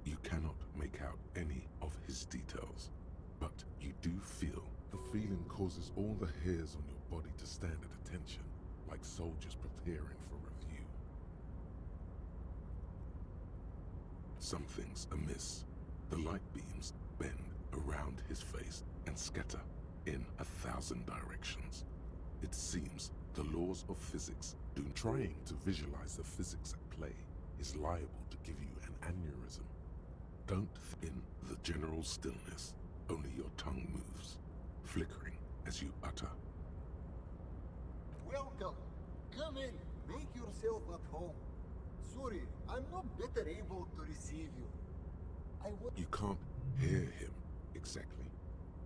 You cannot make out any of his details, but you do feel the feeling causes all the hairs on your body to stand at attention, like soldiers preparing for review. Something's amiss. The light beams bend around his face and scatter in 1,000 directions. It seems the laws of physics do. Trying to visualize the physics at play is liable to give you an aneurysm. Don't in the general stillness, only your tongue moves, flickering as you utter. Welcome. Come in. Make yourself at home. Sorry, I'm not better able to receive you. You can't hear him exactly,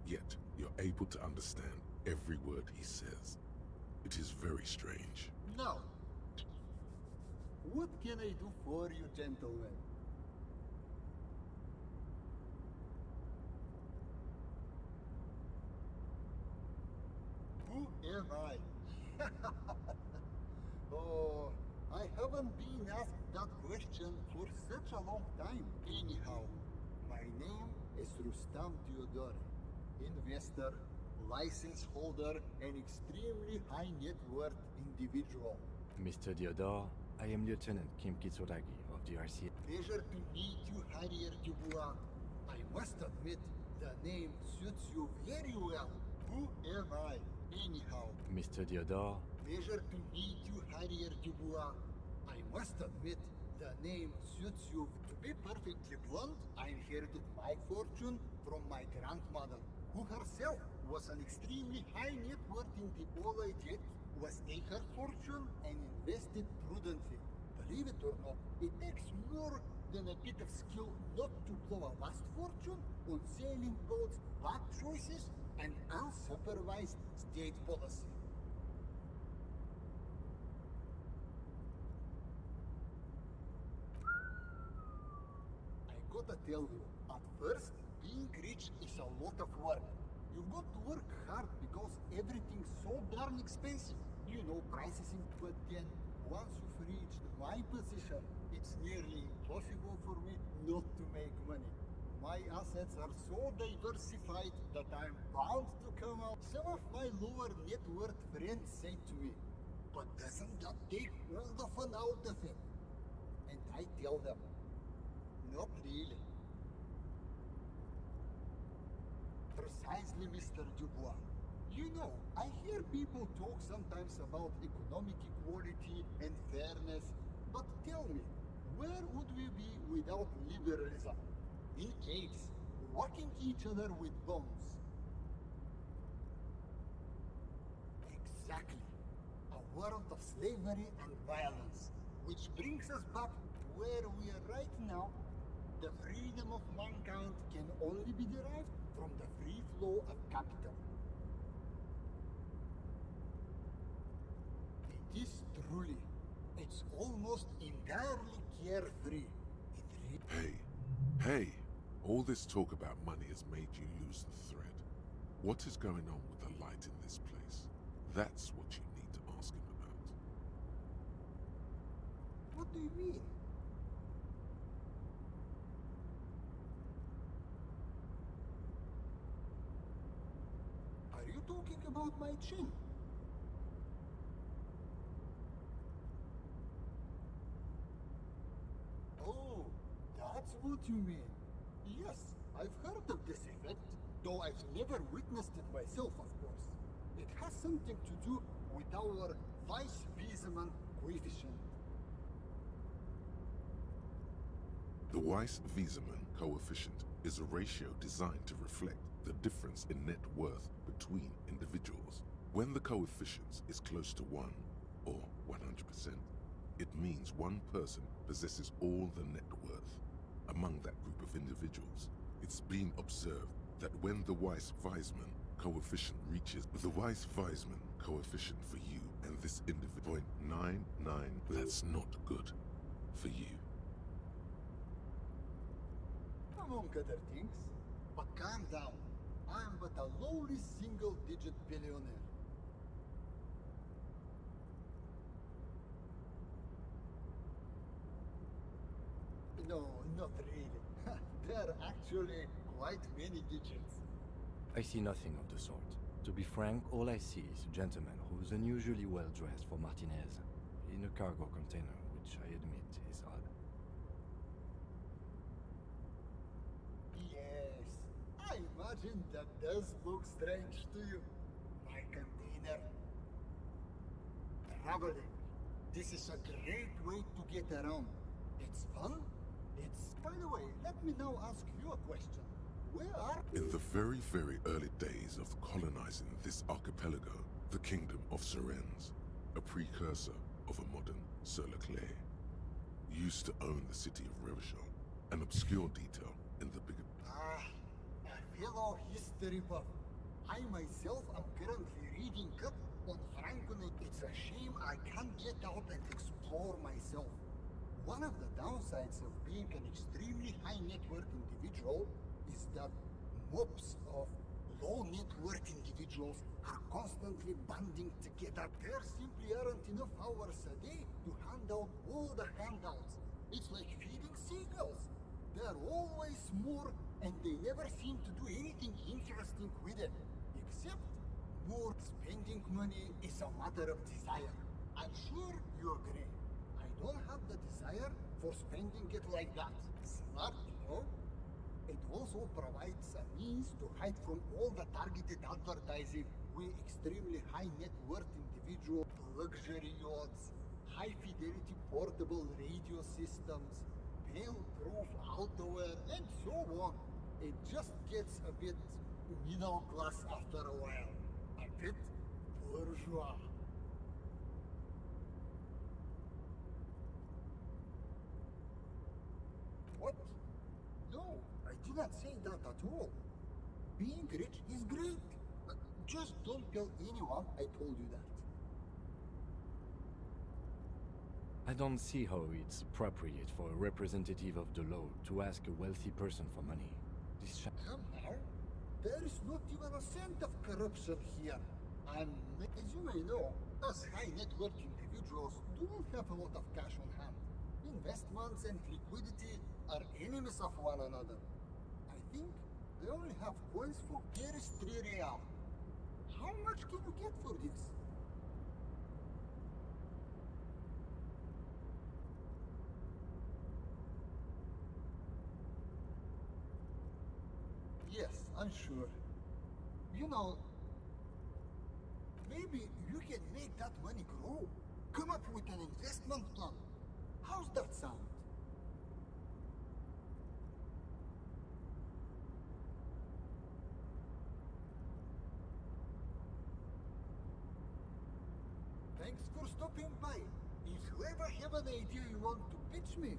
yet you're able to understand every word he says. It is very strange. Now, what can I do for you, gentlemen? Who am I? Oh, I haven't been asked that question for such a long time. Anyhow, my name is Rustam Theodore, investor, license holder, and extremely high net worth individual. Mr. Diodore, I am Lieutenant Kim Kitsuragi of the RCA. Pleasure to meet you, Harrier Dubois. I must admit, the name suits you very well. Who am I, anyhow? Mr. Diodore, Pleasure to meet you, Harrier Dubois. I must admit, the name suits you. To be perfectly blunt, I inherited my fortune from my grandmother, who herself was an extremely high net worth individual, yet was take her fortune and invested prudently. Believe it or not, it takes more than a bit of skill not to blow a vast fortune on sailing boats, bad choices, and unsupervised state policy. I gotta tell you, at first, being rich is a lot of work. You've got to work hard because everything's so darn expensive. You know, prices but then once you've reached my position, it's nearly impossible for me not to make money. My assets are so diversified that I'm bound to come out. Some of my lower net worth friends say to me, but doesn't that take all the fun out of it? And I tell them, not really. Precisely, Mr. Dubois. You know, I hear people talk sometimes about economic equality and fairness, but tell me, where would we be without liberalism? In caves, whacking each other with bombs. Exactly. A world of slavery and violence, which brings us back to where we are right now. The freedom of mankind can only be derived from the free flow of capital. It is truly, it's almost entirely carefree. Hey, all this talk about money has made you lose the thread. What is going on with the light in this place? That's what you need to ask What do you mean? Are you talking about my chin? Oh, that's what you mean. Yes, I've heard of this effect, though I've never witnessed it myself, of course. It has something to do with our Weiss-Wiesemann coefficient. The Weiss-Wiesemann coefficient is a ratio designed to reflect the difference in net worth between individuals. When the coefficient is close to 1, or 100%, it means one person possesses all the net worth. Among that group of individuals, it's been observed that when the Weiss-Wiesemann coefficient reaches the Weiss-Wiesemann coefficient for you and this individual 0.99, that's not good for you. Among other things, but calm down. I am but a lowly single-digit billionaire. No, not really. There are actually quite many digits. I see nothing of the sort. To be frank, all I see is a gentleman who's unusually well dressed for Martinez, in a cargo container, which I admit is odd. Yes, I imagine that does look strange to you. My container. Traveling. This is a great way to get around. It's fun. By the way, let me now ask you a question. Where are... In the very, very early days of colonizing this archipelago, the kingdom of Surens, a precursor of a modern Sur-le-Clay, used to own the city of Revachol, an obscure detail in the bigger... A fellow history buff. I myself am currently reading up on Franken. It's a shame I can't get out and explore myself. One of the downsides of being an extremely high net worth individual is that mobs of low net worth individuals are constantly banding together. There simply aren't enough hours a day to hand out all the handouts. It's like feeding seagulls. There are always more, and they never seem to do anything interesting with it. Except more. Spending money is a matter of desire. I'm sure you agree. I don't have the desire for spending it like that. Smart, you know? It also provides a means to hide from all the targeted advertising we extremely high net worth individual, luxury yachts, high fidelity portable radio systems, fail-proof outerwear, and so on. It just gets a bit middle class after a while. A bit bourgeois. What? No, I did not say that at all. Being rich is great. Just don't tell anyone I told you that. I don't see how it's appropriate for a representative of the law to ask a wealthy person for money. Come now. There is not even a cent of corruption here. And as you may know, us high net worth individuals do not have a lot of cash on hand. Investments and liquidity are enemies of one another. I think they only have coins for Paris 3 real. How much can you get for this? Yes, I'm sure. You know, maybe you can make that money grow. Come up with an investment plan. How's that sound? Thanks for stopping by. If you ever have an idea you want to pitch me,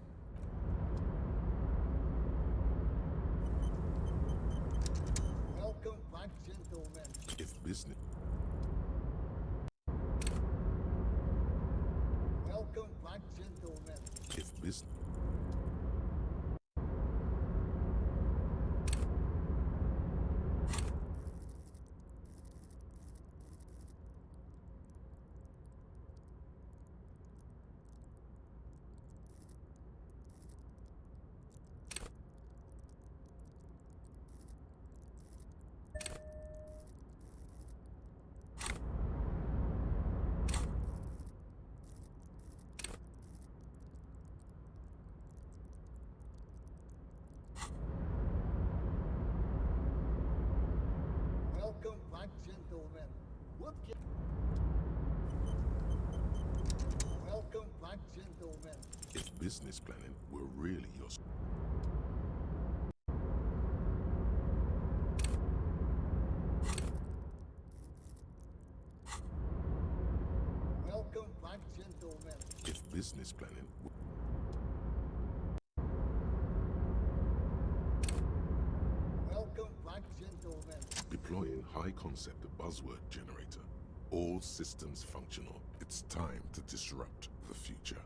welcome back, gentlemen. If business... Welcome back, gentlemen. If business... What can... Welcome back, gentlemen. If business planning were really your... Welcome back, gentlemen. If business planning Welcome back, gentlemen. deploying high concept buzzword generator. All systems functional. It's time to disrupt the future.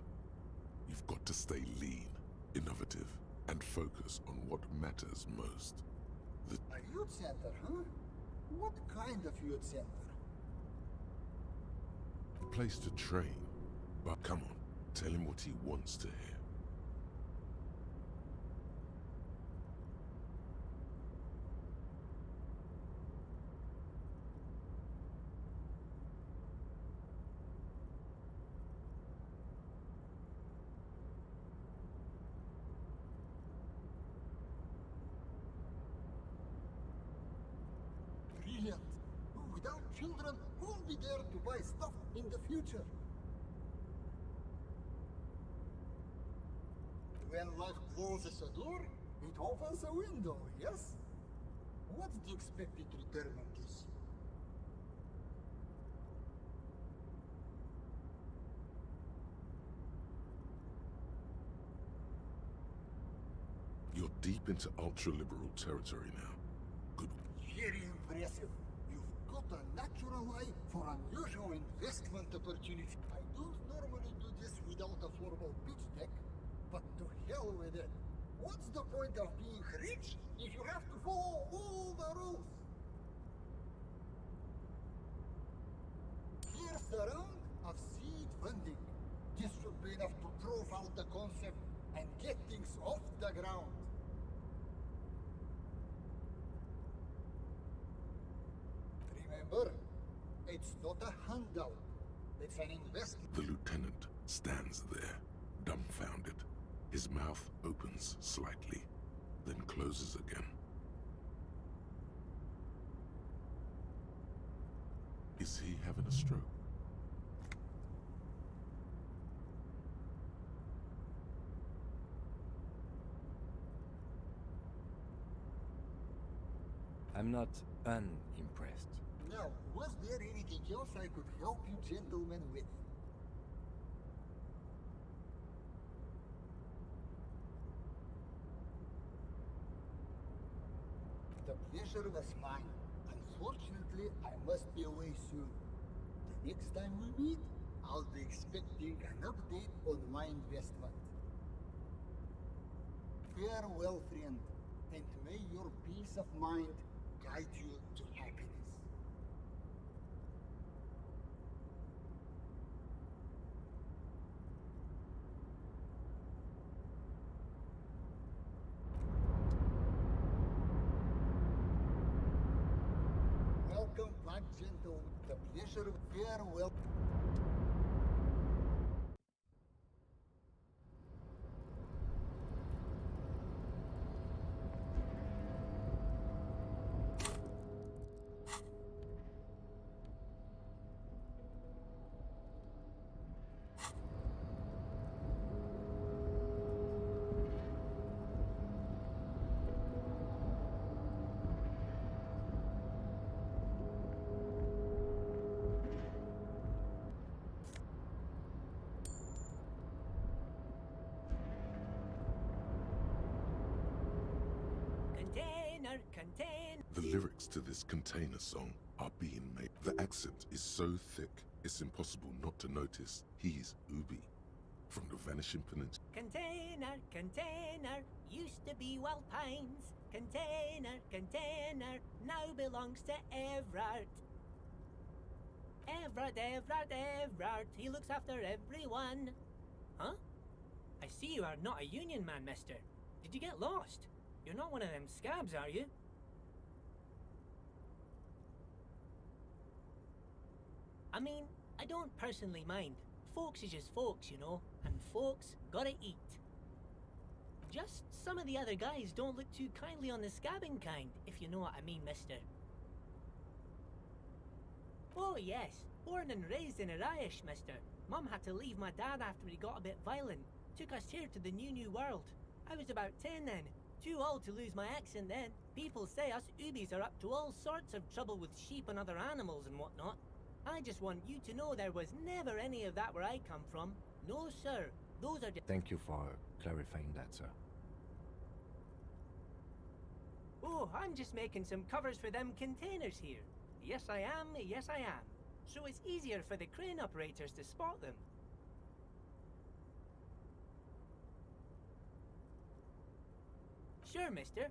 You've got to stay lean, innovative, and focus on what matters most. A youth center, huh? What kind of youth center? The place to train. But come on, tell him what he wants to hear. Brilliant. Without children, who'll be there to buy stuff in the future? When life closes a door, it opens a window, yes? What's the expected return on this? You're deep into ultra-liberal territory now. Good. Very impressive. You've got a natural eye for unusual investment opportunities. I don't normally do this without a formal pitch deck, but to hell with it. What's the point of being rich if you have to follow all the rules? Here's the round of seed funding. This should be enough to prove out the concept and get things off the ground. Remember, it's not a handout. It's an investment. The lieutenant stands there, dumbfounded. His mouth opens slightly, then closes again. Is he having a stroke? I'm not unimpressed. Now, was there anything else I could help you gentlemen with? The pleasure was mine. Unfortunately, I must be away soon. The next time we meet, I'll be expecting an update on my investment. Farewell, friend, and may your peace of mind guide you to happiness. Welcome back, gentlemen. The pleasure. Farewell. Container. The lyrics to this container song are being made. The accent is so thick, it's impossible not to notice he's Ubi from the Vanishing Peninsula. Container, used to be Wild Pines. Container, now belongs to Everard. Everard, he looks after everyone. Huh? I see you are not a union man, mister. Did you get lost? You're not one of them scabs, are you? I mean, I don't personally mind. Folks is just folks, you know, and folks gotta eat. Just some of the other guys don't look too kindly on the scabbing kind, if you know what I mean, mister. Oh, yes. Born and raised in Irish, mister. Mum had to leave my dad after he got a bit violent. Took us here to the new world. I was about 10 then. Too old to lose my accent then. People say us Ubies are up to all sorts of trouble with sheep and other animals and whatnot. I just want you to know there was never any of that where I come from. No, sir. Those are just... Thank you for clarifying that, sir. Oh, I'm just making some covers for them containers here. Yes, I am. Yes, I am. So it's easier for the crane operators to spot them. Sure, mister.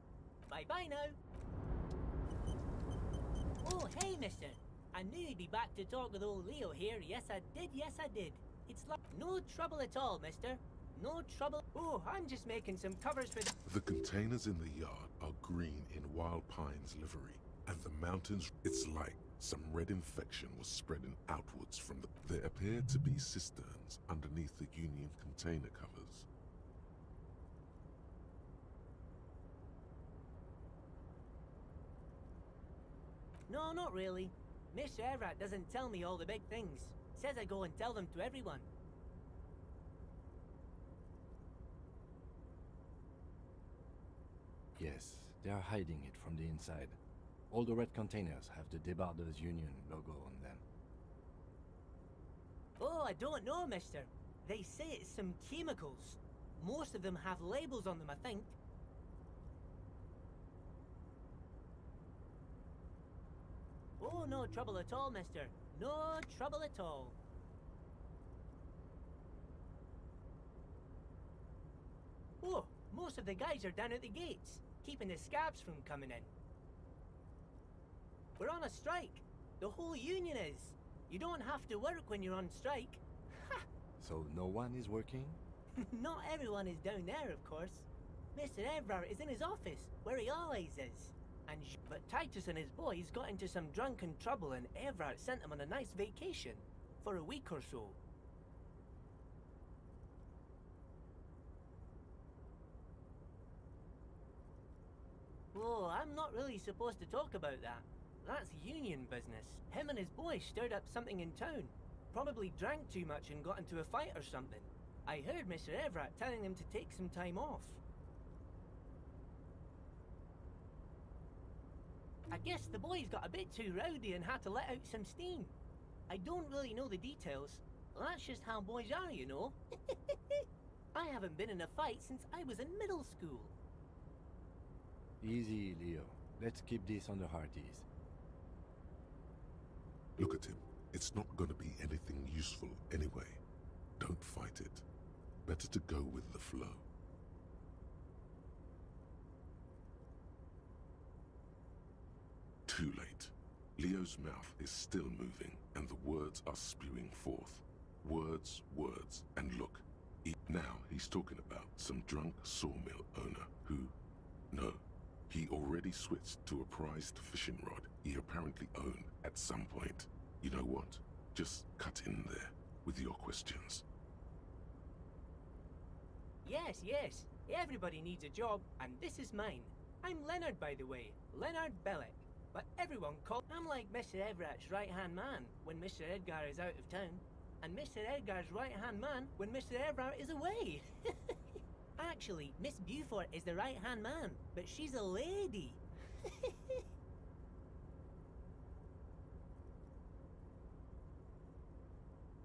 Bye-bye now. Oh, hey, mister. I knew you'd be back to talk with old Leo here. Yes, I did. Yes, I did. It's like... No trouble at all, mister. No trouble. Oh, I'm just making some covers for... The containers in the yard are green in Wild Pine's livery, and the mountains, it's like some red infection was spreading outwards from the... There appear to be cisterns underneath the Union container covers. No, not really. Mr. Everett doesn't tell me all the big things. Says I go and tell them to everyone. Yes, they are hiding it from the inside. All the red containers have the Debarders Union logo on them. Oh, I don't know, mister. They say it's some chemicals. Most of them have labels on them, I think. Oh, no trouble at all, mister. No trouble at all. Oh, most of the guys are down at the gates, keeping the scabs from coming in. We're on a strike. The whole union is. You don't have to work when you're on strike. Ha! So no one is working? Not everyone is down there, of course. Mr. Everard is in his office, where he always is. But Titus and his boys got into some drunken trouble and Everard sent them on a nice vacation. For a week or so. Oh, I'm not really supposed to talk about that. That's union business. Him and his boys stirred up something in town. Probably drank too much and got into a fight or something. I heard Mr. Everett telling them to take some time off. I guess the boys got a bit too rowdy and had to let out some steam. I don't really know the details. That's just how boys are, you know. I haven't been in a fight since I was in middle school. Easy, Leo. Let's keep this on the hearties. Look at him. It's not going to be anything useful anyway. Don't fight it. Better to go with the flow. Too late. Leo's mouth is still moving, and the words are spewing forth. Words, words, and look. Now he's talking about some drunk sawmill owner who... No, he already switched to a prized fishing rod he apparently owned at some point. You know what? Just cut in there with your questions. Yes, yes. Everybody needs a job, and this is mine. I'm Leonard, by the way. Leonard Bellick. But everyone calls... I'm like Mr. Everett's right-hand man when Mr. Edgar is out of town. And Mr. Edgar's right-hand man when Mr. Everett is away. Actually, Miss Beaufort is the right-hand man, but she's a lady.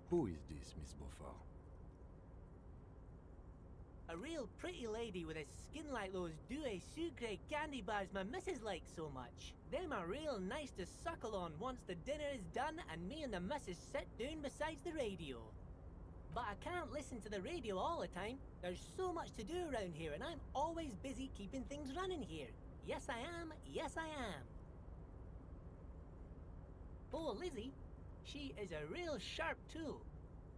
Who is this, Miss Beaufort? A real pretty lady with a skin like those Douai Sucre candy bars my missus likes so much. Them are real nice to suckle on once the dinner is done and me and the missus sit down besides the radio. But I can't listen to the radio all the time. There's so much to do around here and I'm always busy keeping things running here. Yes I am, yes I am. Oh, Lizzie, she is a real sharp tool.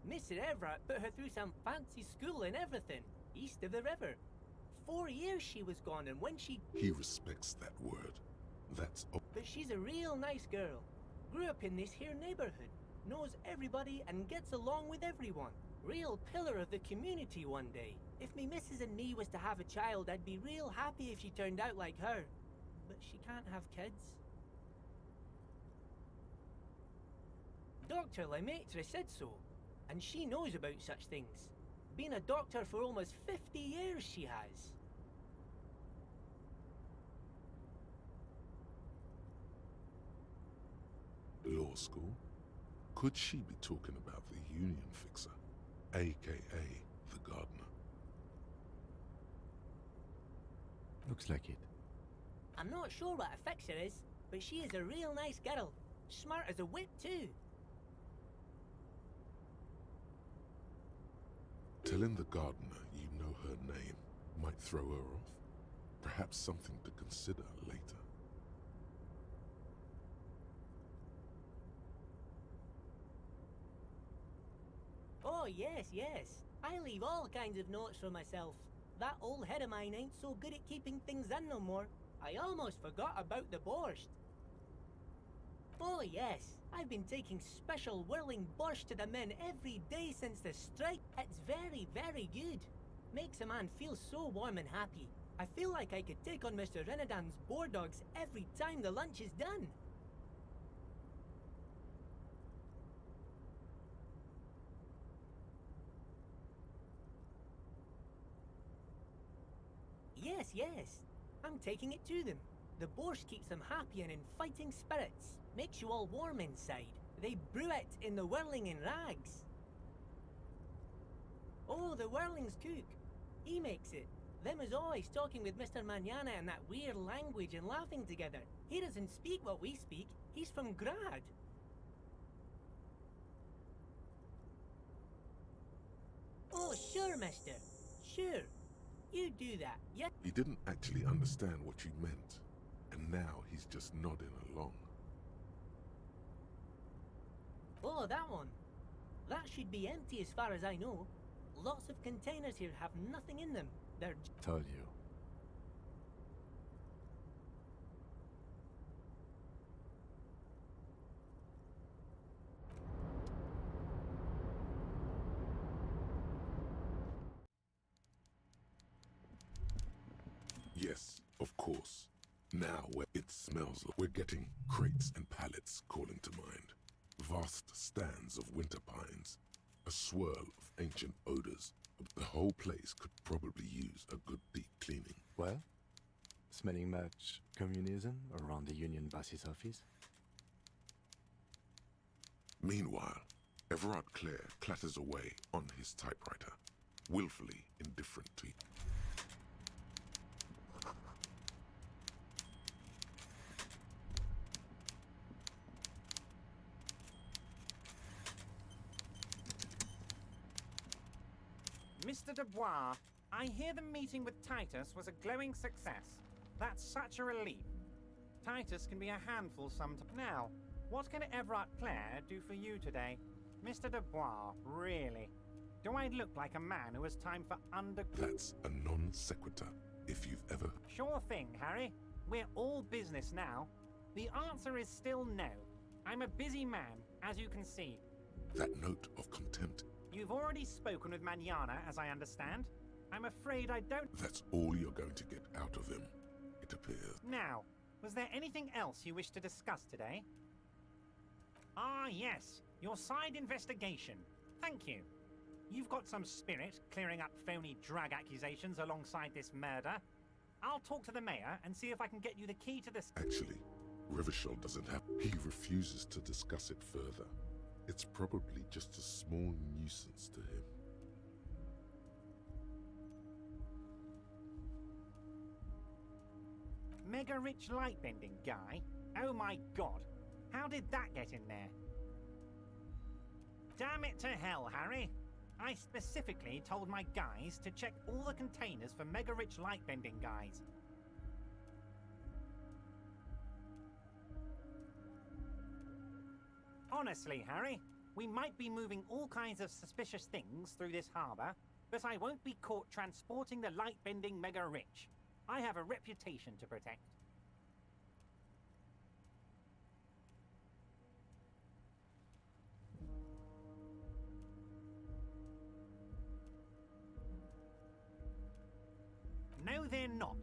Mr. Everett put her through some fancy school and everything. East of the river. 4 years she was gone, and when she... He respects that word. That's... But she's a real nice girl. Grew up in this here neighborhood. Knows everybody and gets along with everyone. Real pillar of the community one day. If me missus and me was to have a child, I'd be real happy if she turned out like her. But she can't have kids. Dr. Lemaitre said so, and she knows about such things. Been a doctor for almost 50 years, she has. Law school? Could she be talking about the Union Fixer, aka the gardener? Looks like it. I'm not sure what a fixer is, but she is a real nice girl. Smart as a whip, too. Telling the gardener you know her name might throw her off. Perhaps something to consider later. Oh, yes, yes. I leave all kinds of notes for myself. That old head of mine ain't so good at keeping things in no more. I almost forgot about the borscht. Oh, yes. I've been taking special whirling borscht to the men every day since the strike. It's very, very good. Makes a man feel so warm and happy. I feel like I could take on Mr. Renadan's boar dogs every time the lunch is done. Yes, yes. I'm taking it to them. The borscht keeps them happy and in fighting spirits. Makes you all warm inside. They brew it in the whirling in rags. Oh, the whirling's cook. He makes it. Them is always talking with Mr. Manana in that weird language and laughing together. He doesn't speak what we speak. He's from Grad. Oh, sure, mister. Sure. You do that, yeah? He didn't actually understand what you meant, and now he's just nodding along. Oh, that one. That should be empty as far as I know. Lots of containers here have nothing in them. They're... Told you. Yes, of course. Now where it smells like we're getting crates and pallets calling to mind. Vast stands of winter pines. A swirl of ancient odors. The whole place could probably use a good deep cleaning. Well, smelling much communism around the Union boss's office? Meanwhile, Everard Clare clatters away on his typewriter, willfully indifferent to you. Mr. Dubois, I hear the meeting with Titus was a glowing success. That's such a relief. Titus can be a handful sometimes. Now, what can Everard Clare do for you today? Mr. Dubois, really? Do I look like a man who has time for That's a non sequitur, if you've ever... Sure thing, Harry. We're all business now. The answer is still no. I'm a busy man, as you can see. That note of contempt. You've already spoken with Manana, as I understand. I'm afraid I don't... That's all you're going to get out of him, it appears. Now, was there anything else you wish to discuss today? Ah, yes. Your side investigation. Thank you. You've got some spirit clearing up phony drug accusations alongside this murder. I'll talk to the mayor and see if I can get you the key to this... Actually, Rivishall doesn't have... He refuses to discuss it further. It's probably just a small nuisance to him. Mega rich light-bending guy? Oh my god. How did that get in there? Damn it to hell, Harry. I specifically told my guys to check all the containers for mega rich light-bending guys. Honestly, Harry, we might be moving all kinds of suspicious things through this harbour, but I won't be caught transporting the light-bending mega rich. I have a reputation to protect. No, they're not.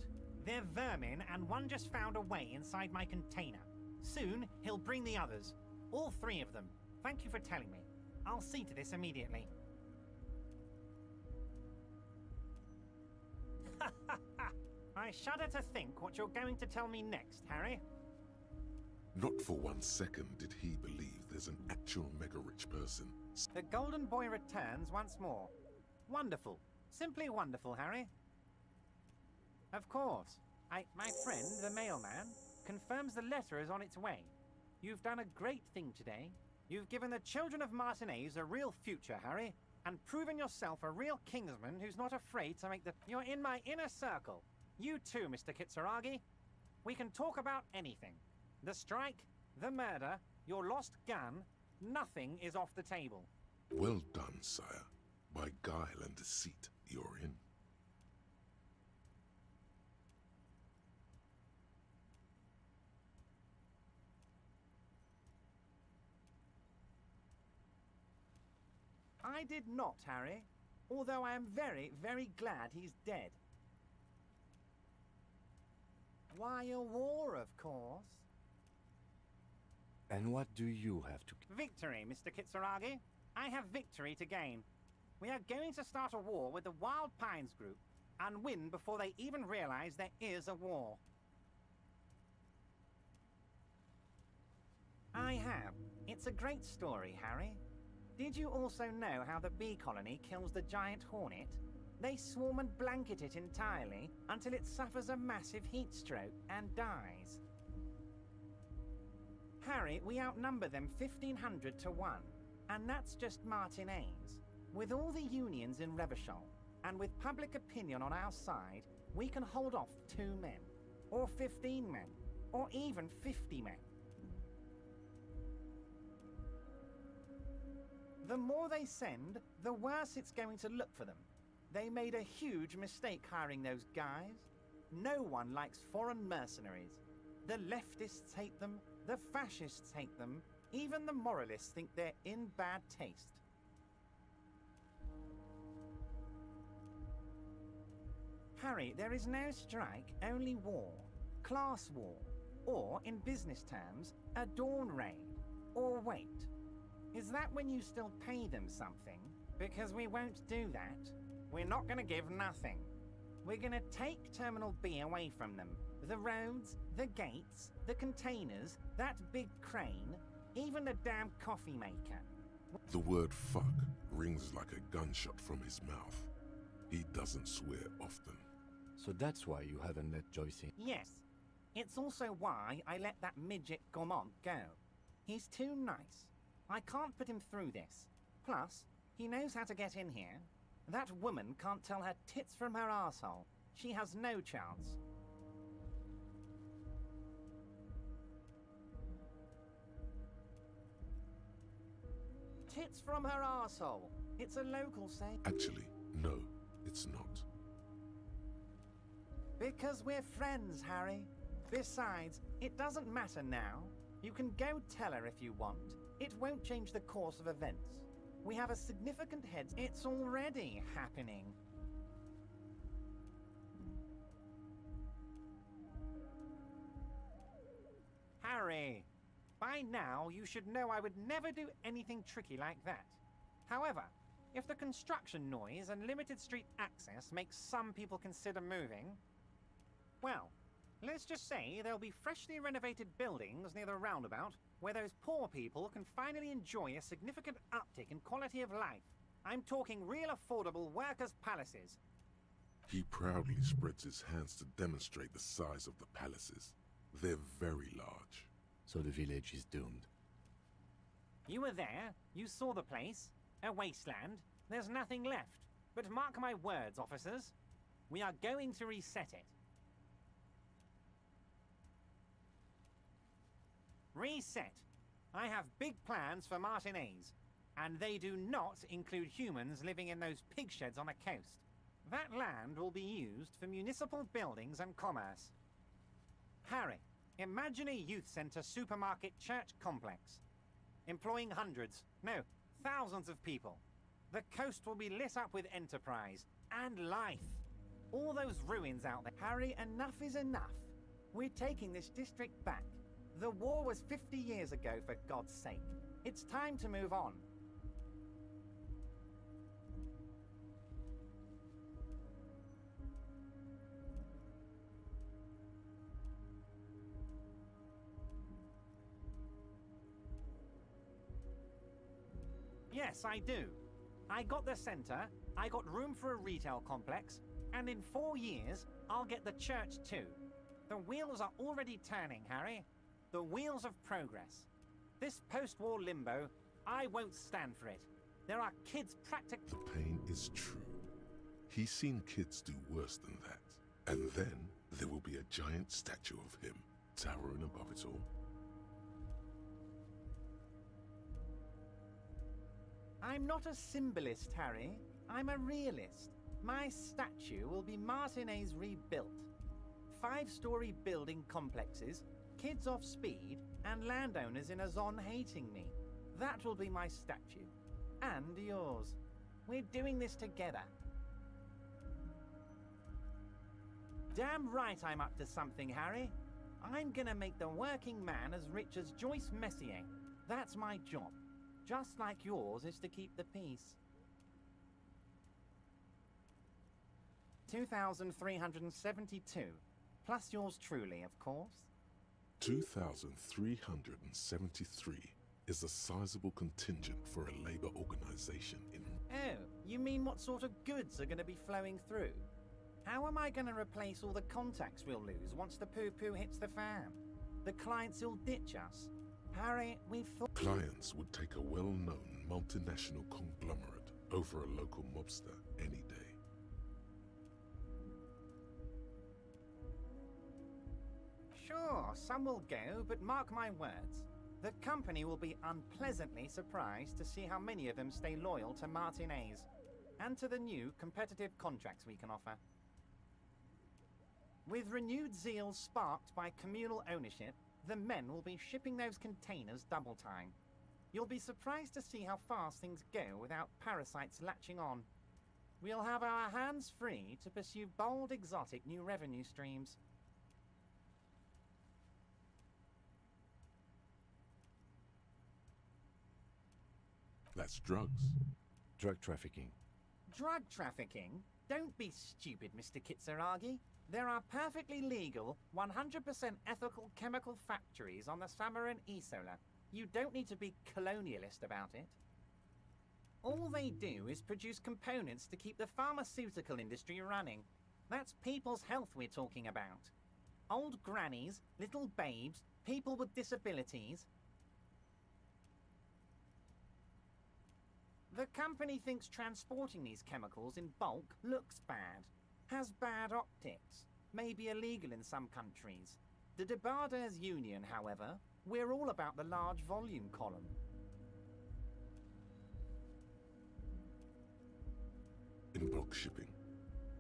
They're vermin, and one just found a way inside my container. Soon, he'll bring the others. All three of them. Thank you for telling me. I'll see to this immediately. I shudder to think what you're going to tell me next, Harry. Not for 1 second did he believe there's an actual mega-rich person. The Golden Boy returns once more. Wonderful. Simply wonderful, Harry. Of course. My friend, the mailman, confirms the letter is on its way. You've done a great thing today. You've given the children of Martinez a real future, Harry, and proven yourself a real kingsman who's not afraid to make the... You're in my inner circle. You too, Mr. Kitsuragi. We can talk about anything. The strike, the murder, your lost gun, nothing is off the table. Well done, sire. By guile and deceit, you're in. I did not, Harry. Although I am very, very glad he's dead. Why, a war, of course. And what do you have to... Victory, Mr. Kitsuragi. I have victory to gain. We are going to start a war with the Wild Pines group and win before they even realize there is a war. I have. It's a great story, Harry. Did you also know how the bee colony kills the giant hornet? They swarm and blanket it entirely until it suffers a massive heat stroke and dies. Harry, we outnumber them 1,500 to 1, and that's just Martinez. With all the unions in Revachol, and with public opinion on our side, we can hold off 2 men, or 15 men, or even 50 men. The more they send, the worse it's going to look for them. They made a huge mistake hiring those guys. No one likes foreign mercenaries. The leftists hate them, the fascists hate them, even the moralists think they're in bad taste. Harry, there is no strike, only war. Class war. Or, in business terms, a dawn raid. Or wait. Is that when you still pay them something? Because we won't do that. We're not going to give nothing. We're going to take Terminal B away from them. The roads, the gates, the containers, that big crane, even the damn coffee maker. The word fuck rings like a gunshot from his mouth. He doesn't swear often. So that's why you haven't let Joyce in? Yes. It's also why I let that midget Gaumont go. He's too nice. I can't put him through this. Plus, he knows how to get in here. That woman can't tell her tits from her arsehole. She has no chance. Tits from her arsehole. It's a local saying. Actually, no, it's not. Because we're friends, Harry. Besides, it doesn't matter now. You can go tell her if you want. It won't change the course of events. We have a significant head. It's already happening. Harry, by now you should know I would never do anything tricky like that. However, if the construction noise and limited street access makes some people consider moving, well, let's just say there'll be freshly renovated buildings near the roundabout where those poor people can finally enjoy a significant uptick in quality of life. I'm talking real affordable workers' palaces. He proudly spreads his hands to demonstrate the size of the palaces. They're very large. So the village is doomed. You were there, you saw the place, a wasteland, there's nothing left. But mark my words, officers, we are going to reset it. Reset. I have big plans for Martinez, and they do not include humans living in those pig sheds on the coast. That land will be used for municipal buildings and commerce. Harry, imagine a youth centre supermarket church complex, employing hundreds, no, thousands of people. The coast will be lit up with enterprise and life. All those ruins out there. Harry, enough is enough. We're taking this district back. The war was 50 years ago, for God's sake. It's time to move on. Yes, I do. I got the centre, I got room for a retail complex, and in 4 years, I'll get the church too. The wheels are already turning, Harry. The wheels of progress. This post-war limbo, I won't stand for it. There are kids practically... The pain is true. He's seen kids do worse than that. And then there will be a giant statue of him, towering above it all. I'm not a symbolist, Harry. I'm a realist. My statue will be Martinez rebuilt. 5-story building complexes, kids off speed, and landowners in a zone hating me. That will be my statue. And yours. We're doing this together. Damn right I'm up to something, Harry. I'm gonna make the working man as rich as Joyce Messier. That's my job. Just like yours is to keep the peace. 2,372. Plus yours truly, of course. 2,373 is a sizable contingent for a labor organization in... Oh, you mean what sort of goods are going to be flowing through? How am I going to replace all the contacts we'll lose once the poo-poo hits the fan? The clients will ditch us. Harry, we thought... Clients would take a well-known multinational conglomerate over a local mobster any day. Sure, some will go, but mark my words. The company will be unpleasantly surprised to see how many of them stay loyal to Martinez and to the new competitive contracts we can offer. With renewed zeal sparked by communal ownership, the men will be shipping those containers double time. You'll be surprised to see how fast things go without parasites latching on. We'll have our hands free to pursue bold, exotic new revenue streams. That's drugs. Drug trafficking. Drug trafficking? Don't be stupid, Mr. Kitsuragi. There are perfectly legal, 100% ethical chemical factories on the Samaran Isola. You don't need to be colonialist about it. All they do is produce components to keep the pharmaceutical industry running. That's people's health we're talking about. Old grannies, little babes, people with disabilities. The company thinks transporting these chemicals in bulk looks bad, has bad optics, may be illegal in some countries. The Debarders Union, however, we're all about the large volume column. In bulk shipping,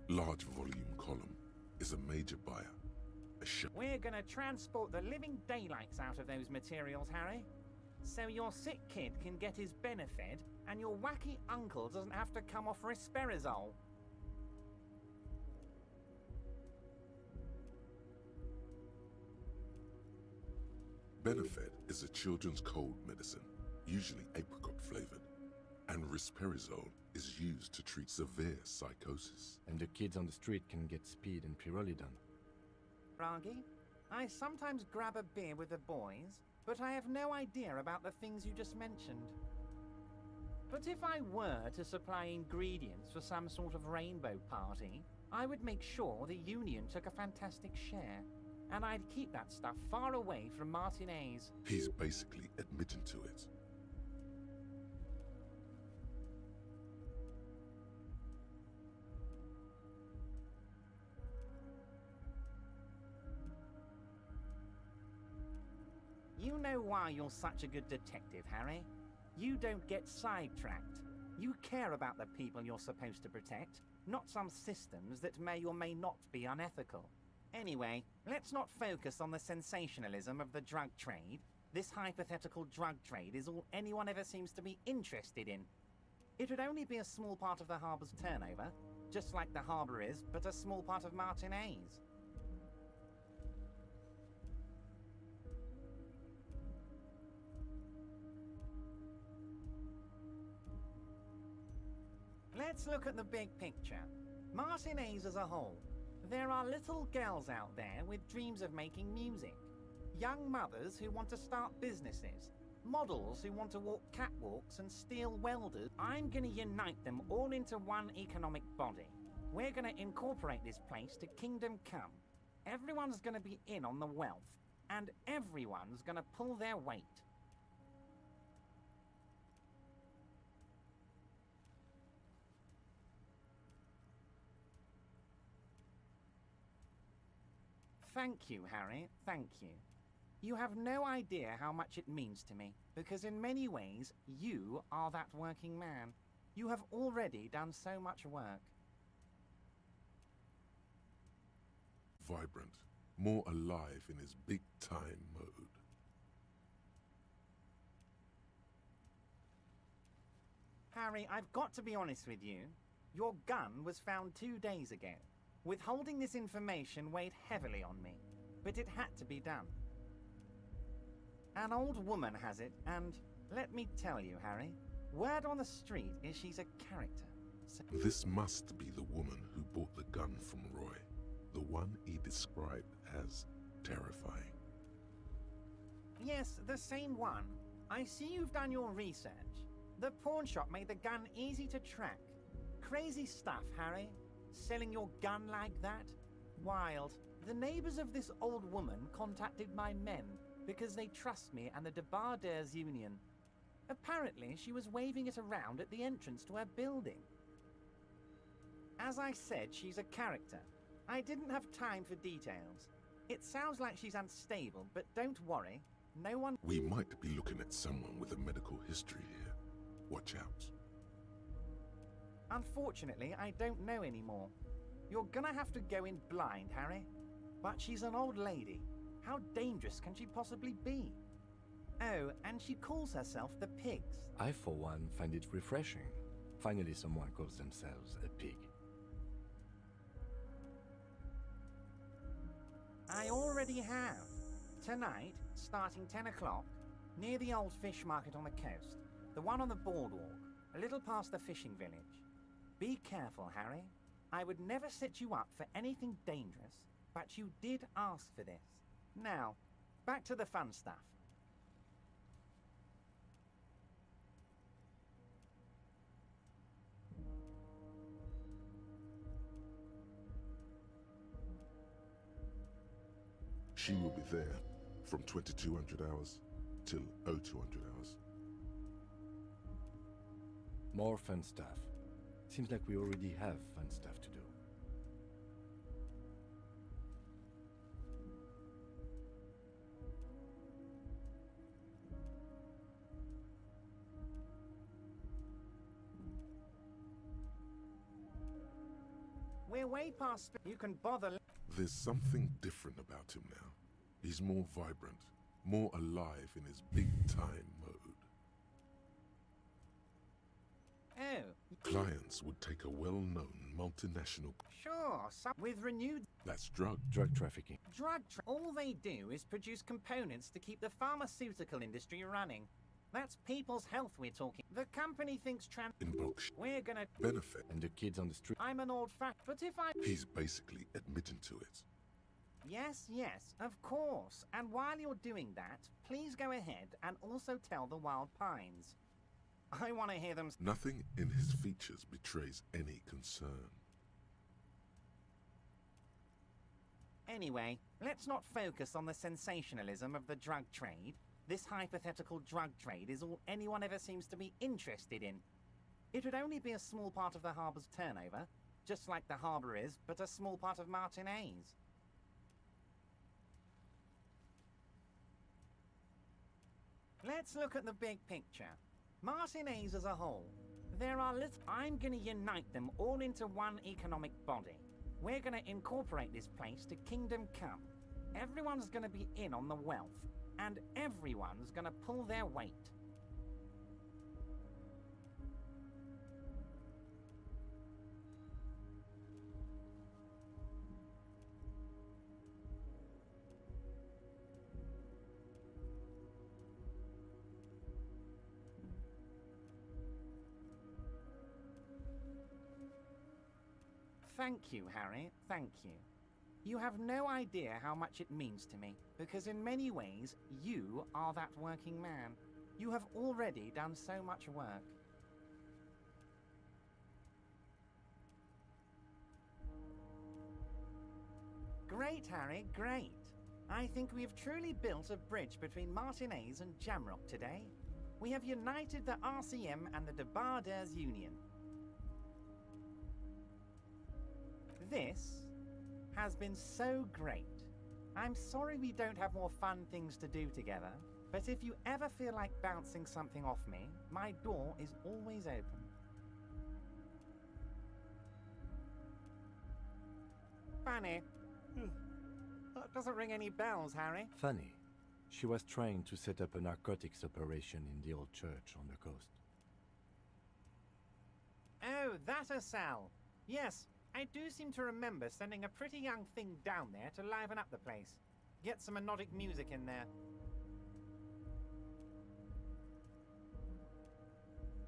large volume column is a major buyer. We're gonna transport the living daylights out of those materials, Harry. So your sick kid can get his benefit and your wacky uncle doesn't have to come off risperidone. Benefit is a children's cold medicine, usually apricot flavored, and risperidone is used to treat severe psychosis. And the kids on the street can get speed and pyrrolidone. Ragi, I sometimes grab a beer with the boys, but I have no idea about the things you just mentioned. But if I were to supply ingredients for some sort of rainbow party, I would make sure the Union took a fantastic share. And I'd keep that stuff far away from Martinez. He's basically admitting to it. You know why you're such a good detective, Harry? You don't get sidetracked. You care about the people you're supposed to protect, not some systems that may or may not be unethical. Anyway, let's not focus on the sensationalism of the drug trade. This hypothetical drug trade is all anyone ever seems to be interested in. It would only be a small part of the harbour's turnover, just like the harbour is, but a small part of Martinez. Let's look at the big picture. Martinez as a whole. There are little girls out there with dreams of making music. Young mothers who want to start businesses. Models who want to walk catwalks and steal welders. I'm gonna unite them all into one economic body. We're gonna incorporate this place to Kingdom Come. Everyone's gonna be in on the wealth, and everyone's gonna pull their weight. Thank you, Harry, thank you. You have no idea how much it means to me, because in many ways, you are that working man. You have already done so much work. Vibrant, more alive in his big time mode. Harry, I've got to be honest with you. Your gun was found 2 days ago. Withholding this information weighed heavily on me, but it had to be done. An old woman has it, and let me tell you, Harry, word on the street is she's a character. So This must be the woman who bought the gun from Roy, the one he described as terrifying. yes, the same one. I see you've done your research. The pawn shop made the gun easy to track. Crazy stuff, Harry. Selling your gun like that? Wild. The neighbors of this old woman contacted my men because they trust me and the Debarders Union. Apparently, she was waving it around at the entrance to her building. As I said, she's a character. I didn't have time for details. It sounds like she's unstable, but don't worry. No one... We might be looking at someone with a medical history here. Watch out. Unfortunately, I don't know anymore. You're gonna have to go in blind, Harry. But she's an old lady. How dangerous can she possibly be? Oh, and she calls herself the Pigs. I, for one, find it refreshing. Finally, someone calls themselves a pig. I already have. Tonight, starting 10 o'clock, near the old fish market on the coast, the one on the boardwalk, a little past the fishing village. Be careful, Harry. I would never set you up for anything dangerous, but you did ask for this. Now, back to the fun stuff. She will be there from 2200 hours till 0200 hours. More fun stuff. Seems like we already have fun stuff to do. We're way past... You can bother... There's something different about him now. He's more vibrant, more alive in his big time mode. Oh. Clients would take a well-known multinational... Sure, with renewed... That's drug trafficking. All they do is produce components to keep the pharmaceutical industry running. That's people's health we're talking. The company thinks in bulk we're gonna... benefit. And the kids on the street. I'm an old fat, but if I... He's basically admitting to it. Yes, yes, of course. And while you're doing that, please go ahead and also tell the Wild Pines. I want to hear them... Nothing in his features betrays any concern. Anyway, let's not focus on the sensationalism of the drug trade. This hypothetical drug trade is all anyone ever seems to be interested in. It would only be a small part of the harbour's turnover, just like the harbour is, but a small part of Martinez. Let's look at the big picture. Martinez as a whole. There are I'm gonna unite them all into one economic body. We're gonna incorporate this place to Kingdom Come. Everyone's gonna be in on the wealth, and everyone's gonna pull their weight. Thank you, Harry. Thank you. You have no idea how much it means to me, because in many ways, you are that working man. You have already done so much work. Great, Harry, great. I think we've truly built a bridge between Martinez and Jamrock today. We have united the RCM and the Debarders Union. This has been so great. I'm sorry we don't have more fun things to do together, but if you ever feel like bouncing something off me, my door is always open. Fanny. That doesn't ring any bells, Harry. Funny. She was trying to set up a narcotics operation in the old church on the coast. Oh, that a cell. Yes, I do seem to remember sending a pretty young thing down there to liven up the place. Get some hypnotic music in there.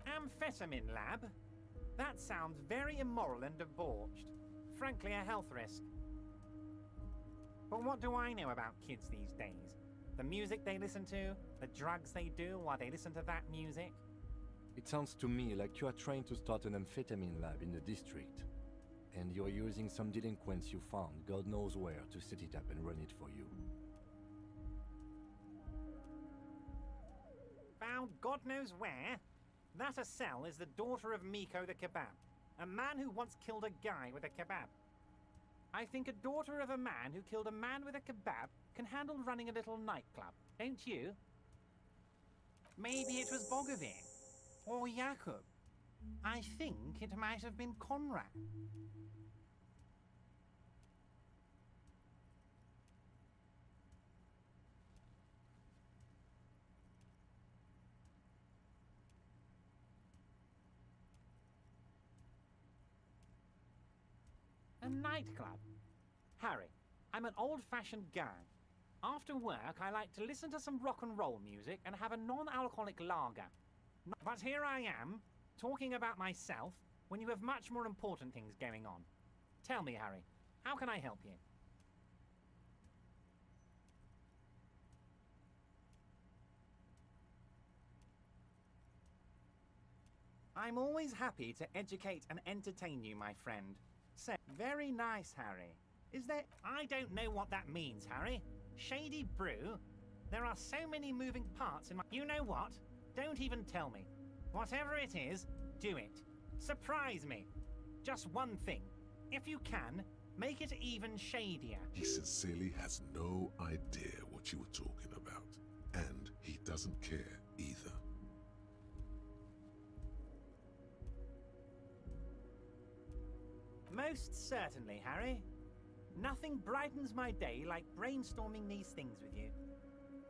Amphetamine lab? That sounds very immoral and debauched. Frankly, a health risk. But what do I know about kids these days? The music they listen to, the drugs they do while they listen to that music? It sounds to me like you are trying to start an amphetamine lab in the district. And you're using some delinquents you found, God knows where, to set it up and run it for you. Found God knows where? That Acel is the daughter of Miko the Kebab, a man who once killed a guy with a kebab. I think a daughter of a man who killed a man with a kebab can handle running a little nightclub, don't you? Maybe it was Bogovir. Or Jakub. I think it might have been Conrad. A nightclub? Harry, I'm an old-fashioned guy. After work, I like to listen to some rock and roll music and have a non-alcoholic lager. But here I am, talking about myself, when you have much more important things going on. Tell me, Harry, how can I help you? I'm always happy to educate and entertain you, my friend. So, very nice, Harry. Is there... I don't know what that means, Harry. Shady brew? There are so many moving parts in my... You know what? Don't even tell me. Whatever it is, do it. Surprise me. Just one thing. If you can, make it even shadier. He sincerely has no idea what you were talking about. And he doesn't care either. Most certainly, Harry. Nothing brightens my day like brainstorming these things with you.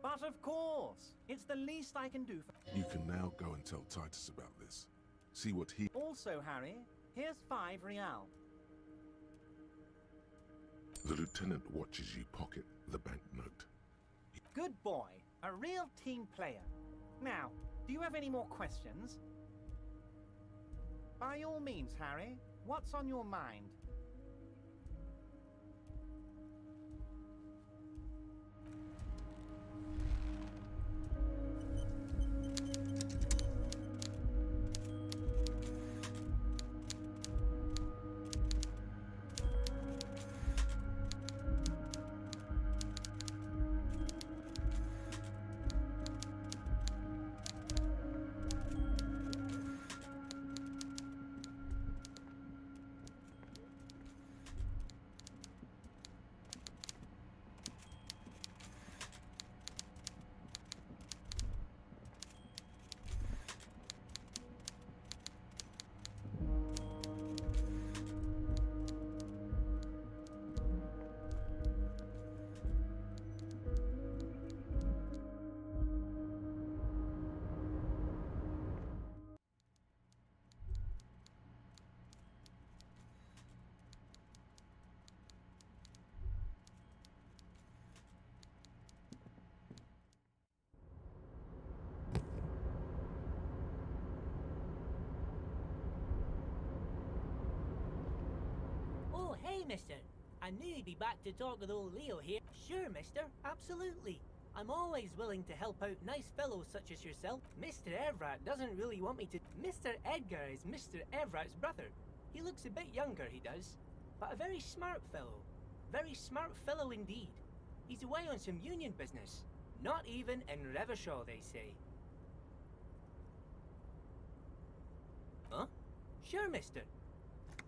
But of course, it's the least I can do for... You can now go and tell Titus about this. See what he... Also, Harry, here's 5 real. The lieutenant watches you pocket the banknote. Good boy. A real team player. Now, do you have any more questions? By all means, Harry. What's on your mind? Hey, mister. I knew you'd be back to talk with old Leo here. Sure, mister. Absolutely. I'm always willing to help out nice fellows such as yourself. Mr. Evrat doesn't really want me to... Mr. Edgar is Mr. Evrat's brother. He looks a bit younger, he does. But a very smart fellow. Very smart fellow indeed. He's away on some union business. Not even in Revershaw, they say. Huh? Sure, mister.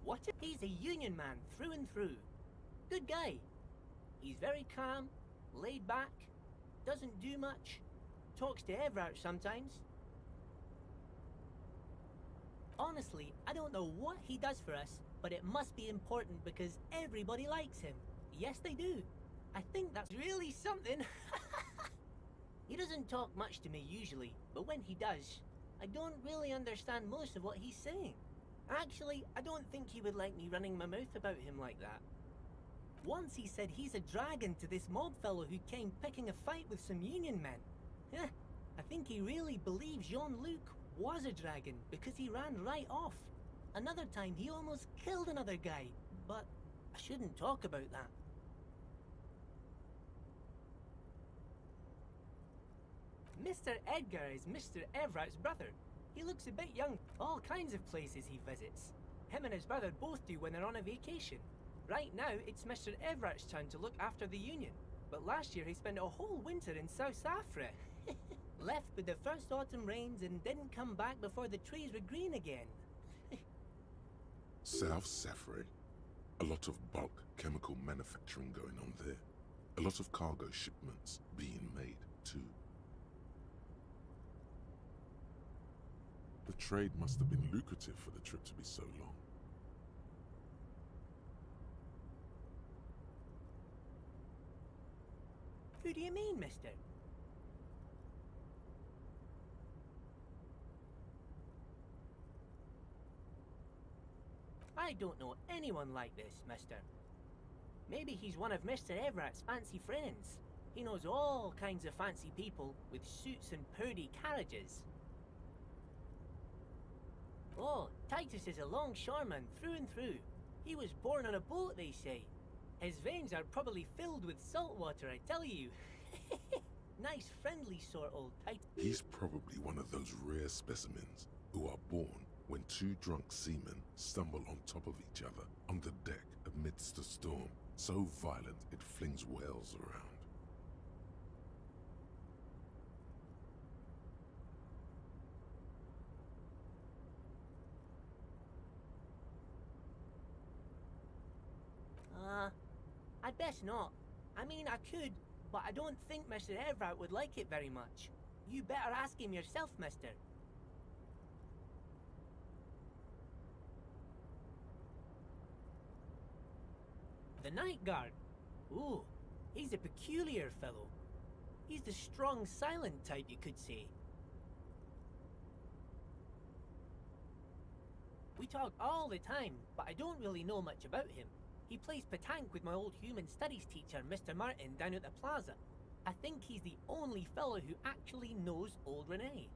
What? He's a union man through and through. Good guy. He's very calm, laid back, doesn't do much, talks to Evrat sometimes. Honestly, I don't know what he does for us, but it must be important because everybody likes him. Yes, they do. I think that's really something. He doesn't talk much to me usually, but when he does, I don't really understand most of what he's saying. Actually, I don't think he would like me running my mouth about him like that. Once he said he's a dragon to this mob fellow who came picking a fight with some union men. I think he really believes Jean-Luc was a dragon because he ran right off. Another time he almost killed another guy, but I shouldn't talk about that. Mr. Edgar is Mr. Evrat's brother. He looks a bit young. All kinds of places he visits. Him and his brother both do when they're on a vacation. Right now, it's Mr. Everett's turn to look after the Union. But last year he spent a whole winter in South Africa. Left with the first autumn rains and didn't come back before the trees were green again. South Safra? A lot of bulk chemical manufacturing going on there. A lot of cargo shipments being made, too. The trade must have been lucrative for the trip to be so long. Who do you mean, mister? I don't know anyone like this, mister. Maybe he's one of Mr. Everett's fancy friends. He knows all kinds of fancy people with suits and purdy carriages. Oh, Titus is a longshoreman through and through. He was born on a boat, they say. His veins are probably filled with salt water, I tell you. Nice, friendly sort, old Titus. He's probably one of those rare specimens who are born when two drunk seamen stumble on top of each other on the deck amidst a storm so violent it flings whales around. I'd best not. I mean, I could, but I don't think Mr. Everett would like it very much. You better ask him yourself, mister. The Night Guard. Ooh, he's a peculiar fellow. He's the strong, silent type, you could say. We talk all the time, but I don't really know much about him. He plays petanque with my old human studies teacher, Mr. Martin, down at the plaza. I think he's the only fellow who actually knows old Renee.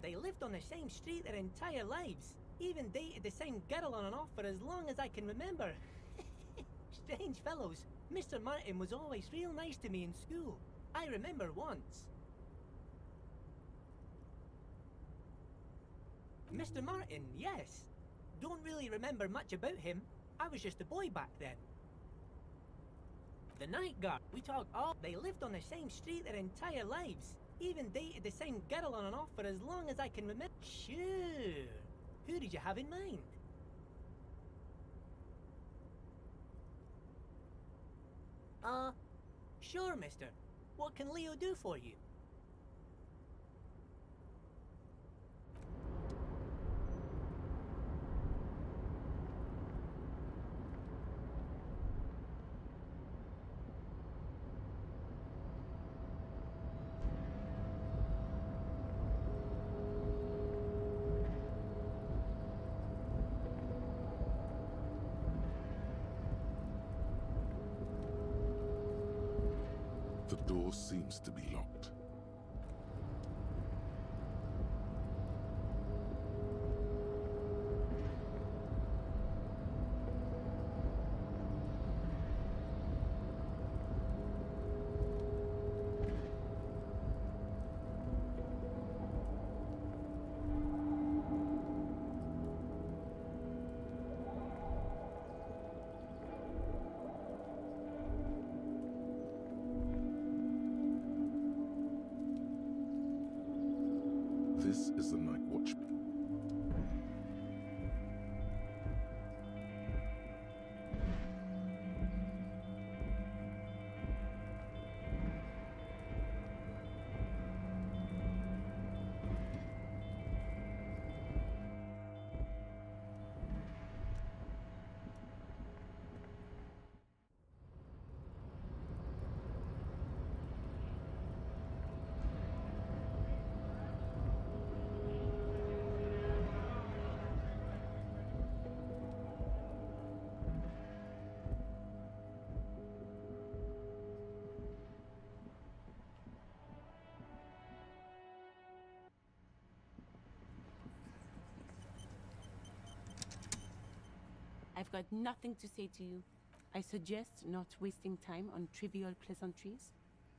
They lived on the same street their entire lives. Even dated the same girl on and off for as long as I can remember. Strange fellows. Mr. Martin was always real nice to me in school. I remember once. Mr. Martin, yes. Don't really remember much about him. I was just a boy back then. The Night Guard. We talk all... They lived on the same street their entire lives. Even dated the same girl on and off for as long as I can remember. Sure. Who did you have in mind? Sure, mister. What can Leo do for you? The door seems to be locked. This is the night watch. I've got nothing to say to you. I suggest not wasting time on trivial pleasantries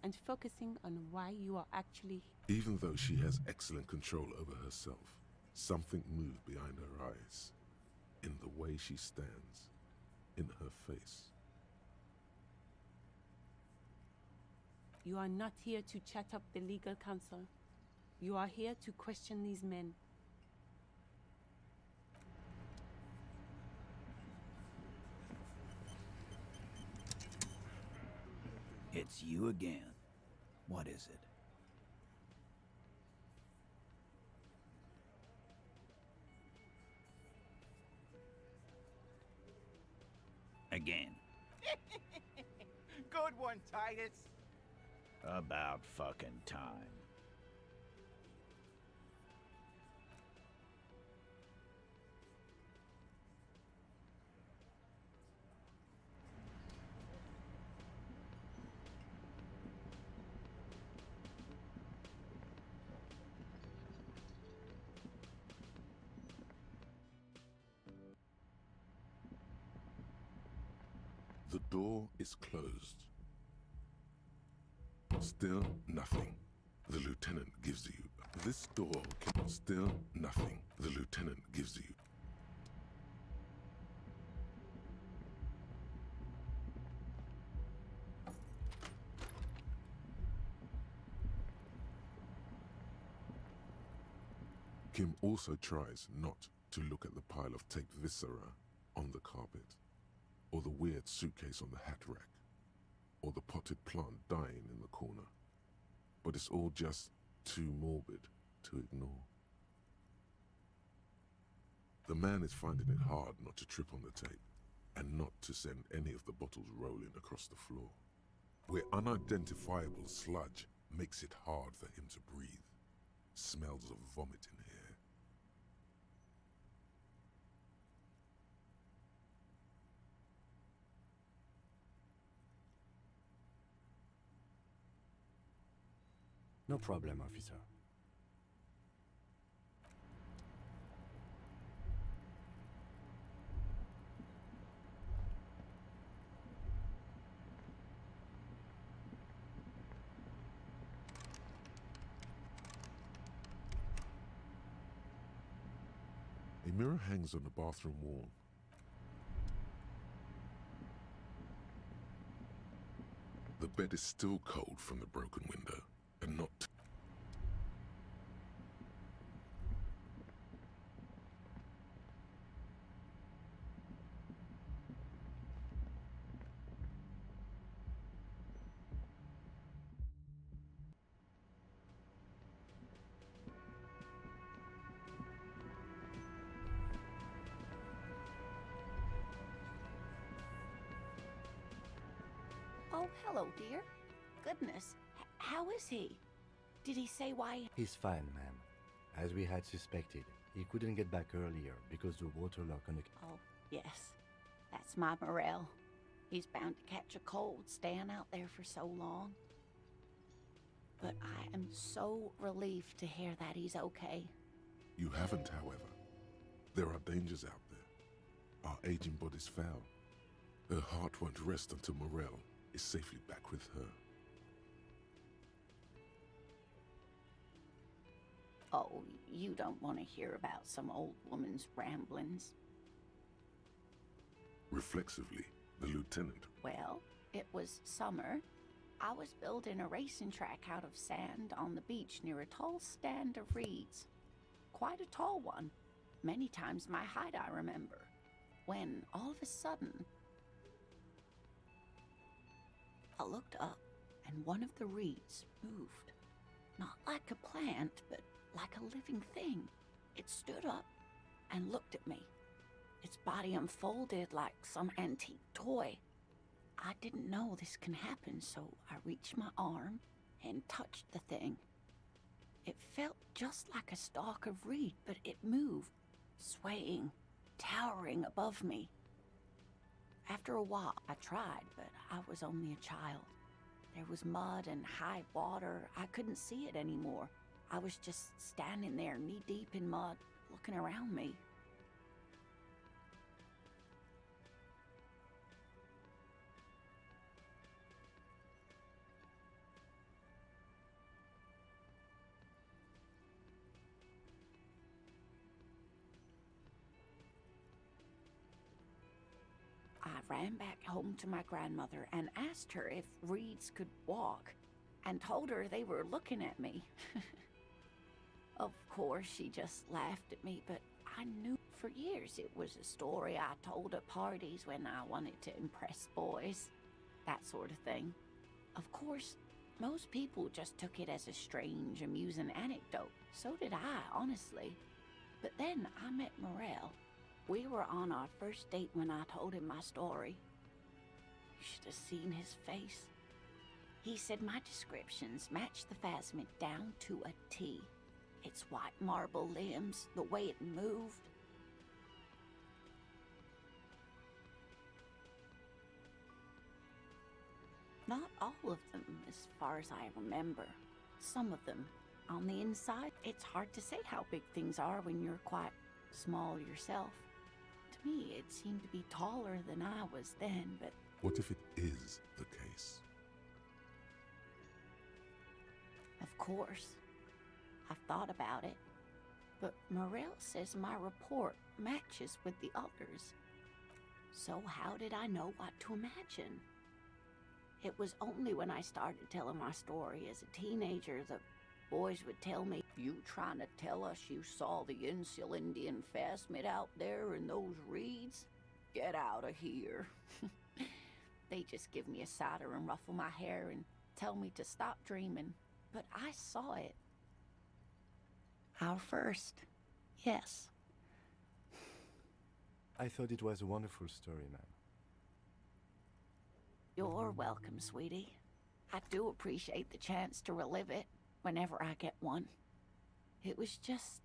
and focusing on why you are actually here. Even though she has excellent control over herself, something moved behind her eyes, in the way she stands, in her face. You are not here to chat up the legal counsel. You are here to question these men. It's you again. What is it? Again. Good one, Titus. About fucking time. The door is closed. Still nothing. The lieutenant gives you. This door can. Still nothing. The lieutenant gives you. Kim also tries not to look at the pile of taped viscera on the carpet, or the weird suitcase on the hat rack, or the potted plant dying in the corner. But it's all just too morbid to ignore. The man is finding it hard not to trip on the tape, and not to send any of the bottles rolling across the floor, where unidentifiable sludge makes it hard for him to breathe. Smells of vomit in here. No problem, officer. A mirror hangs on the bathroom wall. The bed is still cold from the broken window, and not. Oh, hello, dear. Goodness, how is he? Did he say why? He's fine, ma'am. As we had suspected, he couldn't get back earlier because the water lock on the... Oh, yes. That's my Morel. He's bound to catch a cold staying out there for so long. But I am so relieved to hear that he's okay. You haven't, however. There are dangers out there. Our aging bodies fail. Her heart won't rest until Morel is safely back with her. Oh, you don't want to hear about some old woman's ramblings. Reflexively, the lieutenant. Well, it was summer. I was building a racing track out of sand on the beach near a tall stand of reeds. quite a tall one. Many times my height, I remember. When, all of a sudden, I looked up and one of the reeds moved. Not like a plant, but like a living thing. It stood up and looked at me. Its body unfolded like some antique toy. I didn't know this can happen, so I reached my arm and touched the thing. It felt just like a stalk of reed, but it moved, swaying, towering above me. After a while, I tried, but I was only a child. There was mud and high water. I couldn't see it anymore. I was just standing there, knee-deep in mud, looking around me. I ran back home to my grandmother and asked her if reeds could walk, and told her they were looking at me. Of course, she just laughed at me, but I knew for years it was a story I told at parties when I wanted to impress boys, that sort of thing. Of course, most people just took it as a strange, amusing anecdote. So did I, honestly. But then I met Morel. We were on our first date when I told him my story. You should have seen his face. He said my descriptions matched the phasmid down to a T. Its white marble limbs, the way it moved. Not all of them, as far as I remember. Some of them. On the inside, it's hard to say how big things are when you're quite small yourself. To me, it seemed to be taller than I was then, but... What if it is the case? Of course. I've thought about it. But Morel says my report matches with the others. So how did I know what to imagine? It was only when I started telling my story as a teenager that boys would tell me, "You trying to tell us you saw the Insulindian phasmid out there in those reeds? Get out of here." They just give me a cider and ruffle my hair and tell me to stop dreaming. But I saw it. Our first, yes. I thought it was a wonderful story, ma'am. You're welcome, sweetie. I do appreciate the chance to relive it whenever I get one. It was just...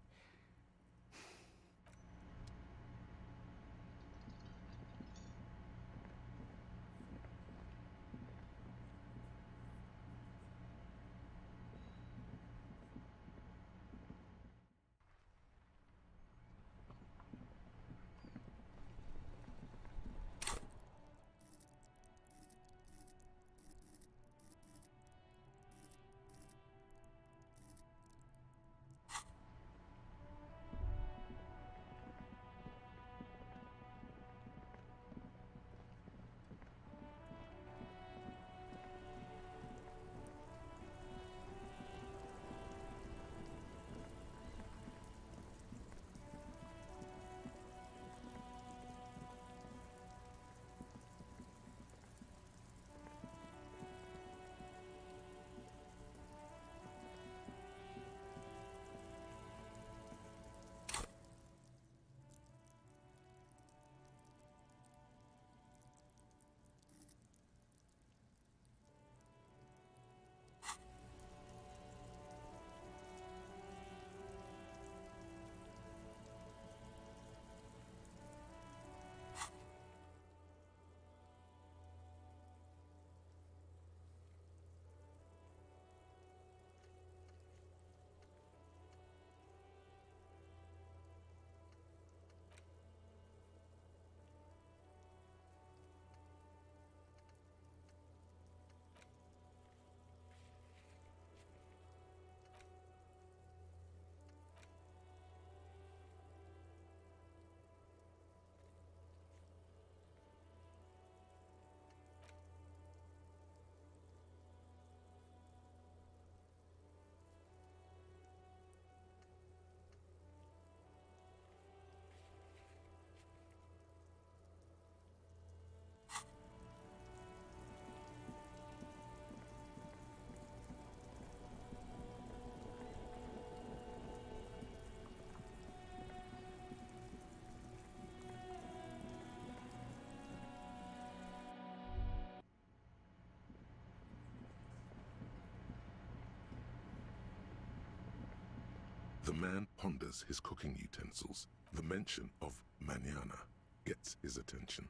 The man ponders his cooking utensils. The mention of mañana gets his attention.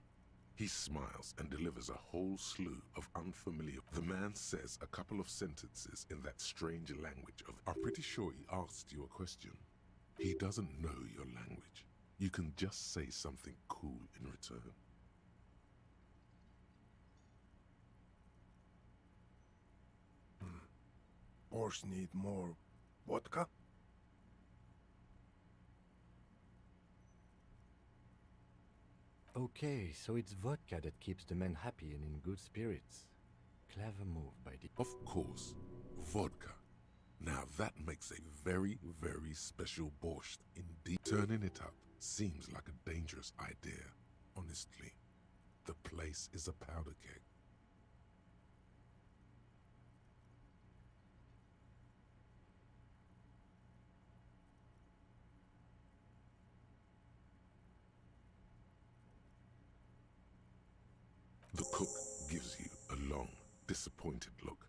He smiles and delivers a whole slew of unfamiliar. The man says a couple of sentences in that strange language of. I'm pretty sure he asked you a question. He doesn't know your language. You can just say something cool in return. Horse need more vodka? Okay, so it's vodka that keeps the men happy and in good spirits. Clever move by the... Of course, vodka. Now that makes a very, very special borscht indeed. Turning it up seems like a dangerous idea, honestly. The place is a powder keg. The cook gives you a long, disappointed look,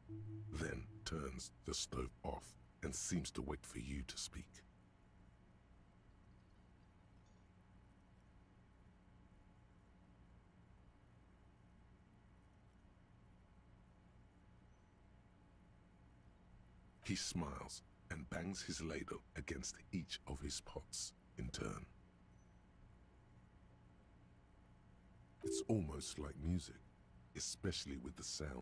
then turns the stove off and seems to wait for you to speak. He smiles and bangs his ladle against each of his pots in turn. It's almost like music, especially with the sound.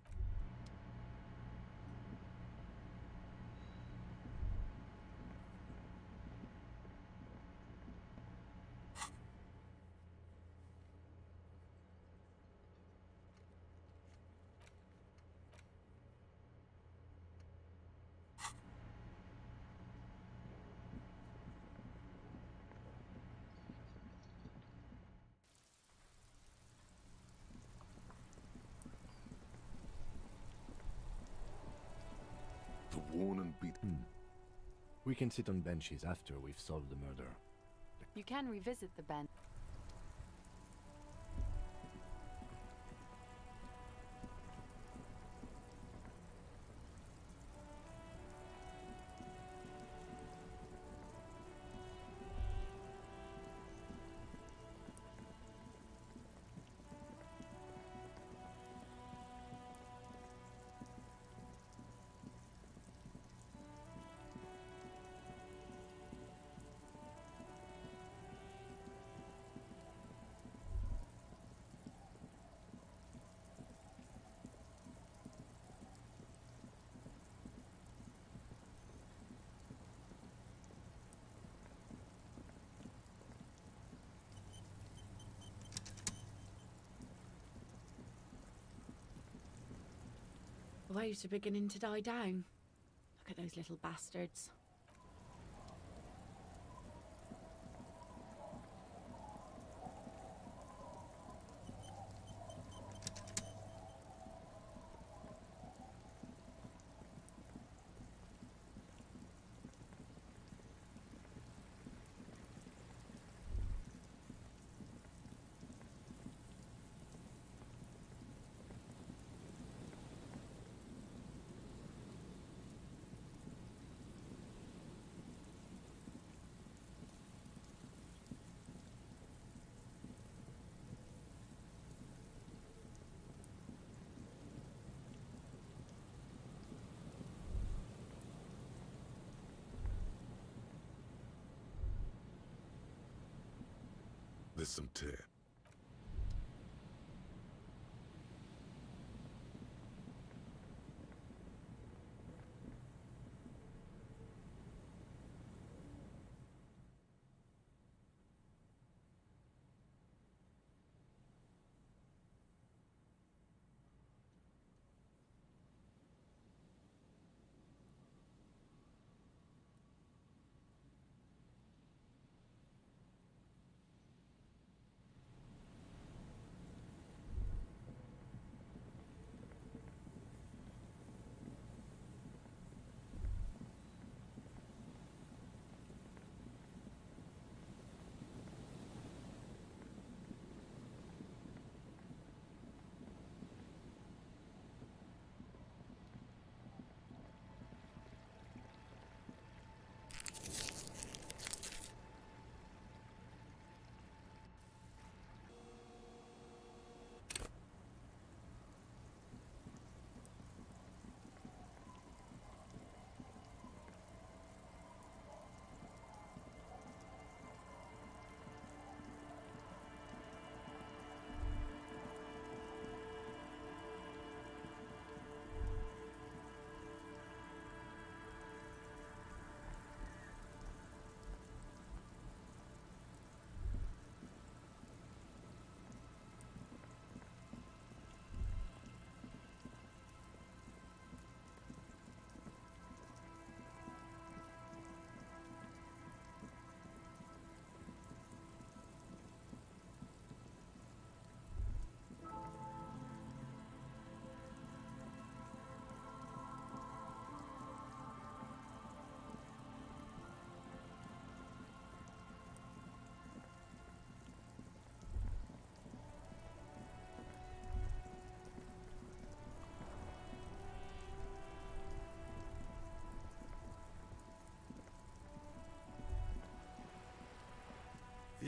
The worn and beaten. We can sit on benches after we've solved the murder. You can revisit the bench. The waves are beginning to die down. Look at those little bastards. There's some tea.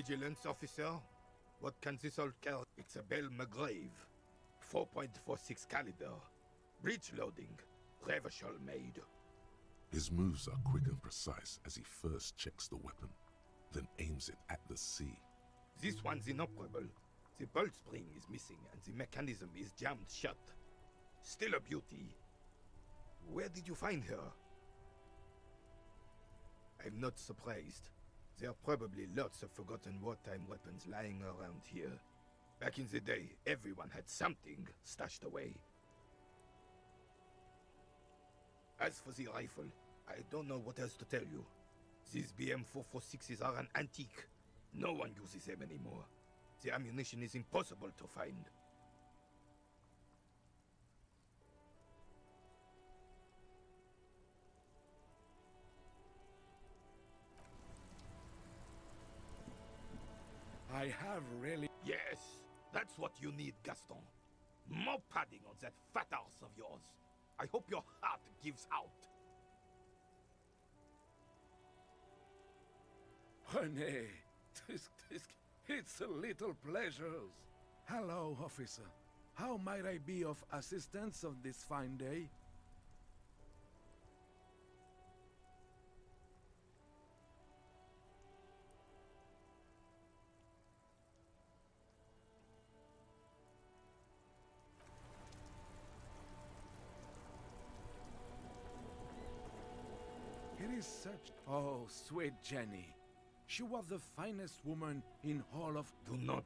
Vigilance officer? What can this all care? It's a Bell McGrave. 4.46 caliber. Breech loading. Revachol made. His moves are quick and precise as he first checks the weapon, then aims it at the sea. This one's inoperable. The bolt spring is missing and the mechanism is jammed shut. Still a beauty. Where did you find her? I'm not surprised. There are probably lots of forgotten wartime weapons lying around here. Back in the day, everyone had something stashed away. As for the rifle, I don't know what else to tell you. These BM-446s are an antique. No one uses them anymore. The ammunition is impossible to find. I have really... Yes, that's what you need, Gaston. More padding on that fat arse of yours. I hope your heart gives out. René, it's a little pleasures. Hello, officer. How might I be of assistance on this fine day? It is such... Oh, sweet Jenny. She was the finest woman in all of... Do not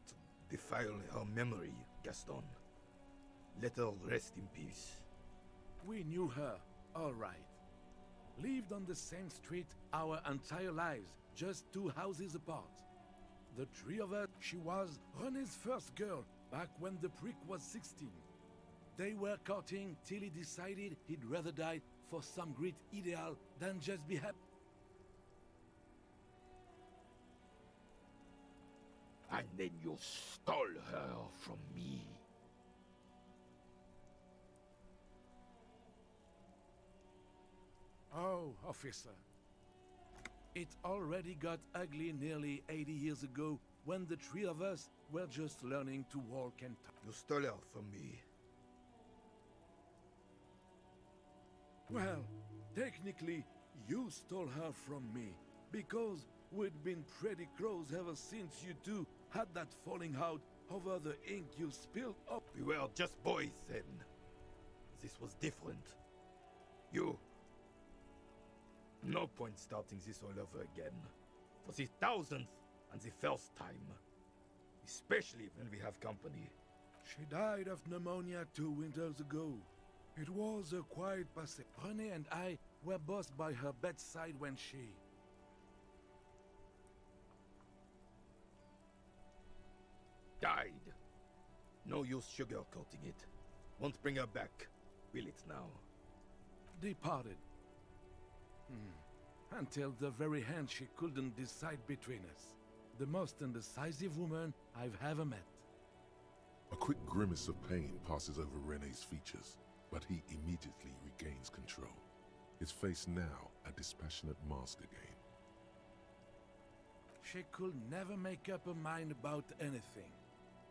defile her memory, Gaston. Let her rest in peace. We knew her, all right. Lived on the same street our entire lives, just 2 houses apart. The 3 of us, she was René's first girl, back when the prick was 16. They were courting till he decided he'd rather die for some great ideal than just be happy. And then you stole her from me. Oh, officer. It already got ugly nearly 80 years ago when the 3 of us were just learning to walk and talk. You stole her from me. Well, technically, you stole her from me, because we'd been pretty close ever since you two had that falling out over the ink you spilled up. We were just boys then. This was different. You... No point starting this all over again. For the 1000th and the first time. Especially when we have company. She died of pneumonia 2 winters ago. It was a quiet passage. René and I were both by her bedside when she... died. No use sugarcoating it. Won't bring her back, will it now? Departed. Until the very end she couldn't decide between us. The most indecisive woman I've ever met. A quick grimace of pain passes over René's features, but he immediately regains control. His face now a dispassionate mask again. She could never make up her mind about anything.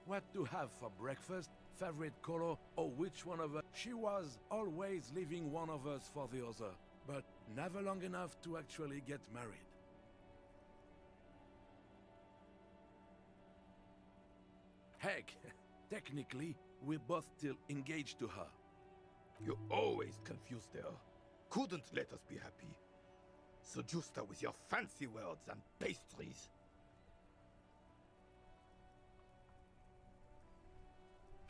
What to have for breakfast, favorite color, or which one of us. She was always leaving one of us for the other, but never long enough to actually get married. Heck, technically, we're both still engaged to her. You always confused her. Couldn't let us be happy. Seduced her with your fancy words and pastries.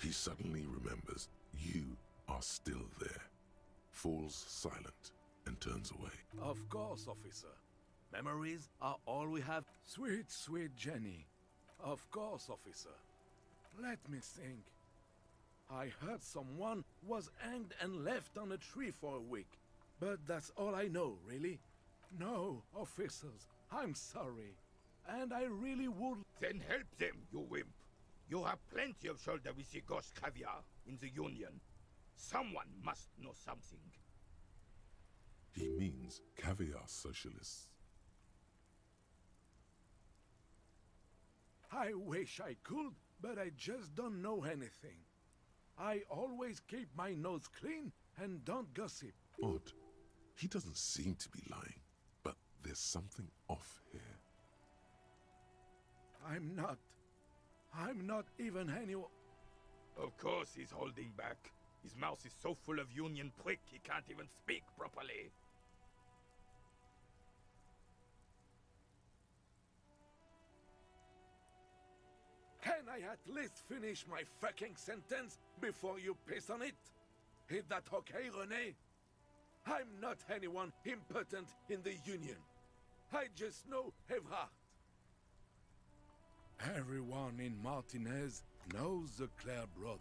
He suddenly remembers you are still there, falls silent, and turns away. Of course, officer. Memories are all we have. Sweet, sweet Jenny. Of course, officer. Let me think. I heard someone was hanged and left on a tree for a week. But that's all I know, really. No, officers, I'm sorry. And I really would... Then help them, you wimp. You have plenty of shoulder with the gauche caviar in the Union. Someone must know something. He means caviar socialists. I wish I could, but I just don't know anything. I always keep my nose clean and don't gossip. Odd. He doesn't seem to be lying, but there's something off here. I'm not even any... Of course he's holding back. His mouth is so full of union prick he can't even speak properly. Can I at least finish my fucking sentence before you piss on it? Is that okay, René? I'm not anyone important in the Union. I just know Evrard. Everyone in Martinez knows the Clare brothers.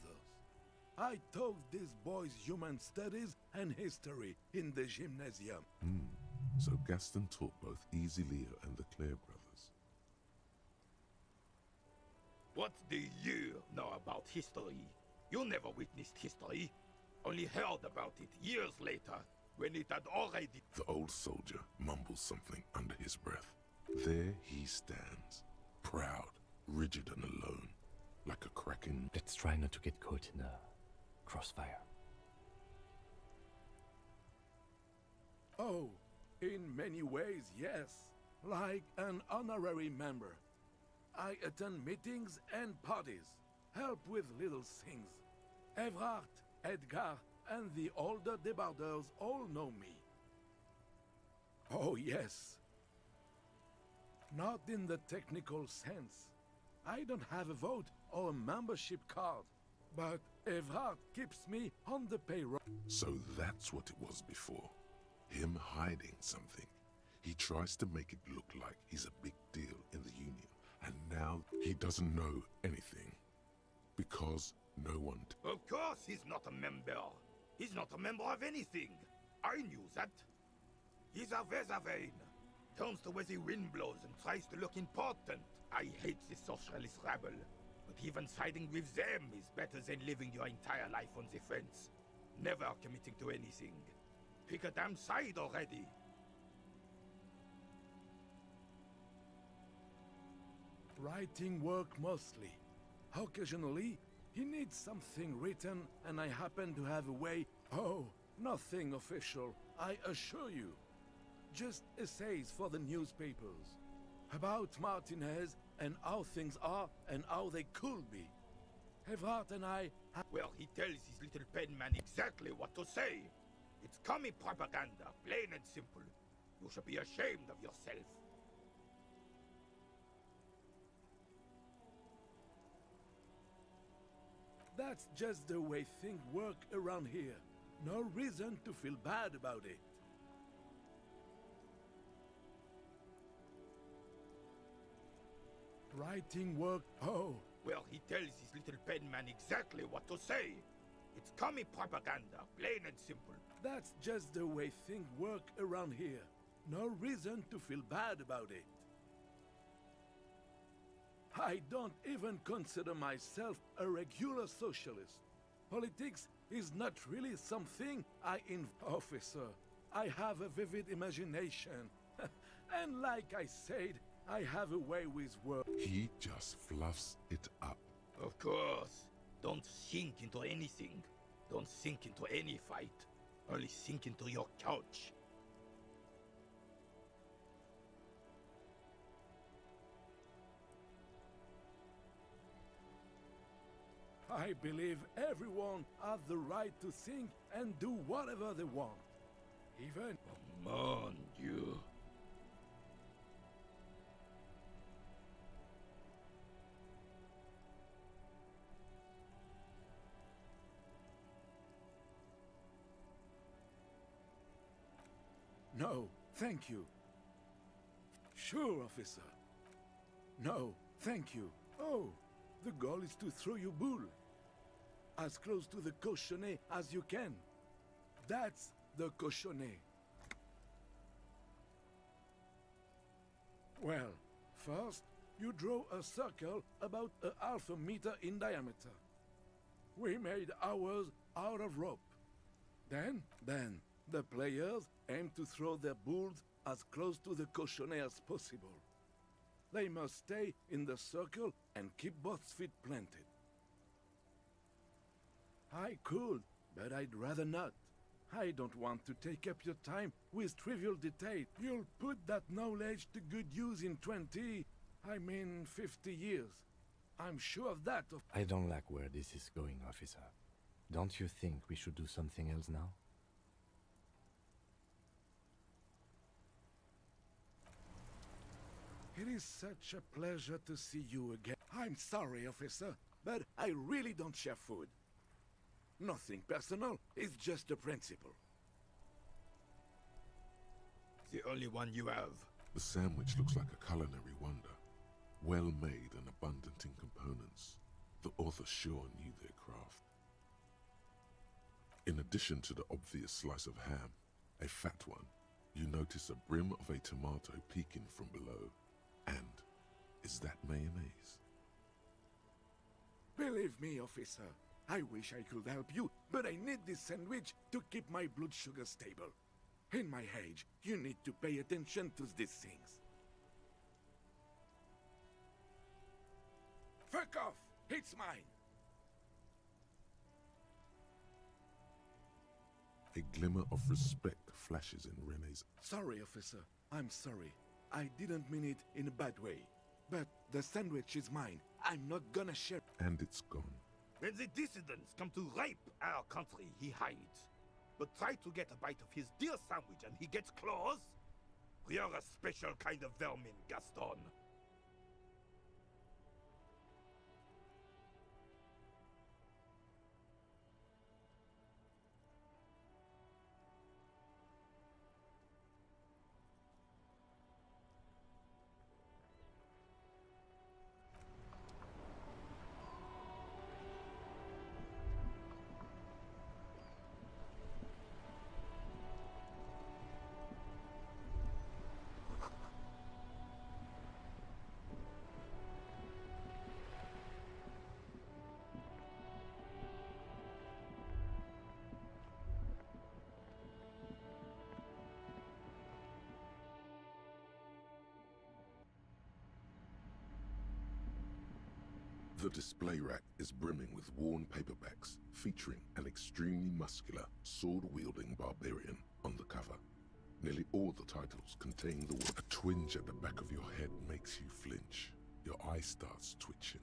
I taught these boys human studies and history in the gymnasium. So Gaston taught both Easy Leo and the Clare brothers. What do you know about history? You never witnessed history. Only heard about it years later, when it had already... The old soldier mumbles something under his breath. There he stands, proud, rigid and alone, like a kraken. Let's try not to get caught in a crossfire. Oh, in many ways, yes. Like an honorary member. I attend meetings and parties, help with little things. Evrard, Edgar, and the older debarders all know me. Oh, yes. Not in the technical sense. I don't have a vote or a membership card, but Evrard keeps me on the payroll. So that's what it was before. Him hiding something. He tries to make it look like he's a big deal in the Union. And now he doesn't know anything. Because no one... Of course he's not a member. He's not a member of anything. I knew that. He's a Weservein. Turns to where the wind blows and tries to look important. I hate the socialist rabble. But even siding with them is better than living your entire life on the fence. Never committing to anything. Pick a damn side already. Writing work mostly. Occasionally, he needs something written and I happen to have a way... Oh, nothing official, I assure you. Just essays for the newspapers. About Martinez and how things are and how they could be. Evrard and I... Well, he tells his little pen man exactly what to say. It's commie propaganda, plain and simple. You should be ashamed of yourself. That's just the way things work around here. No reason to feel bad about it. Writing work... Oh. Well, he tells his little pen man exactly what to say. It's commie propaganda, plain and simple. That's just the way things work around here. No reason to feel bad about it. I don't even consider myself a regular socialist. Politics is not really something Officer, I have a vivid imagination. And like I said, I have a way with words. He just fluffs it up. Of course. Don't sink into anything. Don't sink into any fight. Only sink into your couch. I believe everyone has the right to think and do whatever they want. Even... Mon Dieu. No, thank you. Sure, officer. No, thank you. Oh, the goal is to throw you bull. As close to the cochonnet as you can. That's the cochonnet. Well, first, you draw a circle about a half a meter in diameter. We made ours out of rope. Then, the players aim to throw their bulls as close to the cochonnet as possible. They must stay in the circle and keep both feet planted. I could, but I'd rather not. I don't want to take up your time with trivial detail. You'll put that knowledge to good use in 50 years. I'm sure of that. I don't like where this is going, officer. Don't you think we should do something else now? It is such a pleasure to see you again. I'm sorry, officer, but I really don't share food. Nothing personal, it's just a principle. The only one you have. The sandwich looks like a culinary wonder. Well made and abundant in components. The author sure knew their craft. In addition to the obvious slice of ham, a fat one, you notice a brim of a tomato peeking from below. And is that mayonnaise? Believe me, officer, I wish I could help you, but I need this sandwich to keep my blood sugar stable. In my age, you need to pay attention to these things. Fuck off! It's mine! A glimmer of respect flashes in Rene's. Sorry, officer. I'm sorry. I didn't mean it in a bad way. But the sandwich is mine. I'm not gonna share. And it's gone. When the dissidents come to rape our country, he hides. But try to get a bite of his dear sandwich and he gets claws? We are a special kind of vermin, Gaston. The display rack is brimming with worn paperbacks featuring an extremely muscular, sword-wielding barbarian on the cover. Nearly all the titles contain the word. A twinge at the back of your head makes you flinch. Your eye starts twitching.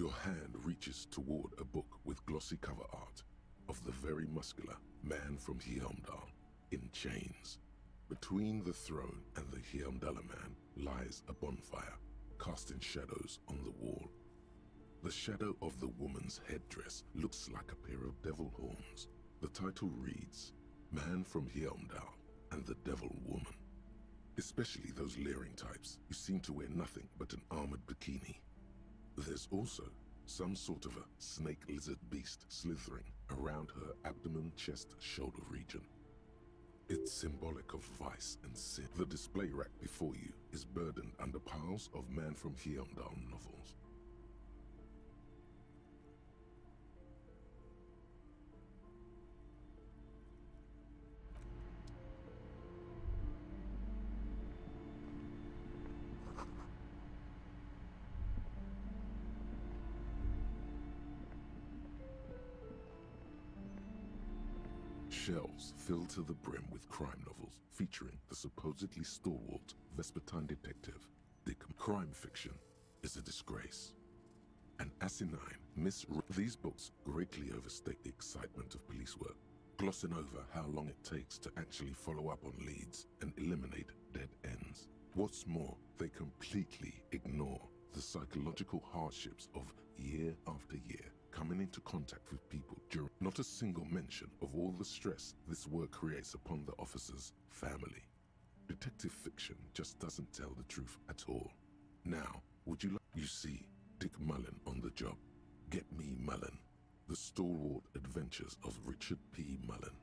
Your hand reaches toward a book with glossy cover art of the very muscular man from Heimdall in chains. Between the throne and the Heimdall man lies a bonfire, casting shadows on the wall. The shadow of the woman's headdress looks like a pair of devil horns. The title reads, Man from Heimdall and the Devil Woman. Especially those leering types who seem to wear nothing but an armored bikini. There's also some sort of a snake lizard beast slithering around her abdomen, chest, shoulder region. It's symbolic of vice and sin. The display rack before you is burdened under piles of Man from Heimdall novels. Shelves filled to the brim with crime novels featuring the supposedly stalwart Vespertine detective. Dick. Crime fiction is a disgrace. An asinine These books greatly overstate the excitement of police work, glossing over how long it takes to actually follow up on leads and eliminate dead ends. What's more, they completely ignore the psychological hardships of year after year coming into contact with people during. Not a single mention of all the stress this work creates upon the officer's family. Detective fiction just doesn't tell the truth at all. Now, would you like... You see, Dick Mullen on the job. Get me Mullen. The stalwart adventures of Richard P. Mullen.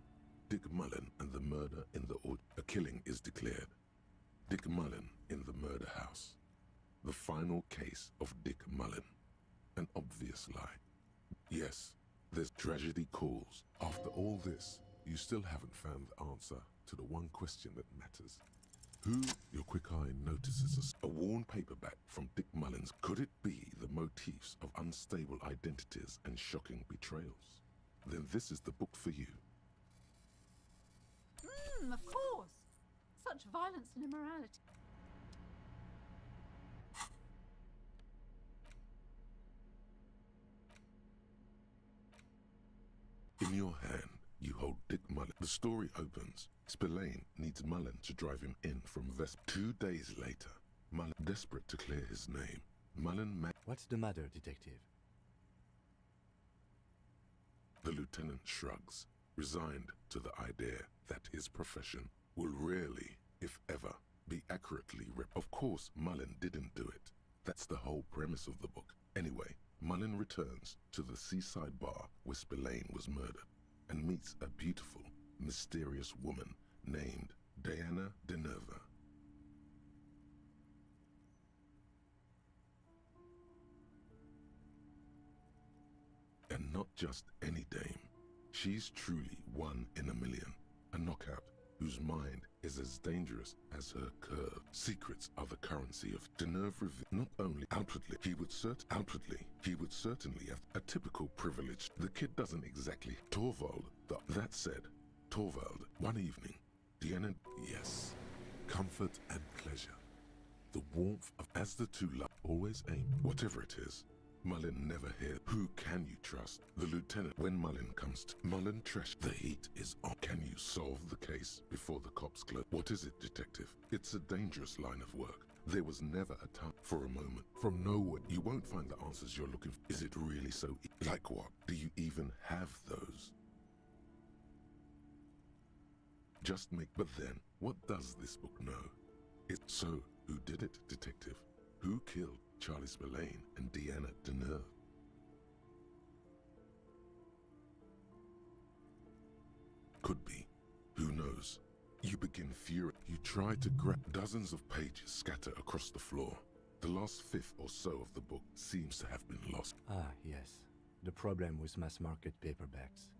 Dick Mullen and the murder in the... A killing is declared. Dick Mullen in the murder house. The final case of Dick Mullen. an obvious lie. Yes, there's tragedy calls. After all this, you still haven't found the answer to the one question that matters. Who, your quick eye notices a worn paperback from Dick Mullins. Could it be the motifs of unstable identities and shocking betrayals? Then this is the book for you. Of course. Such violence and immorality. In your hand, you hold Dick Mullen. The story opens. Spillane needs Mullen to drive him in from Vesp. 2 days later, Mullen, desperate to clear his name, What's the matter, detective? The lieutenant shrugs, resigned to the idea that his profession will rarely, if ever, be accurately Of course, Mullen didn't do it. That's the whole premise of the book. Anyway, Mullen returns to the seaside bar where Spillane was murdered and meets a beautiful, mysterious woman named Diana Denerva. And not just any dame. She's truly one in a million, a knockout whose mind is as dangerous as her curve. Secrets are the currency of Denerva. Not only outwardly, he would certainly have a typical privilege. The kid doesn't exactly. Torvald, that said, Torvald, one evening, Diana, yes, comfort and pleasure. The warmth of, as the two love, always aim, whatever it is. Mullen never hears. Who can you trust? The lieutenant. When Mullen comes to Mullen trash, the heat is on. Can you solve the case before the cops close? What is it, detective? It's a dangerous line of work. There was never a time for a moment. From nowhere, you won't find the answers you're looking for. Is it really so? Like what? Do you even have those? Just make. But then, what does this book know? It's so. Who did it, detective? Who killed Charlie Spillane and Diana Denerve? Could be. Who knows? You begin furious. You try to grab. Dozens of pages scatter across the floor. The last fifth or so of the book seems to have been lost. Ah, yes. The problem with mass-market paperbacks.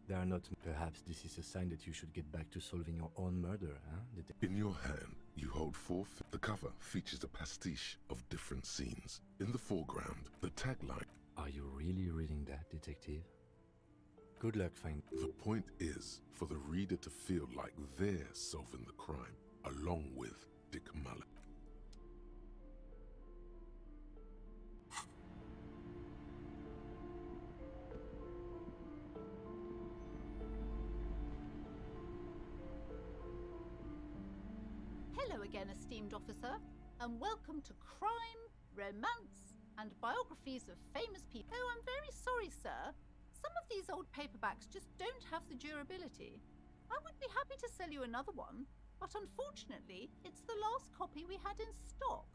They are not. Perhaps this is a sign that you should get back to solving your own murder, huh? In your hand, you hold four. The cover features a pastiche of different scenes. In the foreground, the tagline. Are you really reading that, detective? Good luck finding. The point is for the reader to feel like they're solving the crime, along with Dick Mullen. Hello again, esteemed officer, and welcome to Crime, Romance, and Biographies of Famous People. Oh, I'm very sorry, sir. Some of these old paperbacks just don't have the durability. I would be happy to sell you another one, but unfortunately, it's the last copy we had in stock.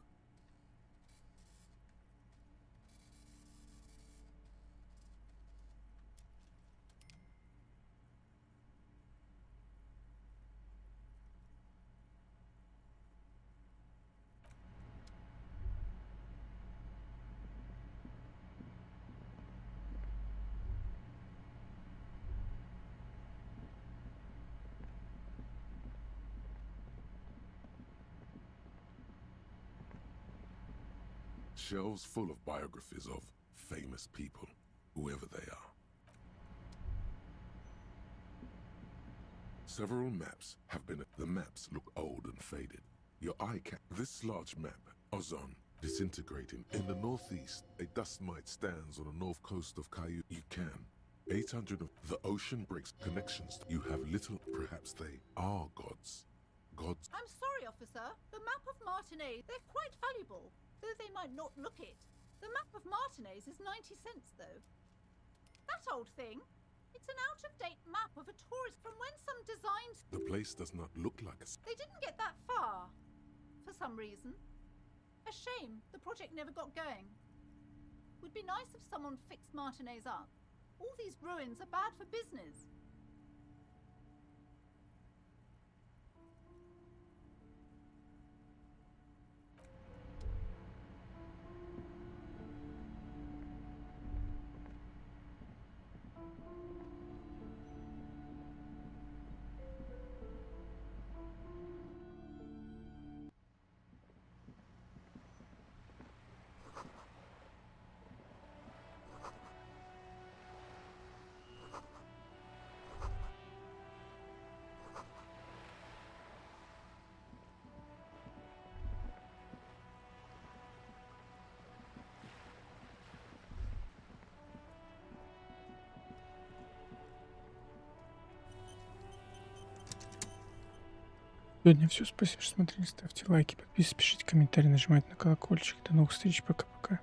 Shelves full of biographies of famous people, whoever they are. Several maps have been. The maps look old and faded. Your eye can. This large map, Ozon, disintegrating. In the northeast, a dust mite stands on the north coast of Caillou. You can. 800 of the ocean breaks connections. You have little. Perhaps they are gods. Gods. I'm sorry, officer. The map of Martinez, they're quite valuable, though they might not look it. The map of Martinez is 90 cents, though. That old thing, it's an out-of-date map of a tourist from when some designs... The place does not look like a... They didn't get that far, for some reason. A shame the project never got going. Would be nice if someone fixed Martinez up. All these ruins are bad for business. Сегодня все. Спасибо, что смотрели. Ставьте лайки, подписывайтесь, пишите комментарии, нажимайте на колокольчик. До новых встреч. Пока-пока.